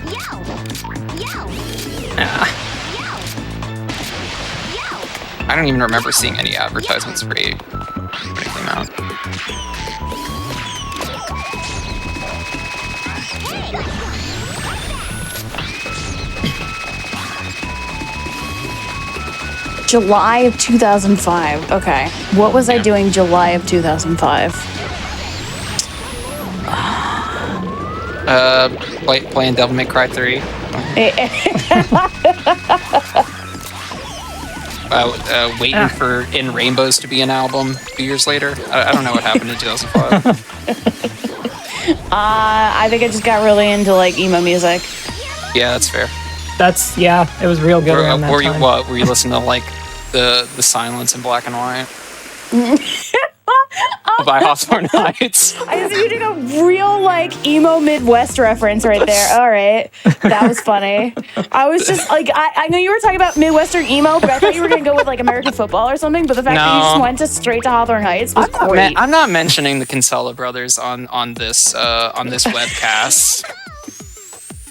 I don't even remember seeing any advertisements for Ape when it came out. July of 2005. Okay. What was I doing July of 2005? Playing Devil May Cry 3. Waiting for In Rainbows to be an album 2 years later. I don't know what happened in 2005. I think I just got really into like emo music. Yeah, that's fair. It was real good around that time. Were you listening to like the Silence in Black and White? By Hawthorne Heights. I see you did a real like emo Midwest reference right there. All right, that was funny. I was just like, I know you were talking about Midwestern emo, but I thought you were gonna go with like American football or something. But the fact that you just went straight to Hawthorne Heights was great. I'm not mentioning the Kinsella brothers on this webcast.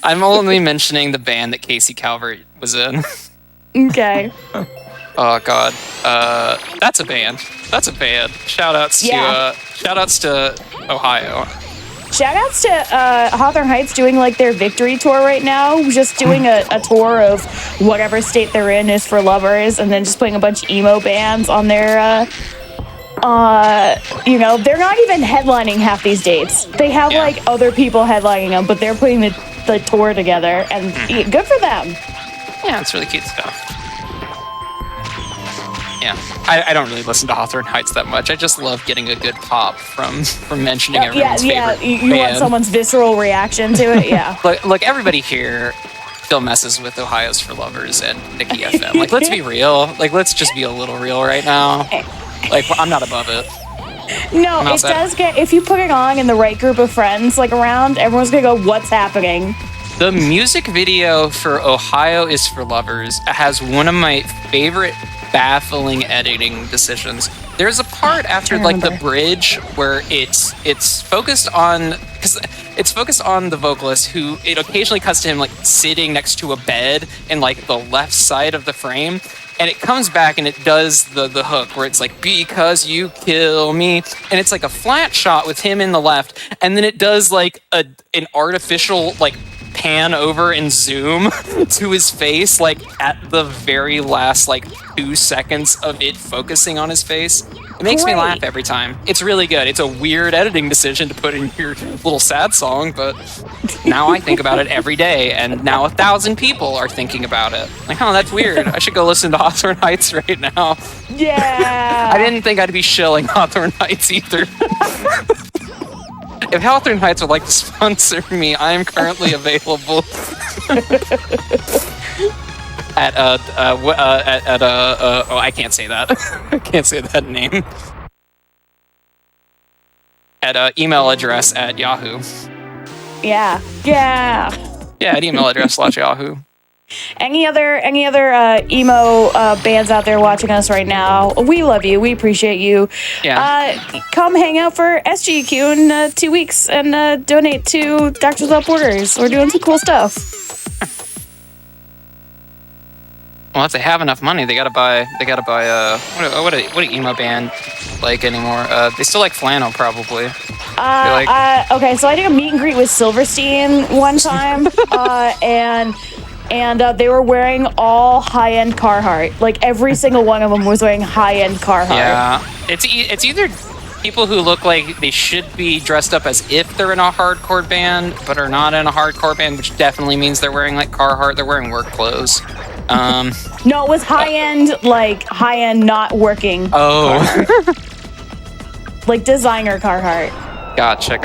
I'm only mentioning the band that Casey Calvert was in. Okay. Oh God, that's a band. That's a band. Shoutouts to Ohio. Shoutouts to Hawthorne Heights doing like their victory tour right now. Just doing a tour of whatever state they're in is for lovers, and then just putting a bunch of emo bands on their. They're not even headlining half these dates. They have like other people headlining them, but they're putting the tour together, and good for them. Yeah, it's really cute stuff. Yeah, I don't really listen to Hawthorne Heights that much. I just love getting a good pop from mentioning everyone's favorite you band. want someone's visceral reaction to it, yeah. Look, everybody here still messes with Ohio's for Lovers and Nikki FM. Like, let's be real. Like, let's just be a little real right now. Like, I'm not above it. No, it does get, if you put it on in the right group of friends, like around, everyone's gonna go, what's happening? The music video for Ohio is for Lovers has one of my favorite baffling editing decisions. There's a part after like the bridge where it's focused on, because it's focused on the vocalist, who it occasionally cuts to him like sitting next to a bed in like the left side of the frame, and it comes back and it does the hook where it's like, because you kill me, and it's like a flat shot with him in the left, and then it does like an artificial like pan over and zoom to his face, like at the very last like 2 seconds of it focusing on his face. It makes me laugh every time. It's really good. It's a weird editing decision to put in your little sad song, but now I think about it every day, and now 1,000 people are thinking about it. Like, oh, that's weird. I should go listen to Hawthorne Heights right now. Yeah. I didn't think I'd be shilling Hawthorne Heights either. If Hawthorne Heights would like to sponsor me, I am currently available at I can't say that. I can't say that name. At email address at Yahoo. Yeah. Yeah, at email address /Yahoo. Any other emo bands out there watching us right now? We love you. We appreciate you. Yeah. Come hang out for SGQ in 2 weeks and donate to Doctors Without Borders. We're doing some cool stuff. Well, if they have enough money, they gotta buy. What a emo band like anymore? They still like flannel, probably. Okay, so I did a meet and greet with Silverstein one time, and they were wearing all high-end Carhartt. Like every single one of them was wearing high-end Carhartt. Yeah, it's either people who look like they should be dressed up as if they're in a hardcore band, but are not in a hardcore band, which definitely means they're wearing like Carhartt. They're wearing work clothes. No, it was high-end, like high-end not working. Oh. Like designer Carhartt. Gotcha.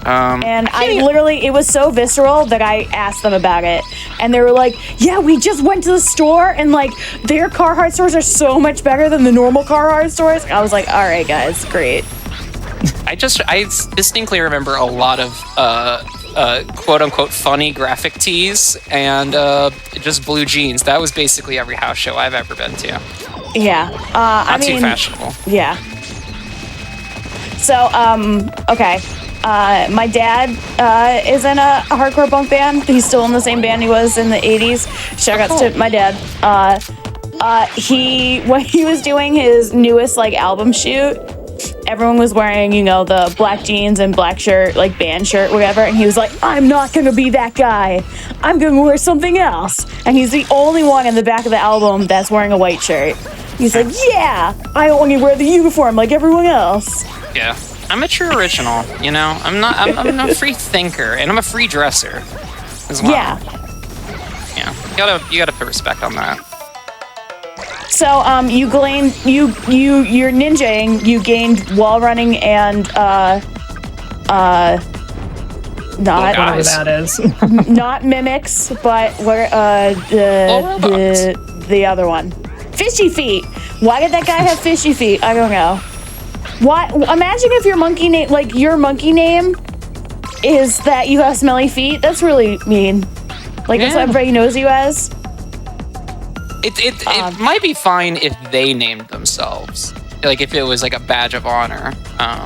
And I literally, it was so visceral that I asked them about it. And they were like, yeah, we just went to the store and like their Carhartt stores are so much better than the normal Carhartt stores. I was like, all right, guys, great. I distinctly remember a lot of quote unquote funny graphic tees and just blue jeans. That was basically every house show I've ever been to. Yeah. Not too fashionable. Yeah. So, okay. My dad is in a hardcore punk band. He's still in the same band he was in the 80s. Shoutouts to my dad. When he was doing his newest like album shoot, everyone was wearing, you know, the black jeans and black shirt, like band shirt, whatever. And he was like, I'm not gonna be that guy. I'm gonna wear something else. And he's the only one in the back of the album that's wearing a white shirt. He's like, yeah, I only wear the uniform like everyone else. Yeah. I'm a true original, you know? I'm a free thinker, and I'm a free dresser as well. Yeah. Yeah. You gotta put respect on that. So, you're ninjaing, you gained wall running and, not Whatever that is. not mimics, but where the other one. Fishy feet. Why did that guy have fishy feet? I don't know. Why? Imagine if your monkey name, like your monkey name, is that you have smelly feet. That's really mean. Like that's what everybody knows you as. It might be fine if they named themselves. Like if it was like a badge of honor.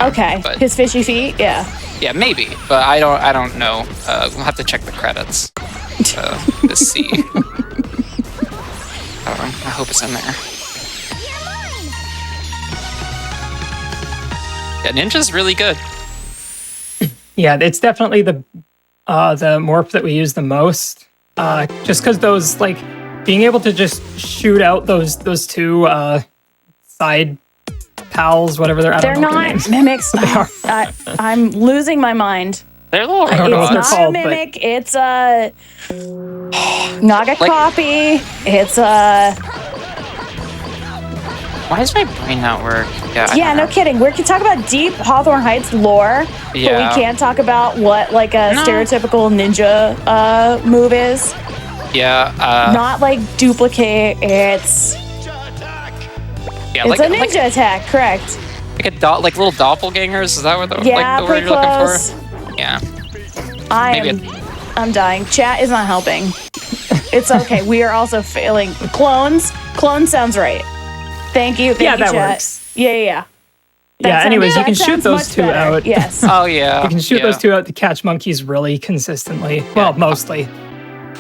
Okay. But, his fishy feet. Yeah. Yeah, maybe, but I don't know. We'll have to check the credits to see. I hope it's in there. Yeah, Ninja's really good. Yeah, it's definitely the morph that we use the most. Just because those, like, being able to just shoot out those two side pals, whatever they're. They're not mimics. I'm losing my mind. They're little I don't know what they're It's not called, a mimic. It's a not a copy. It's a. Why does my brain not work? Yeah, no kidding. We can talk about deep Hawthorne Heights lore, but we can't talk about what like a stereotypical ninja move is. Yeah. Not like duplicate. It's yeah, it's a ninja attack. Correct. Like like little doppelgangers. Is that what the Yeah, like the word pretty you're close. looking for? Yeah. I'm dying. Chat is not helping. It's okay. We are also failing. Clones. Clone sounds right. Thank you. Thank you, that chat. works. Yeah. Anyways, you can that shoot sounds those much two better. out. Yes. Oh yeah. You can shoot those two out to catch monkeys really consistently. Well, mostly.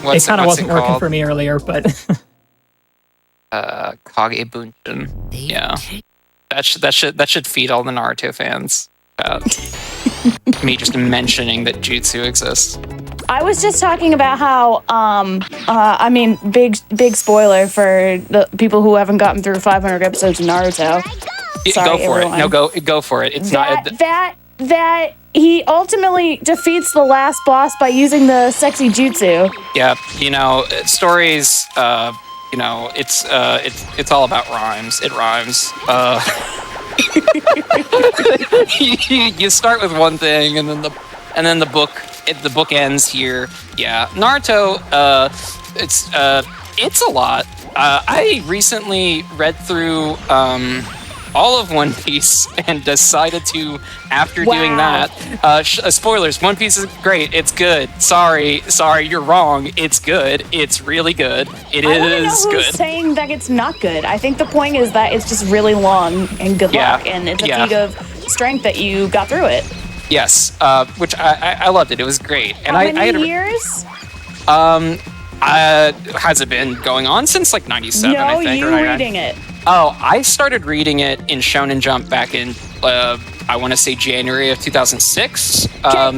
It kind of wasn't working for me earlier, but Kage Bunshin. Yeah. That should feed all the Naruto fans. Me just mentioning that jutsu exists. I was just talking about how, I mean, big spoiler for the people who haven't gotten through 500 episodes of Naruto. Sorry, go for everyone. it. No, go for it. It's that he ultimately defeats the last boss by using the sexy jutsu. Yeah, you know, stories. You know, it's all about rhymes. It rhymes. You start with one thing, and then the book ends here. Yeah, Naruto. It's a lot. I recently read through all of One Piece and decided to, after doing that, spoilers. One Piece is great. It's good. Sorry, you're wrong. It's good. It's really good. I want to know is who's good. saying that it's not good. I think the point is that it's just really long and good luck, and it's a feat of strength that you got through it. Yes, which I loved it. It was great. And How many years? Has it been going on since like 97? No, I think, you or 99? reading it. Oh, I started reading it in Shonen Jump back in I want to say January of 2006. There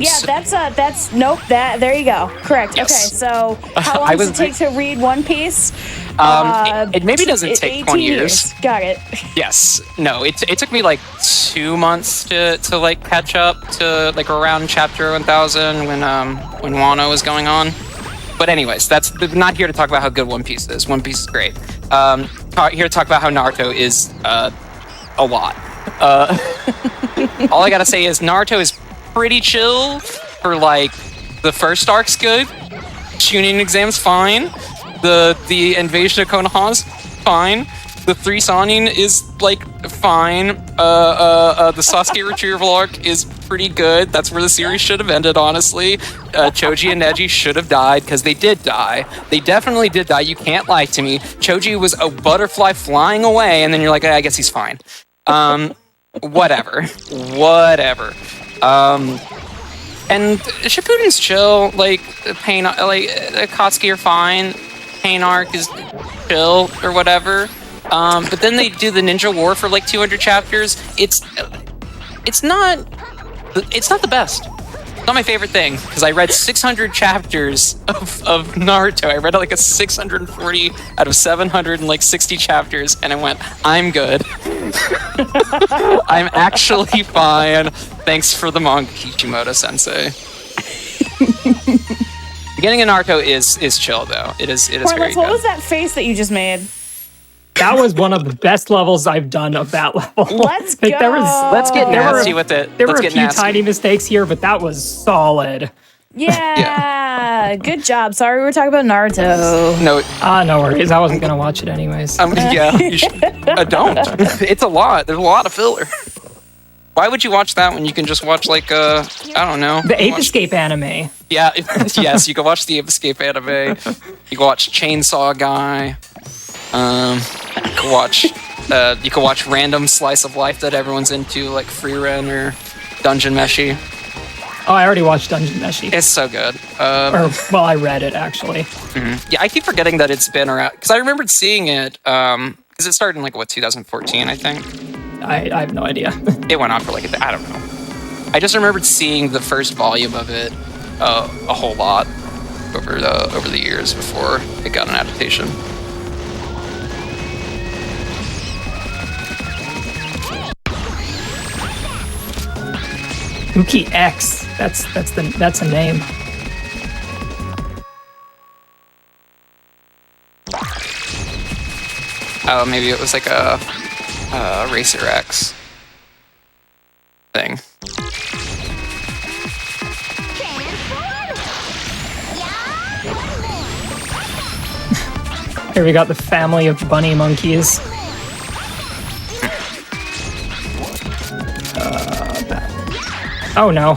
you go. Correct. Yes. Okay, so how long does it take to read One Piece? It maybe doesn't take 20 years. Got it. Yes. No, it took me like 2 months to like catch up to like around chapter 1000 when Wano was going on. But anyways, that's not here to talk about how good One Piece is. One Piece is great. Here to talk about how Naruto is a lot. All I gotta say is Naruto is pretty chill for like the first arc's good. Chunin exam's fine. The invasion of Konoha's fine. The 3 Sannin is like fine. The Sasuke retrieval arc is pretty good. That's where the series should have ended, honestly. Choji and Neji should have died because they did die. They definitely did die. You can't lie to me. Choji was a butterfly flying away, and then you're like, I guess he's fine. Whatever. And Shippuden's chill. Like Pain, like Akatsuki are fine. Pain arc is chill or whatever. But then they do the Ninja War for like 200 chapters. it's not the best. It's not my favorite thing, because I read 600 chapters of Naruto. I read like a 640 out of 760 chapters, and I went, I'm good. I'm actually fine. Thanks for the manga, Kishimoto sensei. Beginning of Naruto is chill though. It is very Corliss, good. what was that face that you just made? That was one of the best levels I've done of that level. Let's go. Let's get nasty with it. There were Let's a get few nasty. tiny mistakes here, but that was solid. Yeah. Good job. Sorry we were talking about Naruto. No, No worries. I wasn't gonna watch it anyways. yeah, you should, don't. It's a lot. There's a lot of filler. Why would you watch that when you can just watch like I don't know, The Ape watch- Escape anime. Yeah, yes, you can watch the Ape Escape anime. You can watch Chainsaw Guy. You can watch random slice of life that everyone's into, like Freerun or Dungeon Meshi. Oh, I already watched Dungeon Meshi. It's so good. Well, I read it actually. Yeah, I keep forgetting that it's been around because I remembered seeing it because it started in like 2014, I think. I have no idea. It went on for like I don't know. I just remembered seeing the first volume of it a whole lot over the years before it got an adaptation. Uki X. That's a name. Oh, maybe it was like a Racer X thing. Here we got the family of bunny monkeys. Oh no.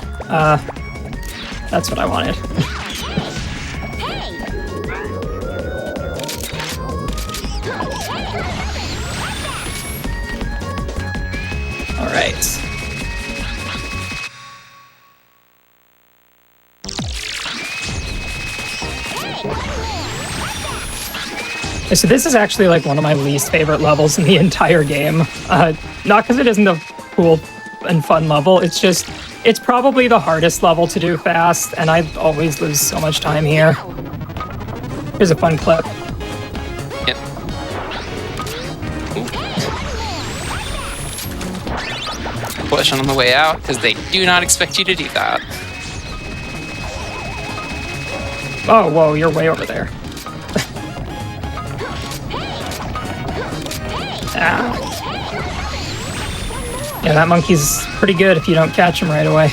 That's what I wanted. All right. So this is actually like one of my least favorite levels in the entire game. Not because it isn't a cool and fun level, it's probably the hardest level to do fast, and I always lose so much time here. Here's a fun clip. Yep. Push on the way out because they do not expect you to do that. Oh, whoa, you're way over there. Ah. Yeah, that monkey's pretty good if you don't catch him right away.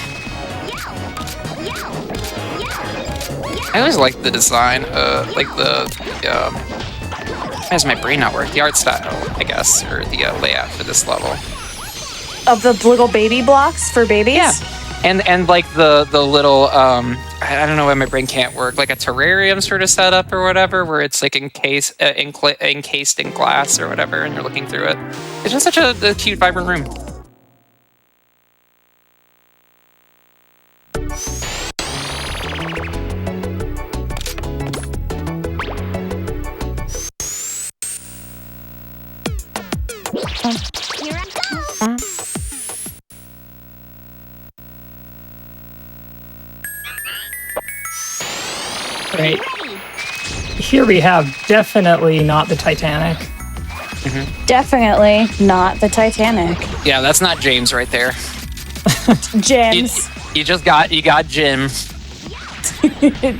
I always like the design, like the why does my brain not work? The art style, I guess, or the layout for this level. Of the little baby blocks for babies? Yeah. And like the little I don't know why my brain can't work, like a terrarium sort of setup or whatever, where it's like encased in glass or whatever, and you're looking through it. It's just such a cute, vibrant room. Here I go! Right. Here we have definitely not the Titanic. Definitely not the Titanic. Yeah, that's not James right there. James. You got Jim.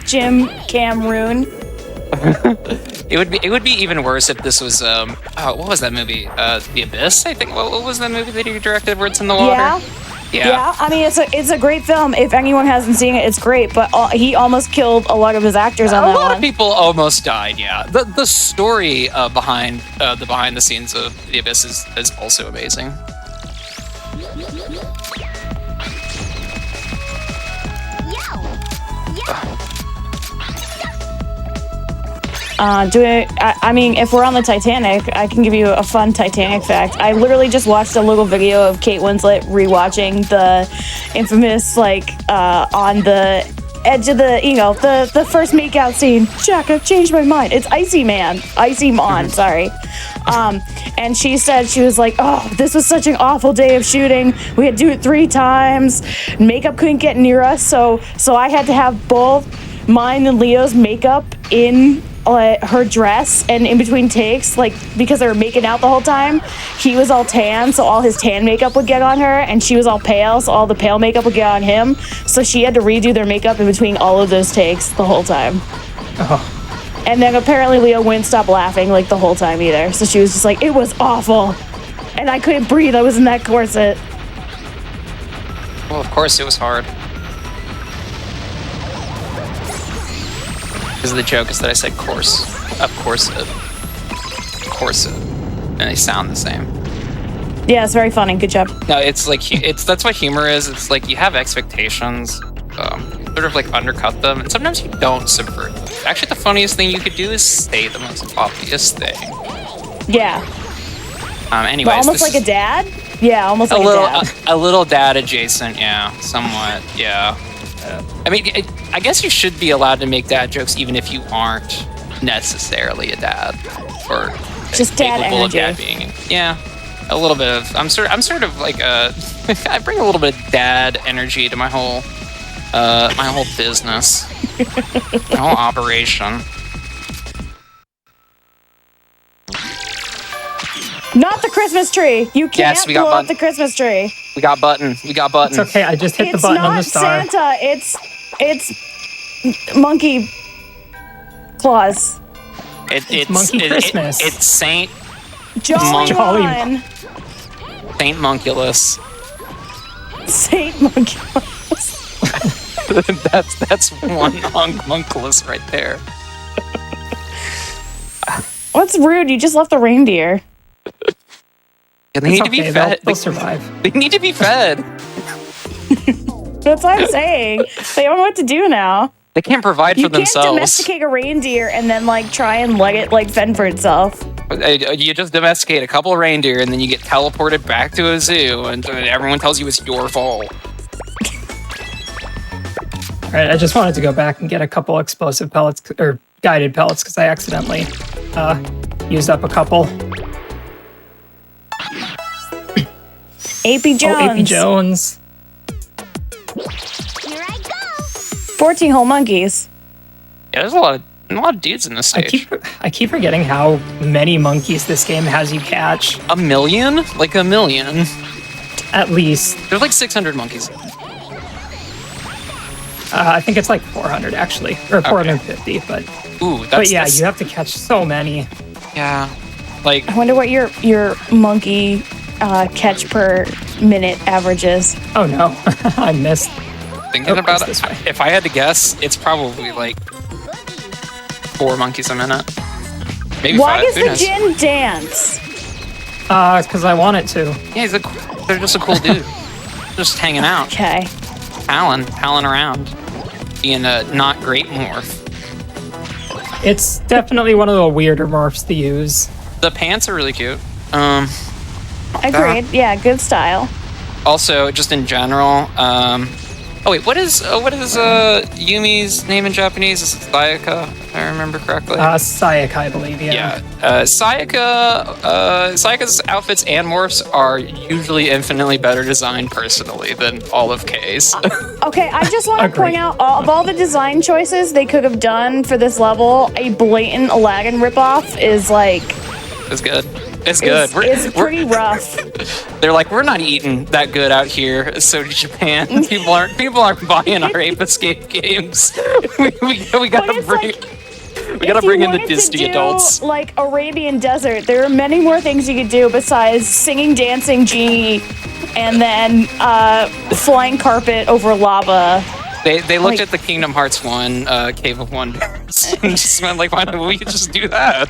Jim Cameroon. It would be even worse if this was what was that movie? The Abyss, I think. What was that movie that he directed where it's in the water? Yeah. Yeah, I mean it's a great film. If anyone hasn't seen it, it's great. But he almost killed a lot of his actors on A that lot one. of people almost died. Yeah, the story behind the scenes of The Abyss is also amazing. I mean, if we're on the Titanic, I can give you a fun Titanic fact. I literally just watched a little video of Kate Winslet rewatching the infamous, on the edge of the, the first makeout scene. Jack, I've changed my mind. It's Icymon, sorry. And she said, she was like, oh, this was such an awful day of shooting. We had to do it 3 times. Makeup couldn't get near us, so I had to have both mine and Leo's makeup in her dress, and in between takes, like, because they were making out the whole time, he was all tan, so all his tan makeup would get on her, and she was all pale, so all the pale makeup would get on him. So she had to redo their makeup in between all of those takes the whole time. Oh. And then apparently Leo wouldn't stop laughing like the whole time either. So she was just like, it was awful. And I couldn't breathe. I was in that corset. Well, of course it was hard. Because the joke is that I said corset, and they sound the same. Yeah, it's very funny. Good job. No, it's like that's what humor is. It's like you have expectations, sort of like undercut them, and sometimes you don't subvert them. Actually, the funniest thing you could do is say the most obvious thing. Yeah. Anyways, but almost like a dad. Yeah, almost like a dad. A little dad adjacent. Yeah, somewhat. Yeah. I mean, I guess you should be allowed to make dad jokes even if you aren't necessarily a dad, or just dad capable energy. Of dad being. Yeah, a little bit of. I'm sort of like a. I bring a little bit of dad energy to my whole business, my whole operation. Not the Christmas tree. You can't blow up the Christmas tree. We got button. It's okay. I just hit the button on the star. It's not Santa. It's Monkey Claus. It's Monkey Christmas. It's Saint Jolly Saint Monkulus. Saint Monkulus. that's one Monkulus right there. What's rude? You just left the reindeer. They need to be fed. They'll survive. They need to be fed. That's what I'm saying. They don't know what to do now. They can't provide for themselves. You can't domesticate a reindeer and then try and let it fend for itself. You just domesticate a couple of reindeer and then you get teleported back to a zoo and everyone tells you it's your fault. All right, I just wanted to go back and get a couple explosive pellets or guided pellets because I accidentally used up a couple. AP Jones. Oh, AP Jones. Here I go. 14 whole monkeys. Yeah, there's a lot of dudes in this stage. I keep forgetting how many monkeys this game has you catch. 1 million? Like 1 million. At least. There's like 600 monkeys. I think it's like 400 actually, or 450. But yeah, you have to catch so many. Yeah, like I wonder what your monkey catch per minute average is. Oh no, I missed. Thinking about it, if I had to guess, it's probably like 4 monkeys a minute. Maybe Why 5. does the Jin dance? It's because I want it to. Yeah, they're just a cool dude. Just hanging out. Okay. Palling around. Being a not great morph. It's definitely one of the weirder morphs to use. The pants are really cute. Agreed. Yeah, good style. Also, just in general, oh wait, what is Yumi's name in Japanese? Is it Sayaka, if I remember correctly? Sayaka, I believe, yeah. Sayaka's outfits and morphs are usually infinitely better designed personally than all of K's. Okay, I just want to point out, of all the design choices they could have done for this level, a blatant Aladdin ripoff is like... It's good. It's good. It's pretty rough. They're like, we're not eating that good out here, so to Japan. People aren't buying our Ape Escape games. we gotta bring in the Disney adults. Like Arabian Desert, there are many more things you could do besides singing, dancing, genie, and then flying carpet over lava. They looked at the Kingdom Hearts 1 Cave of Wonders and just went like, why don't we just do that?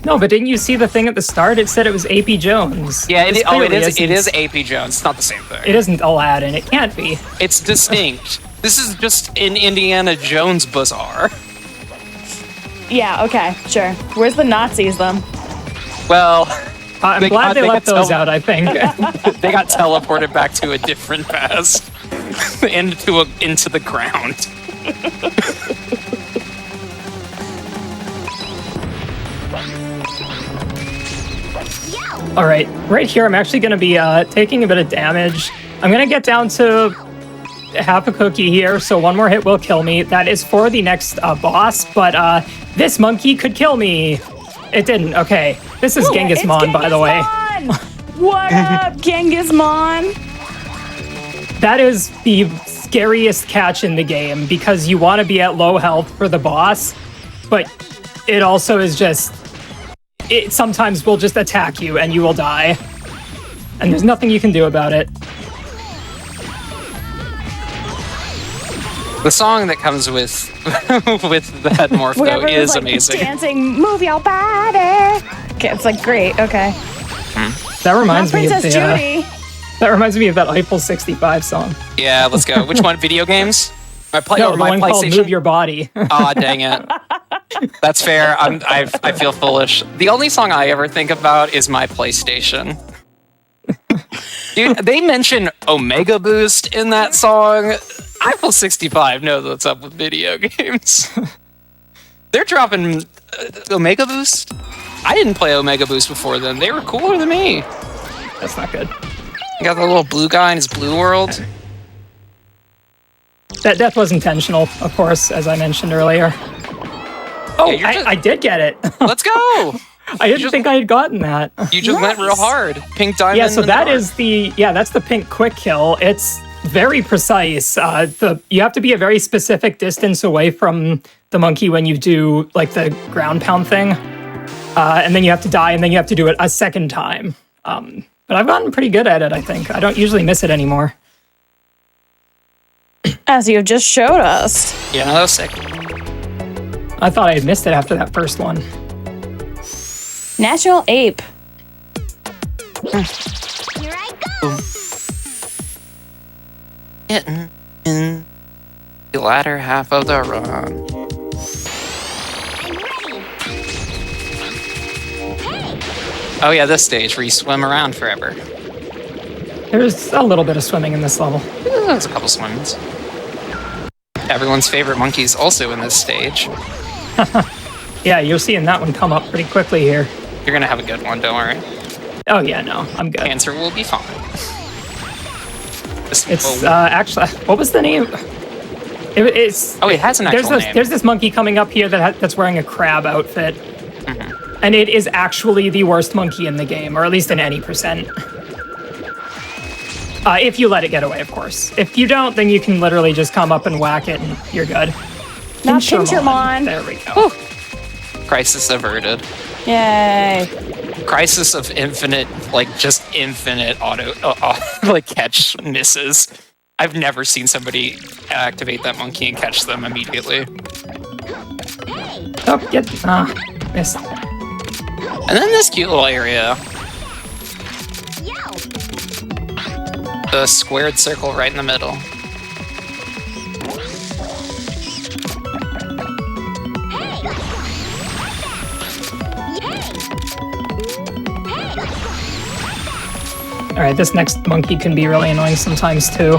No, but didn't you see the thing at the start? It said it was AP Jones. Yeah, it is AP Jones. It's not the same thing. It isn't Aladdin. It can't be. It's distinct. This is just an Indiana Jones bazaar. Yeah, okay, sure. Where's the Nazis, then? Well... I'm glad they left those out, I think. They got teleported back to a different past. into the ground. All right here, I'm actually going to be taking a bit of damage. I'm going to get down to half a cookie here, so one more hit will kill me. That is for the next boss, but this monkey could kill me. It didn't. Okay, this is Genghis Mon, by the way. What up, Genghis Mon? That is the scariest catch in the game because you want to be at low health for the boss, but it also is just... It sometimes will just attack you and you will die. And there's nothing you can do about it. The song that comes with that morph though is like, amazing. Dancing, move your body. Okay, it's like great. Okay. That reminds me of Princess the, Judy. that reminds me of that Eiffel 65 song. Yeah, let's go. Which one? Video games? My play No, or the my one called PlayStation? Move Your Body. Aw, dang it. That's fair. I feel foolish. The only song I ever think about is my PlayStation. Dude, they mention Omega Boost in that song. Eiffel 65 knows what's up with video games. They're dropping Omega Boost? I didn't play Omega Boost before them. They were cooler than me. That's not good. You got the little blue guy in his blue world. That death was intentional, of course, as I mentioned earlier. Oh, Yeah, I did get it. Let's go! I didn't think I had gotten that. You just went real hard. Pink diamond. Yeah, so in the that dark. is that's the pink quick kill. It's very precise. You have to be a very specific distance away from the monkey when you do like the ground pound thing, and then you have to die, and then you have to do it a second time. But I've gotten pretty good at it. I think I don't usually miss it anymore. As you just showed us. Yeah, no, that was sick. I thought I had missed it after that first one. National Ape. Here I go. Getting in the latter half of the run. I'm ready. Oh yeah, this stage where you swim around forever. There's a little bit of swimming in this level. There's a couple swims. Everyone's favorite monkey's also in this stage. Yeah, you're seeing that one come up pretty quickly here. You're gonna have a good one, don't worry. Oh yeah, no, I'm good. Cancer will be fine. It's actually, what was the name? It's Oh, it has an actual name. There's this monkey coming up here that's wearing a crab outfit, and it is actually the worst monkey in the game, or at least in any percent. If you let it get away, of course. If you don't, then you can literally just come up and whack it, and you're good. Not Pinchermon. There we go. Crisis averted. Yay. Crisis of infinite, like just infinite auto, like catch misses. I've never seen somebody activate that monkey and catch them immediately. Oh, missed. And then this cute little area, Yo. the squared circle right in the middle. All right, this next monkey can be really annoying sometimes too.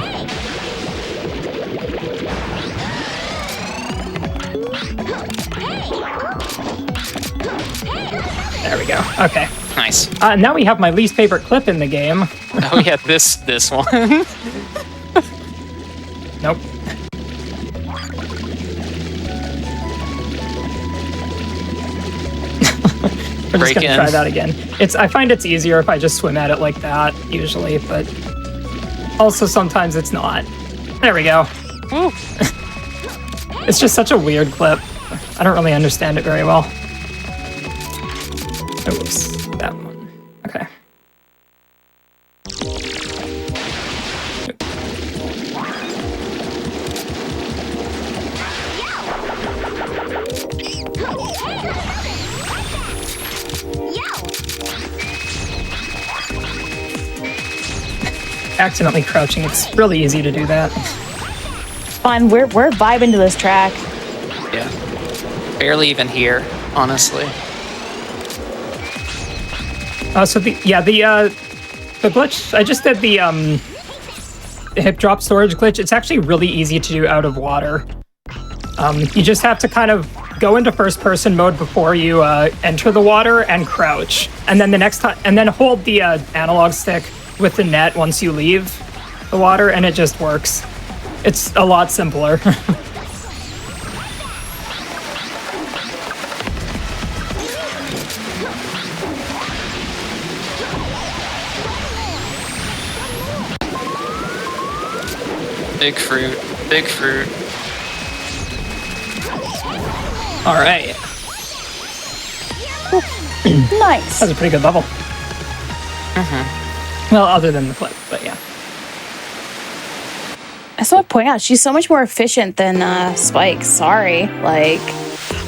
There we go. Okay. Nice. Now we have my least favorite clip in the game. Oh yeah, this one. Nope. We're just Break gonna in. try that again. I find it's easier if I just swim at it like that, usually, but also sometimes it's not. There we go. It's just such a weird clip. I don't really understand it very well. Oops, that one. Okay. Accidentally crouching, it's really easy to do that. Fun. We're vibing to this track. Yeah. Barely even here, honestly. So the glitch, I just did the hip drop storage glitch, it's actually really easy to do out of water. You just have to kind of go into first person mode before you enter the water and crouch. And then the next time, and then hold the analog stick with the net once you leave the water, and it just works. It's a lot simpler. Big fruit. Big fruit. All right. Nice. That's a pretty good level. Well, other than the flip, but yeah. I just want to point out she's so much more efficient than Spike. Sorry, like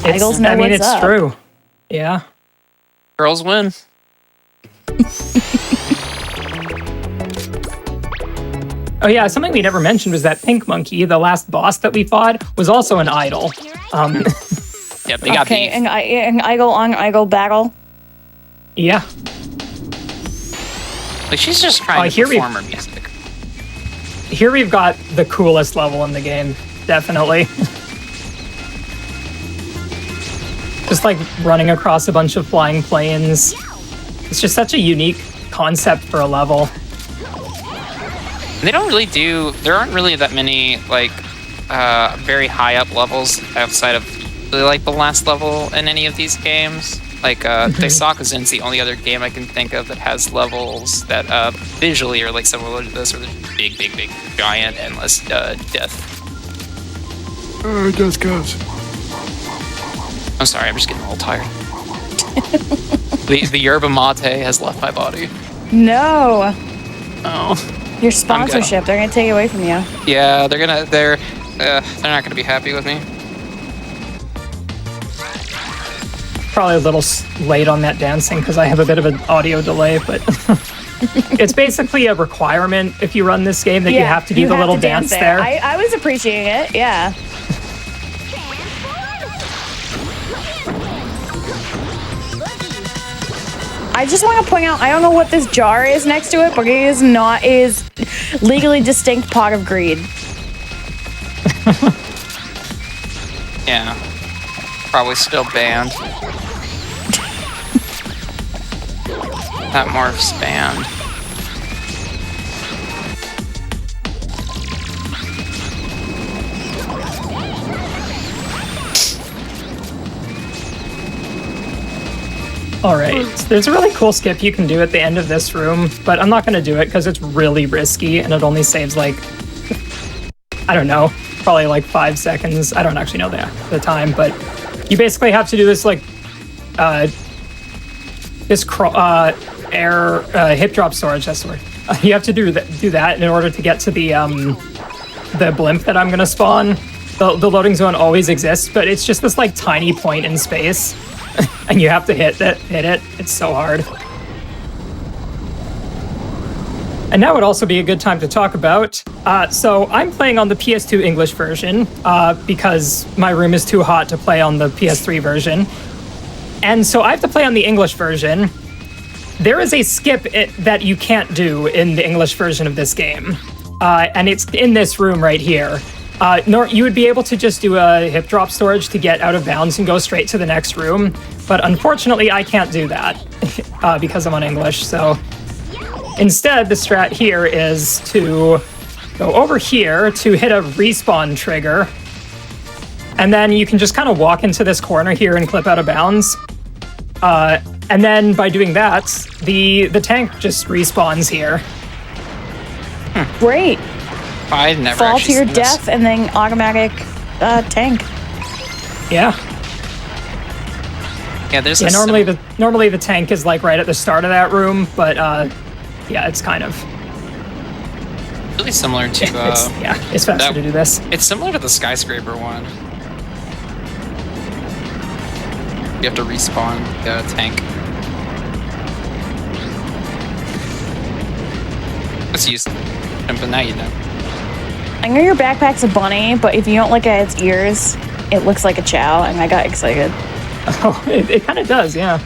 Eagles know what's it's up. true. Yeah. Girls win. Oh yeah, something we never mentioned was that Pink Monkey, the last boss that we fought, was also an idol. Yep, they got Okay, beef. and Eagle on Eagle battle. Yeah. Like, she's just trying to here we- perform her music. Here we've got the coolest level in the game, definitely. Just like running across a bunch of flying planes. It's just such a unique concept for a level. There aren't really that many, like, very high up levels outside of, like, the last level in any of these games. Like, Daisakazun's the only other game I can think of that has levels that visually are, like, similar to this, where there's big, big, big, giant, endless death. Just goes. I'm sorry, I'm just getting a little tired. the yerba mate has left my body. No, Oh. your sponsorship. They're gonna take it away from you. Yeah, they're not gonna be happy with me. Probably a little late on that dancing because I have a bit of an audio delay, but it's basically a requirement if you run this game that you have to do the little dance there. I was appreciating it. Yeah. I just want to point out, I don't know what this jar is next to it, but it is not is legally distinct pot of greed. Yeah. Probably still banned. That morph's banned. All right, there's a really cool skip you can do at the end of this room, but I'm not going to do it because it's really risky and it only saves like, I don't know, probably like 5 seconds. I don't actually know the time, but you basically have to do this like, hip drop storage, that's the word. You have to do that in order to get to the blimp that I'm going to spawn. The loading zone always exists, but it's just this like tiny point in space. And you have to hit it. It's so hard. And now would also be a good time to talk about. So I'm playing on the PS2 English version because my room is too hot to play on the PS3 version. And so I have to play on the English version. There is a skip that you can't do in the English version of this game. And it's in this room right here. You would be able to just do a hip drop storage to get out of bounds and go straight to the next room, but unfortunately I can't do that because I'm on English. So instead, the strat here is to go over here to hit a respawn trigger, and then you can just kind of walk into this corner here and clip out of bounds. And then by doing that, the tank just respawns here. Great. I never Fall to actually your seen this. death and then automatic tank. Yeah. Yeah, there's Yeah, a normally the tank is like right at the start of that room, but yeah, it's kind of really similar to it's faster that- to do this. it's similar to the skyscraper one. You have to respawn the tank. Let's use them, but now you know. I know your backpack's a bunny, but if you don't look at its ears, it looks like a chow, and I got excited. Oh, it kind of does, yeah.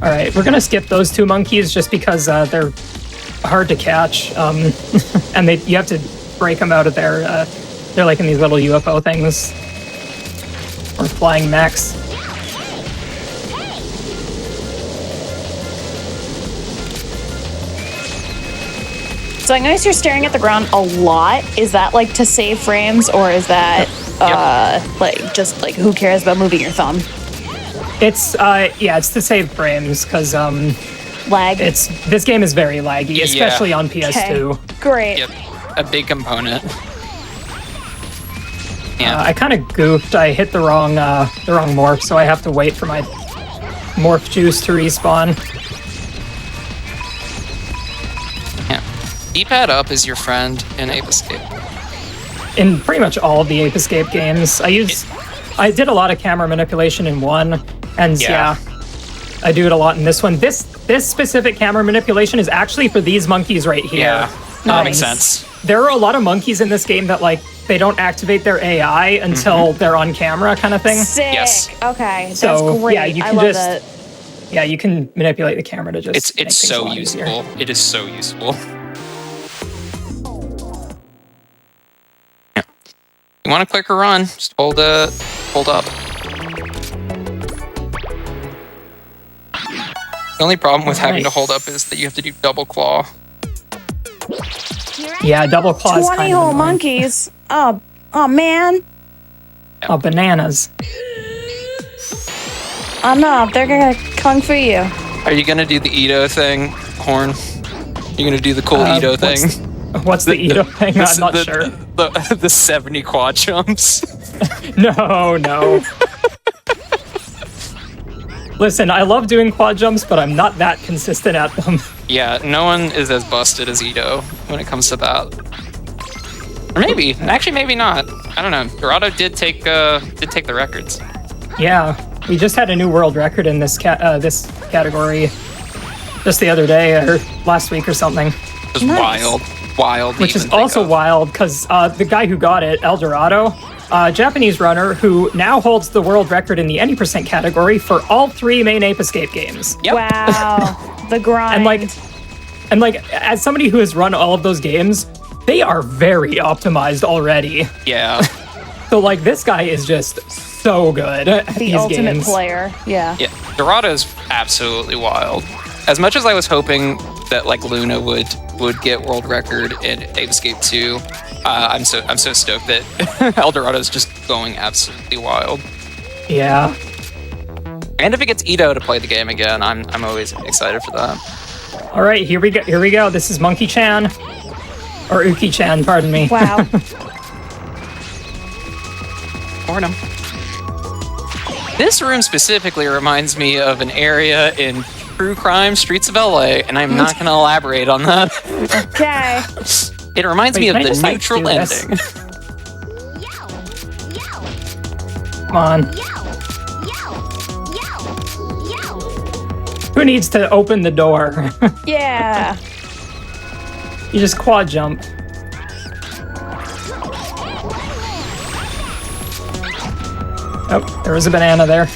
All right, we're gonna skip those two monkeys just because they're hard to catch, and you have to break them out of their. They're like in these little UFO things or flying mechs. So I notice you're staring at the ground a lot. Is that like to save frames, or is that like just like who cares about moving your thumb? It's it's to save frames because Lag. this game is very laggy, especially on PS2. Okay. Great. Yep, a big component. Yeah, I kind of goofed. I hit the wrong morph, so I have to wait for my morph juice to respawn. yeah. D-pad up is your friend in Ape Escape. In pretty much all of the Ape Escape games, I did a lot of camera manipulation in 1, and I do it a lot in this one. This specific camera manipulation is actually for these monkeys right here. Yeah, that makes sense. There are a lot of monkeys in this game that like they don't activate their AI until they're on camera, kind of thing. Sick. Yes. Okay. That's So, great. yeah, you I can love just- that. Yeah, you can manipulate the camera to just. It's make things a so lot easier. useful. It is so useful. Yeah. You want to click or run? Just hold up. The only problem with having to Nice. hold up is that you have to do double claw. Here I Yeah, double claw is 20 kind of whole annoying. monkeys. Oh man. Oh, bananas. Oh no, they're gonna kung fu you. Are you gonna do the Edo thing, Horn? You gonna do the cool Edo thing? What's the Edo thing? I'm not sure. The 70 quad jumps. No. Listen, I love doing quad jumps, but I'm not that consistent at them. Yeah, no one is as busted as Edo when it comes to that. Or maybe, actually, maybe not. I don't know. Dorado did take the records. Yeah, we just had a new world record in this this category just the other day or last week or something. It was wild. to Which is even think also of. wild because the guy who got it, El Dorado, Japanese runner who now holds the world record in the any percent category for all 3 main Ape Escape games. Yep. Wow. The grind. And like, as somebody who has run all of those games, they are very optimized already. Yeah. So like, this guy is just so good at the these ultimate games. player. Yeah. Yeah. Dorado's absolutely wild. As much as I was hoping that like Luna would get world record in Ape Escape 2, I'm so stoked that El Dorado's just going absolutely wild. Yeah. And if it gets Edo to play the game again, I'm always excited for that. All right, here we go. This is Monkey Chan, or Uki Chan, pardon me. Wow. Morning. This room specifically reminds me of an area in True Crime Streets of LA, and I'm not going to elaborate on that. Okay. It reminds Wait, me of can I the just, like, neutral do this? ending. Come on. Who needs to open the door? Yeah. You just quad jump. Oh, there was a banana there.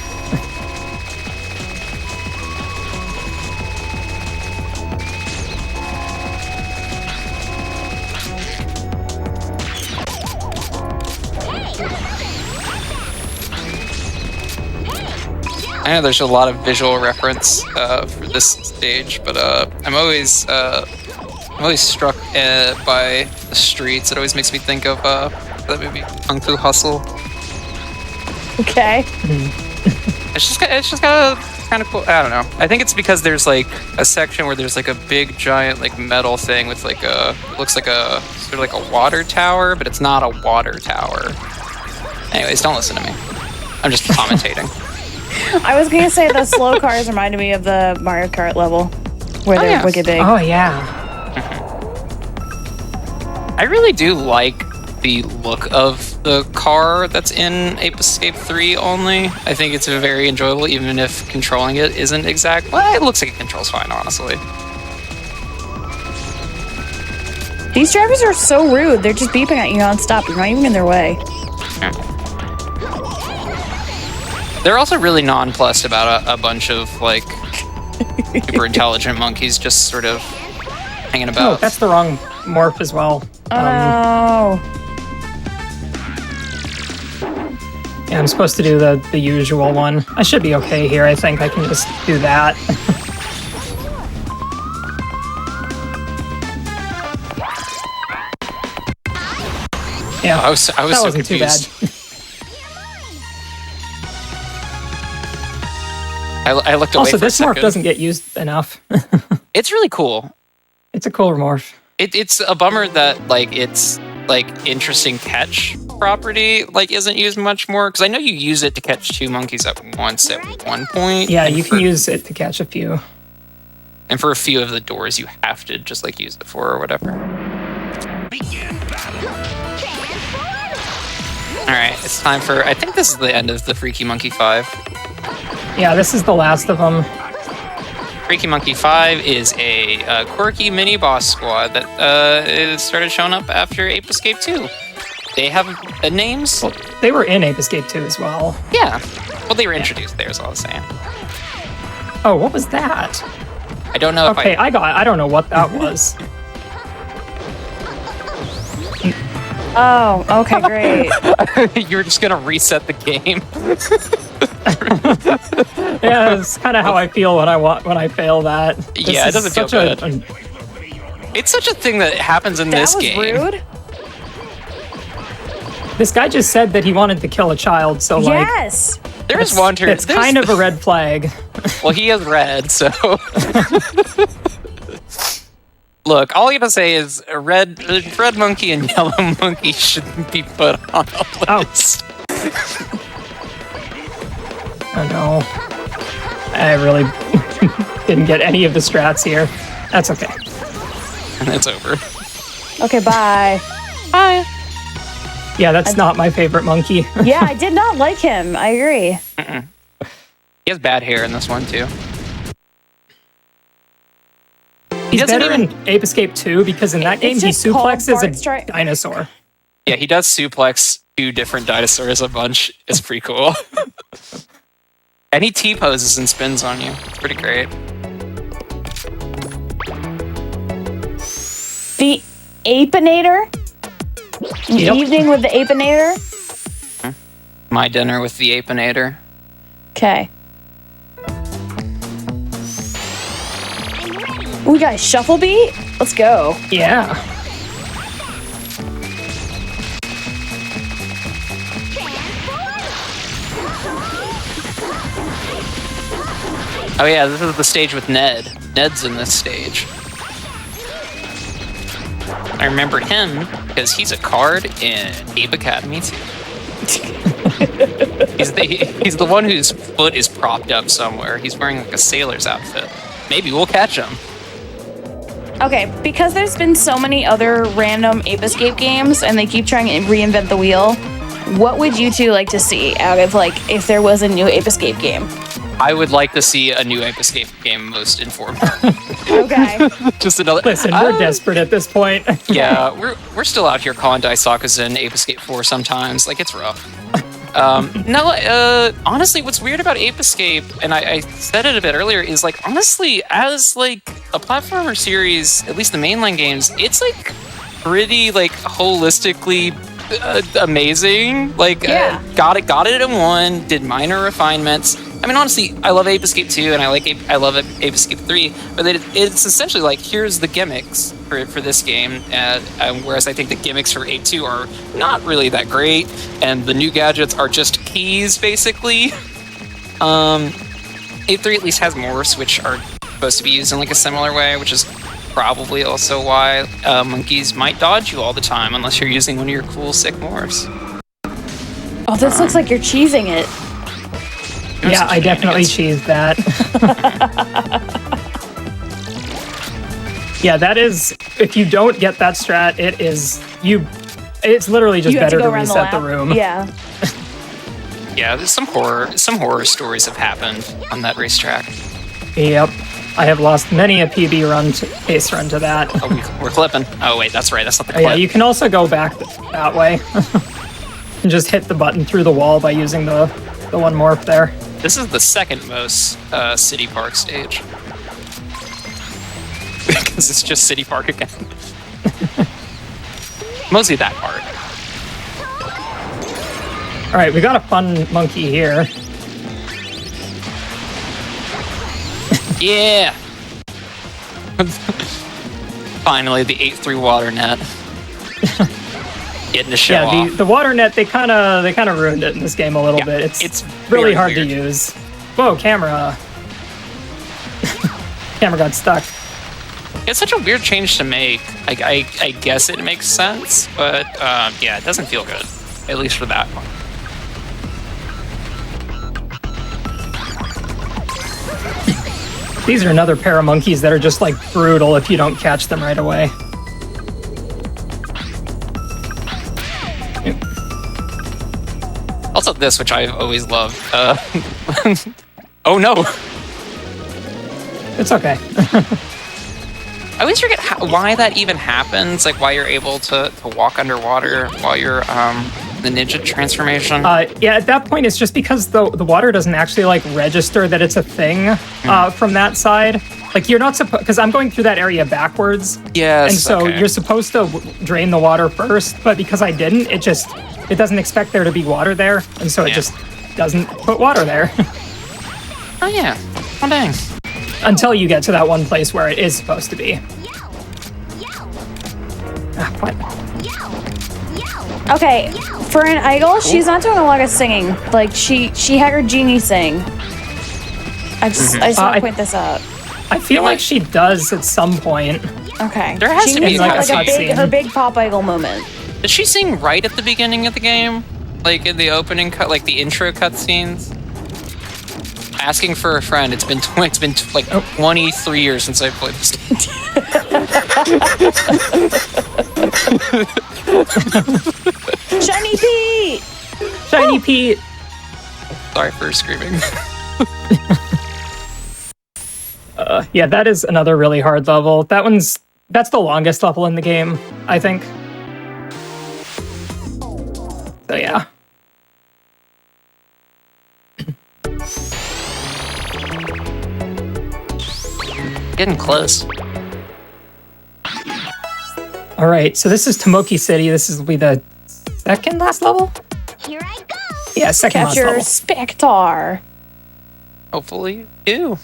I know there's a lot of visual reference for this stage, but I'm always struck by the streets. It always makes me think of that movie Kung Fu Hustle. Okay. It's just kind of cool. I don't know. I think it's because there's like a section where there's like a big giant like metal thing with like looks like a sort of like a water tower, but it's not a water tower. Anyways, don't listen to me. I'm just commentating. I was gonna say the slow cars reminded me of the Mario Kart level where they're yeah. wicked big. Oh yeah. I really do like the look of the car that's in Ape Escape 3 only. I think it's very enjoyable, even if controlling it isn't exact. Well, it looks like it controls fine, honestly. These drivers are so rude. They're just beeping at you nonstop. You're not even in their way. They're also really nonplussed about a bunch of like super intelligent monkeys just sort of hanging Oh, about. that's the wrong morph as well. Oh. Yeah, I'm supposed to do the usual one. I should be okay here. I think I can just do that. Yeah, I was that so wasn't confused. too bad. I looked away Also, for a this morph second. doesn't get used enough. It's really cool. It's a cool morph. It's a bummer that like its like interesting catch property like isn't used much more, because I know you use it to catch 2 monkeys at once at one point. Yeah, and you can use it to catch a few. And for a few of the doors, you have to just like use it for or whatever. All right, it's time for. I think this is the end of the Freaky Monkey 5. Yeah, this is the last of them. Freaky Monkey 5 is a quirky mini boss squad that it started showing up after Ape Escape 2. They have names. Well, they were in Ape Escape 2 as well. Yeah. Well, they were introduced there, is all I was saying. Oh, what was that? I don't know if Okay, I don't know what that was. Oh, okay, great. You're just gonna reset the game. Yeah, it's kind of how I feel when I fail that. Yeah, it doesn't feel such good. It's such a thing that happens in That this was game. rude. This guy just said that he wanted to kill a child, so like, Yes. There is one turn. it's kind of a red flag. Well, he is red, so. Look, all I gotta say is red monkey and yellow monkey shouldn't be put on a list. Oh no. I really didn't get any of the strats here. That's okay. And it's over. Okay, bye. Bye. Yeah, that's not my favorite monkey. Yeah, I did not like him. I agree. He has bad hair in this one too. He's doesn't better even- in Ape Escape 2 because in that game he just called suplexes Bart a Stri- dinosaur. Yeah, he does suplex 2 different dinosaurs a bunch. It's pretty cool. And he T-poses and spins on you. It's pretty great. The Apinator? Yep. Evening with the Apinator? My dinner with the Apinator. Okay. We got a shuffle beat? Let's go. Yeah. Oh yeah, this is the stage with Ned. Ned's in this stage. I remember him because he's a card in Ape Academy 2. He's the one whose foot is propped up somewhere. He's wearing like a sailor's outfit. Maybe we'll catch him. Okay, because there's been so many other random Ape Escape games and they keep trying to reinvent the wheel, what would you two like to see out of like if there was a new Ape Escape game? I would like to see a new Ape Escape game, most informative. Okay. Just another. Listen, we're desperate at this point. Yeah, we're still out here calling Daisaku's in Ape Escape 4 sometimes. Like, it's rough. No, honestly, what's weird about Ape Escape, and I said it a bit earlier, is like, honestly, as like a platformer series, at least the mainline games, it's like pretty like holistically amazing. Like, Yeah. got it in one, did minor refinements. I mean, honestly, I love Ape Escape 2 and I love Ape Escape 3, but it's essentially like, here's the gimmicks for this game, whereas I think the gimmicks for Ape 2 are not really that great, and the new gadgets are just keys, basically. Ape 3 at least has morphs, which are supposed to be used in like a similar way, which is probably also why monkeys might dodge you all the time, unless you're using one of your cool, sick morphs. Oh, this looks like you're cheesing it. Yeah, I definitely cheesed that. Yeah, that is, if you don't get that strat, it's literally just You have better to to go around reset the lap. room. Yeah. Yeah, there's some horror stories have happened on that racetrack. Yep. I have lost many a PB run, pace run to that. Oh, we're clipping. Oh wait, that's right. That's not the Oh, clip. yeah, you can also go back that way. And just hit the button through the wall by using the one morph there. This is the second most city park stage. This is just City Park again. Mostly that part. All right, we got a fun monkey here. Yeah. Finally, the 8-3 water net. Getting to show Yeah, off. the water net, they kind of ruined it in this game a little bit. It's really very hard weird. to use. Whoa, camera. Camera got stuck. It's such a weird change to make. I guess it makes sense, but yeah, it doesn't feel good. At least for that one. These are another pair of monkeys that are just like brutal if you don't catch them right away. Also this, which I've always loved. Oh no! It's okay. I always forget why that even happens. Like why you're able to walk underwater while you're the ninja transformation. Yeah, at that point, it's just because the water doesn't actually like register that it's a thing from that side. Like you're not supposed, because I'm going through that area backwards. Yes. And so okay. you're supposed to drain the water first, but because I didn't, it doesn't expect there to be water there, and so it Yeah. just doesn't put water there. Oh yeah. Oh dang. Until you get to that one place where it is supposed to be. Ah, what? Okay, for an idol, she's not doing a lot of singing. Like she had her genie sing. I just want to point this out. I feel like she does at some point. Okay, There has she to be needs like a like cutscene. her big pop idol moment. Did she sing right at the beginning of the game? Like in the opening cut, like the intro cutscenes? Asking for a friend. It's been like 23 years since I played this game. Shiny Pete! Shiny Pete. Sorry for screaming. Yeah, that is another really hard level. That's the longest level in the game, I think. So yeah. Getting close. All right, so this is Tomoki City. Will be the second last level? Here I go. Yeah, second last Capture level. Spectar. Hopefully you do.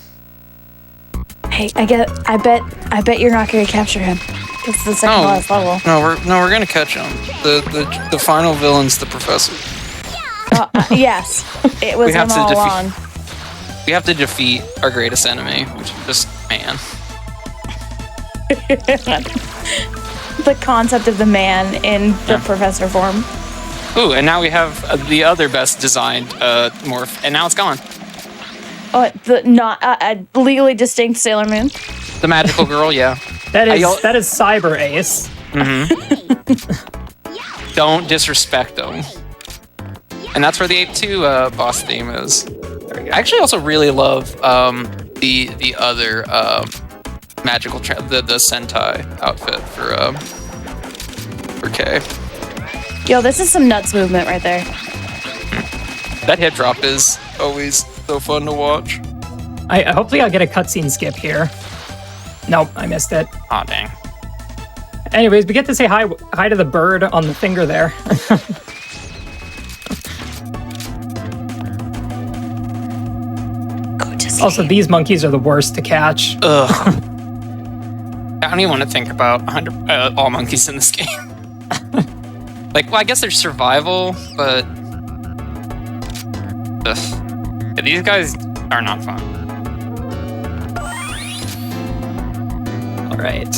Hey, I bet you're not gonna capture him. It's the second Oh. last level. No, we're gonna catch him. The final villain's the professor. Yes, it was We have him to all defeat- along. We have to defeat our greatest enemy, which is just man. The concept of the man in the professor form. Ooh, and now we have the other best designed morph, and now it's gone. Oh, the not legally distinct Sailor Moon. The magical girl, yeah. That is I- that is Cyber Ace. Don't disrespect them. And that's where the Ape 2 boss theme is. I actually also really love the other magical the Sentai outfit for K. Yo, this is some nuts movement right there. That hit drop is always so fun to watch. Hopefully I'll get a cutscene skip here. Nope, I missed it. Aw, dang. Anyways, we get to say hi to the bird on the finger there. Go to sleep. Also, these monkeys are the worst to catch. Ugh. I don't even want to think about all monkeys in this game. Like, well, I guess there's survival, but ugh. Yeah, these guys are not fun. All right.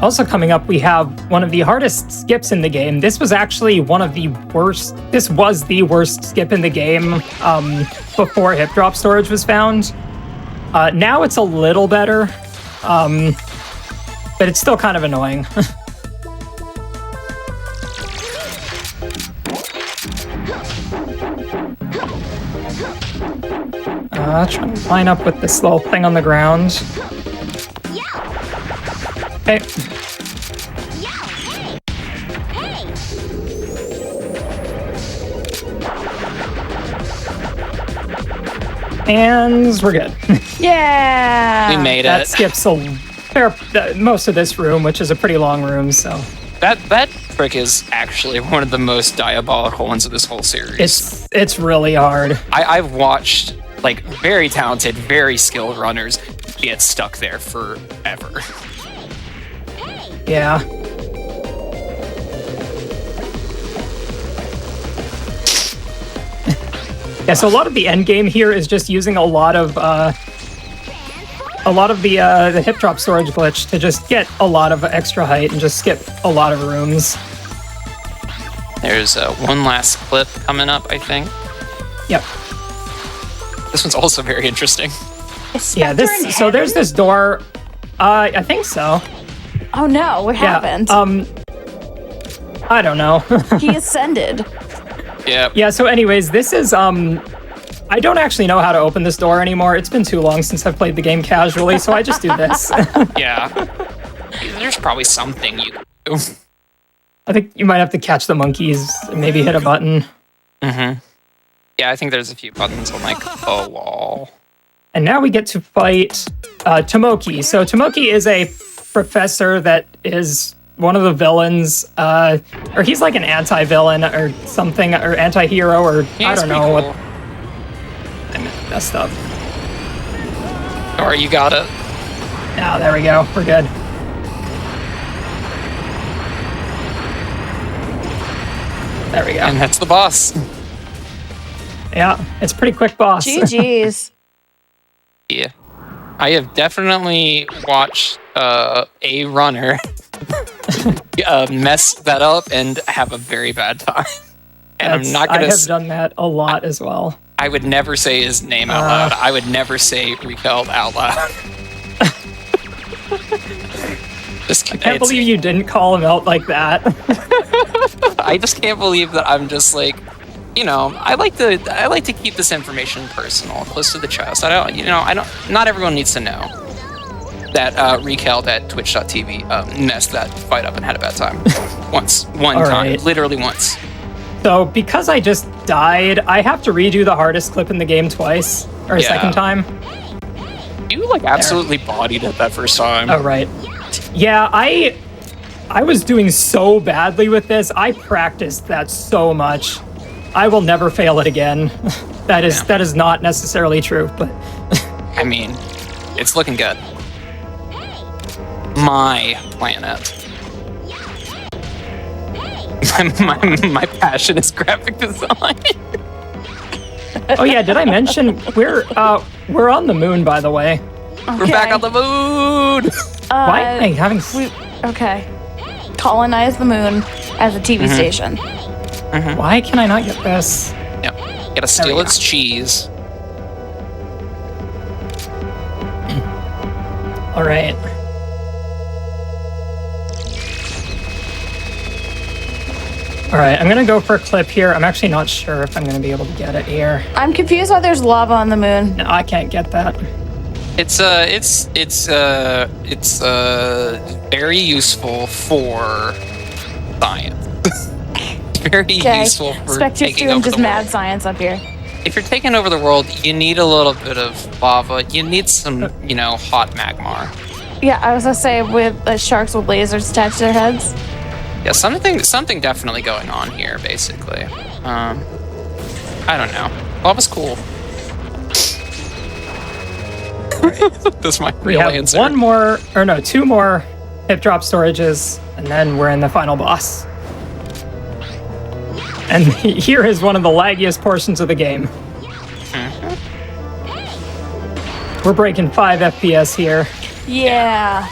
Also coming up, we have one of the hardest skips in the game. This was actually one of the worst. This was the worst skip in the game before hip drop storage was found. Now it's a little better, but it's still kind of annoying. Trying to line up with this little thing on the ground. Okay. And we're good. Yeah. We made That it. skip's most of this room, which is a pretty long room, so That trick is actually one of the most diabolical ones of this whole series. it's really hard. I've watched like very talented, very skilled runners get stuck there forever. Yeah. Yeah, so a lot of the end game here is just using a lot of the hip drop storage glitch to just get a lot of extra height and just skip a lot of rooms. There's one last clip coming up, I think. Yep. This one's also very interesting. Yeah, there's this door. I think so. Oh no, what happened? I don't know. He ascended. Yeah. Yeah, so anyways, this is I don't actually know how to open this door anymore. It's been too long since I've played the game casually, so I just do this. Yeah. There's probably something you can do. I think you might have to catch the monkeys and maybe hit a button. Mm-hmm. Yeah, I think there's a few buttons on like a wall. And now we get to fight Tomoki. So Tomoki is a professor that is one of the villains, or he's like an anti-villain or something, or anti-hero, or I don't know what. I messed up. Or you got it. Oh, there we go. We're good. There we go. And that's the boss. Yeah, it's a pretty quick boss. GG's. Yeah. I have definitely watched a runner mess that up and have a very bad time. And I'm not gonna. I have done that a lot as well. I would never say his name out loud. I would never say Rikel out loud. I can't believe you didn't call him out like that. I just can't believe that I'm just like, you know, I like to keep this information personal, close to the chest. Not everyone needs to know that Rikel at Twitch.tv messed that fight up and had a bad time. One time, literally once. So because I just died, I have to redo the hardest clip in the game twice, or a second time. You like absolutely bodied it that first time. Oh right. Yeah, I was doing so badly with this. I practiced that so much. I will never fail it again. That is not necessarily true, but I mean, it's looking good. My planet. My passion is graphic design. Oh yeah, did I mention we're on the moon, by the way? Okay. We're back on the moon. Why am I having? Okay. Colonize the moon as a TV station. Why can I not get this? Yep. Gotta steal its cheese. All right. All right, I'm gonna go for a clip here. I'm actually not sure if I'm gonna be able to get it here. I'm confused why there's lava on the moon. No, I can't get that. It's very useful for science. Very useful for Expect you taking doing over just the mad world. science up here. If you're taking over the world, you need a little bit of lava. You need some, hot magma. Yeah, I was gonna say with sharks with lasers attached to their heads. Yeah, something definitely going on here, basically. I don't know. Lava's cool. That's my We real have answer. two more hip drop storages, and then we're in the final boss. And here is one of the laggiest portions of the game. We're breaking 5 FPS here. Yeah.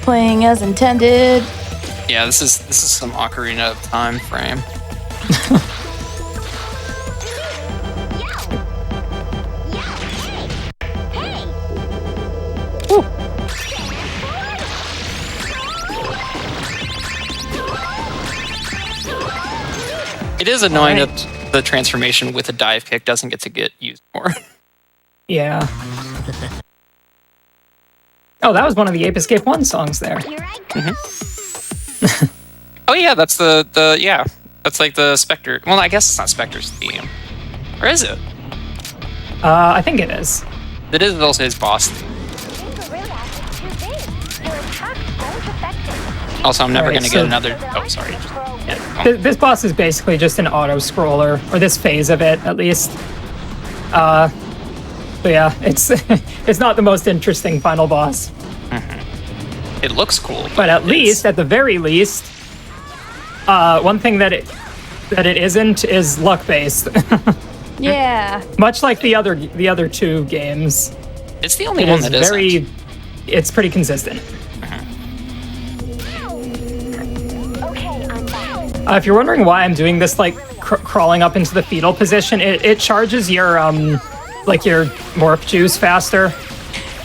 Playing as intended. Yeah, this is some Ocarina of Time frame. It is annoying that the transformation with a dive kick doesn't get used more. Yeah. Oh, that was one of the Ape Escape 1 songs there. Here I go. Oh yeah, that's that's like the Spectre. Well, I guess it's not Spectre's theme, or is it? I think it is. It is also his boss theme. Also, I'm never Alright, gonna so- get another. Oh, sorry. This boss is basically just an auto-scroller, or this phase of it, at least. But yeah, it's it's not the most interesting final boss. It looks cool, But at least, at the very least, one thing that it isn't is luck-based. Yeah. Much like the other two games, it's the only it one is that isn't. it's pretty consistent. If you're wondering why I'm doing this, like crawling up into the fetal position, it charges your like your morph juice faster.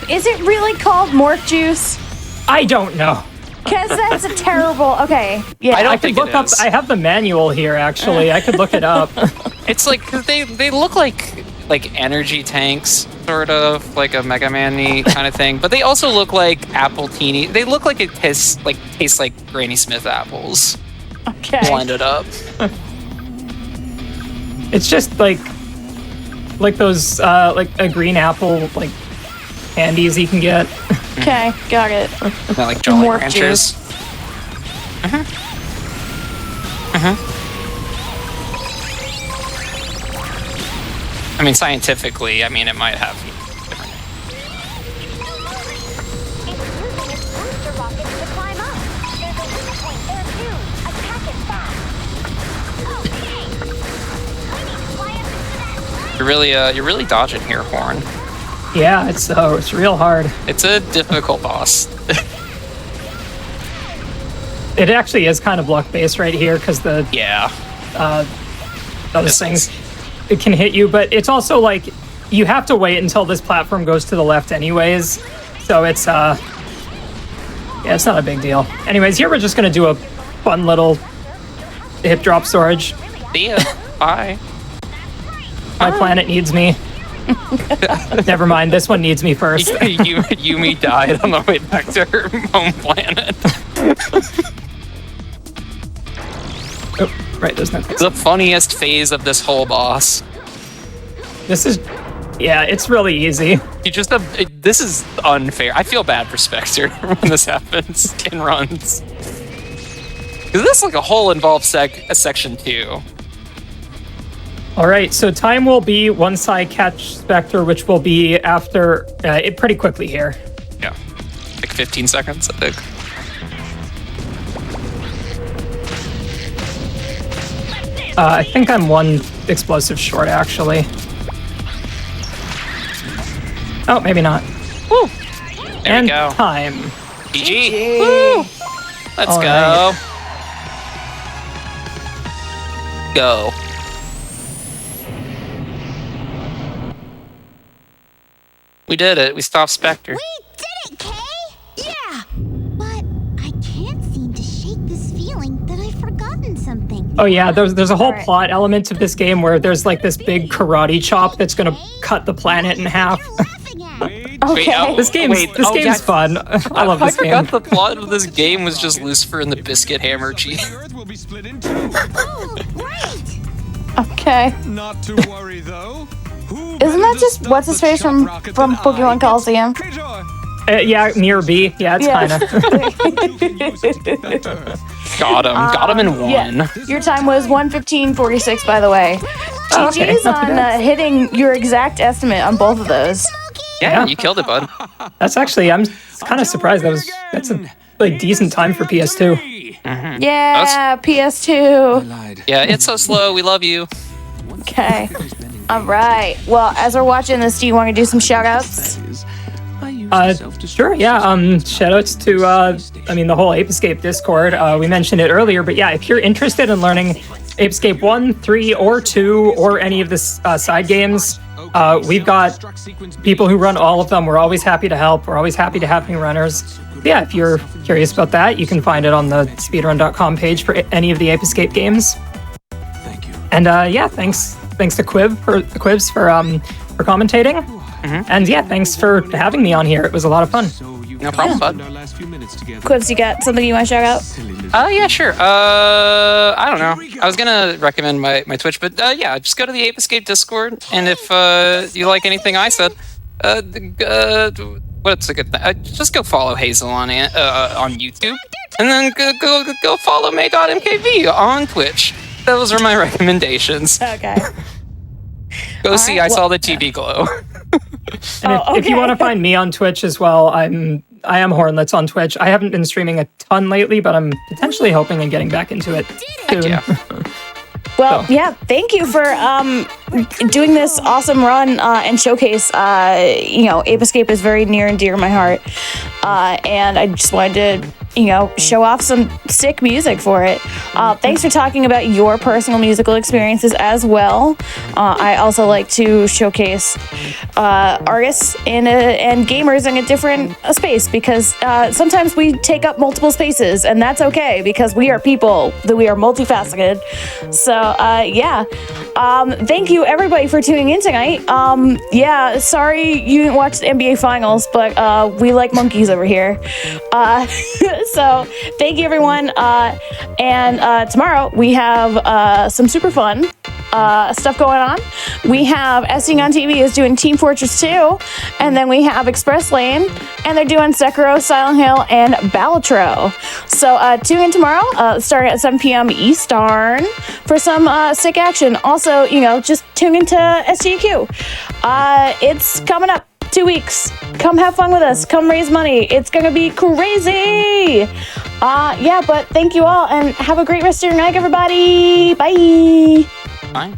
Is it really called morph juice? I don't know. Because that's a terrible. Okay. Yeah. I don't I could think look it up. is. I have the manual here. Actually, I could look it up. It's like 'cause they look like energy tanks, sort of like a Mega Man-y kind of thing. But they also look like apple teeny. They look like it tastes like Granny Smith apples Okay. blended up. It's just like those like a green apple like candies you can get. Okay. Got it. Not like Jolly Morph Ranchers. I mean, scientifically, I mean, it might have different. You're really dodging here, Horn. Yeah, it's real hard. It's a difficult boss. It actually is kind of luck based right here because the Yeah. those This things is- it can hit you, but it's also like you have to wait until this platform goes to the left anyways. So it's yeah, it's not a big deal. Anyways, here we're just gonna do a fun little hip drop storage. See ya. Bye. My planet needs me. Never mind, this one needs me first. Yumi died on the way back to her home planet. Oh, right, there's nothing. The funniest phase of this whole boss. This is, yeah, it's really easy. You just have, this is unfair. I feel bad for Spectre when this happens in runs. 'Cause this like a whole involved section 2. All right, so time will be once I catch Spectre, which will be after it pretty quickly here. Yeah, like 15 seconds, I think. I think I'm one explosive short, actually. Oh, maybe not. Woo! There And we go. time. GG. Woo! Let's All go. right. Go. We did it. We stopped Spectre. We did it, Kay! Yeah! But I can't seem to shake this feeling that I've forgotten something. Oh yeah, there's a whole Alright. plot element to this game where there's like this big karate chop that's gonna cut the planet in half. You're laughing at. Okay. This game's yeah. fun. I love this game. I forgot the plot of this game was just Lucifer and the Biscuit Hammer Cheese. The Earth will be split in two. Oh, right! Okay. Not to worry, though. Who Isn't that just what's his face from Pokemon Coliseum? Yeah, near B. Yeah, it's Yeah. kind of. Got him in one. Yeah. Your time was 1:15:46, by the way. Oh, okay, GG's not too on bad. hitting your exact estimate on both of those. Yeah, Yeah. you killed it, bud. That's actually, I'm kind of surprised. That's a like decent time for PS2. Yeah, PS2. Yeah, it's so slow. We love you. Okay. All right. Well, as we're watching this, do you want to do some shout outs? Sure, yeah. Shoutouts to, the whole Ape Escape Discord. We mentioned it earlier, but yeah, if you're interested in learning Ape Escape 1, 3, or 2, or any of the side games, we've got people who run all of them. We're always happy to help. We're always happy to have new runners. Yeah, if you're curious about that, you can find it on the speedrun.com page for any of the Ape Escape games. Thank you. And yeah, thanks to Quibs for commentating. And yeah, thanks for having me on here. It was a lot of fun. No problem, bud. Quibs, you got something you want to shout out? Yeah, sure. I don't know. I was gonna recommend my Twitch, but yeah, just go to the Ape Escape Discord, and if you like anything I said, what's a good thing? Just go follow Hazel on YouTube, and then go follow May.mkv on Twitch. Those are my recommendations. Okay. Go see I Saw the TV Glow. And if you want to find me on Twitch as well, I am Hornlets on Twitch. I haven't been streaming a ton lately, but I'm potentially hoping and getting back into it soon. Yeah. Well, yeah, thank you for doing this awesome run and showcase. Ape Escape is very near and dear to my heart. And I just wanted to, show off some sick music for it. Thanks for talking about your personal musical experiences as well. I also like to showcase artists and gamers in a different space because sometimes we take up multiple spaces, and that's okay because we are people, that we are multifaceted. So, thank you everybody for tuning in tonight. Sorry you didn't watch the NBA Finals, but we like monkeys over here. So thank you everyone. And tomorrow we have some super fun stuff going on. We have Esting on TV is doing Team Fortress 2, and then we have Express Lane, and they're doing Sekiro, Silent Hill, and Balatro. So tune in tomorrow, starting at 7 p.m. Eastern, for some sick action. Also, just tune into SGDQ. It's coming up. 2 weeks. Come have fun with us. Come raise money. It's gonna be crazy. But thank you all and have a great rest of your night, everybody. Bye. Fine.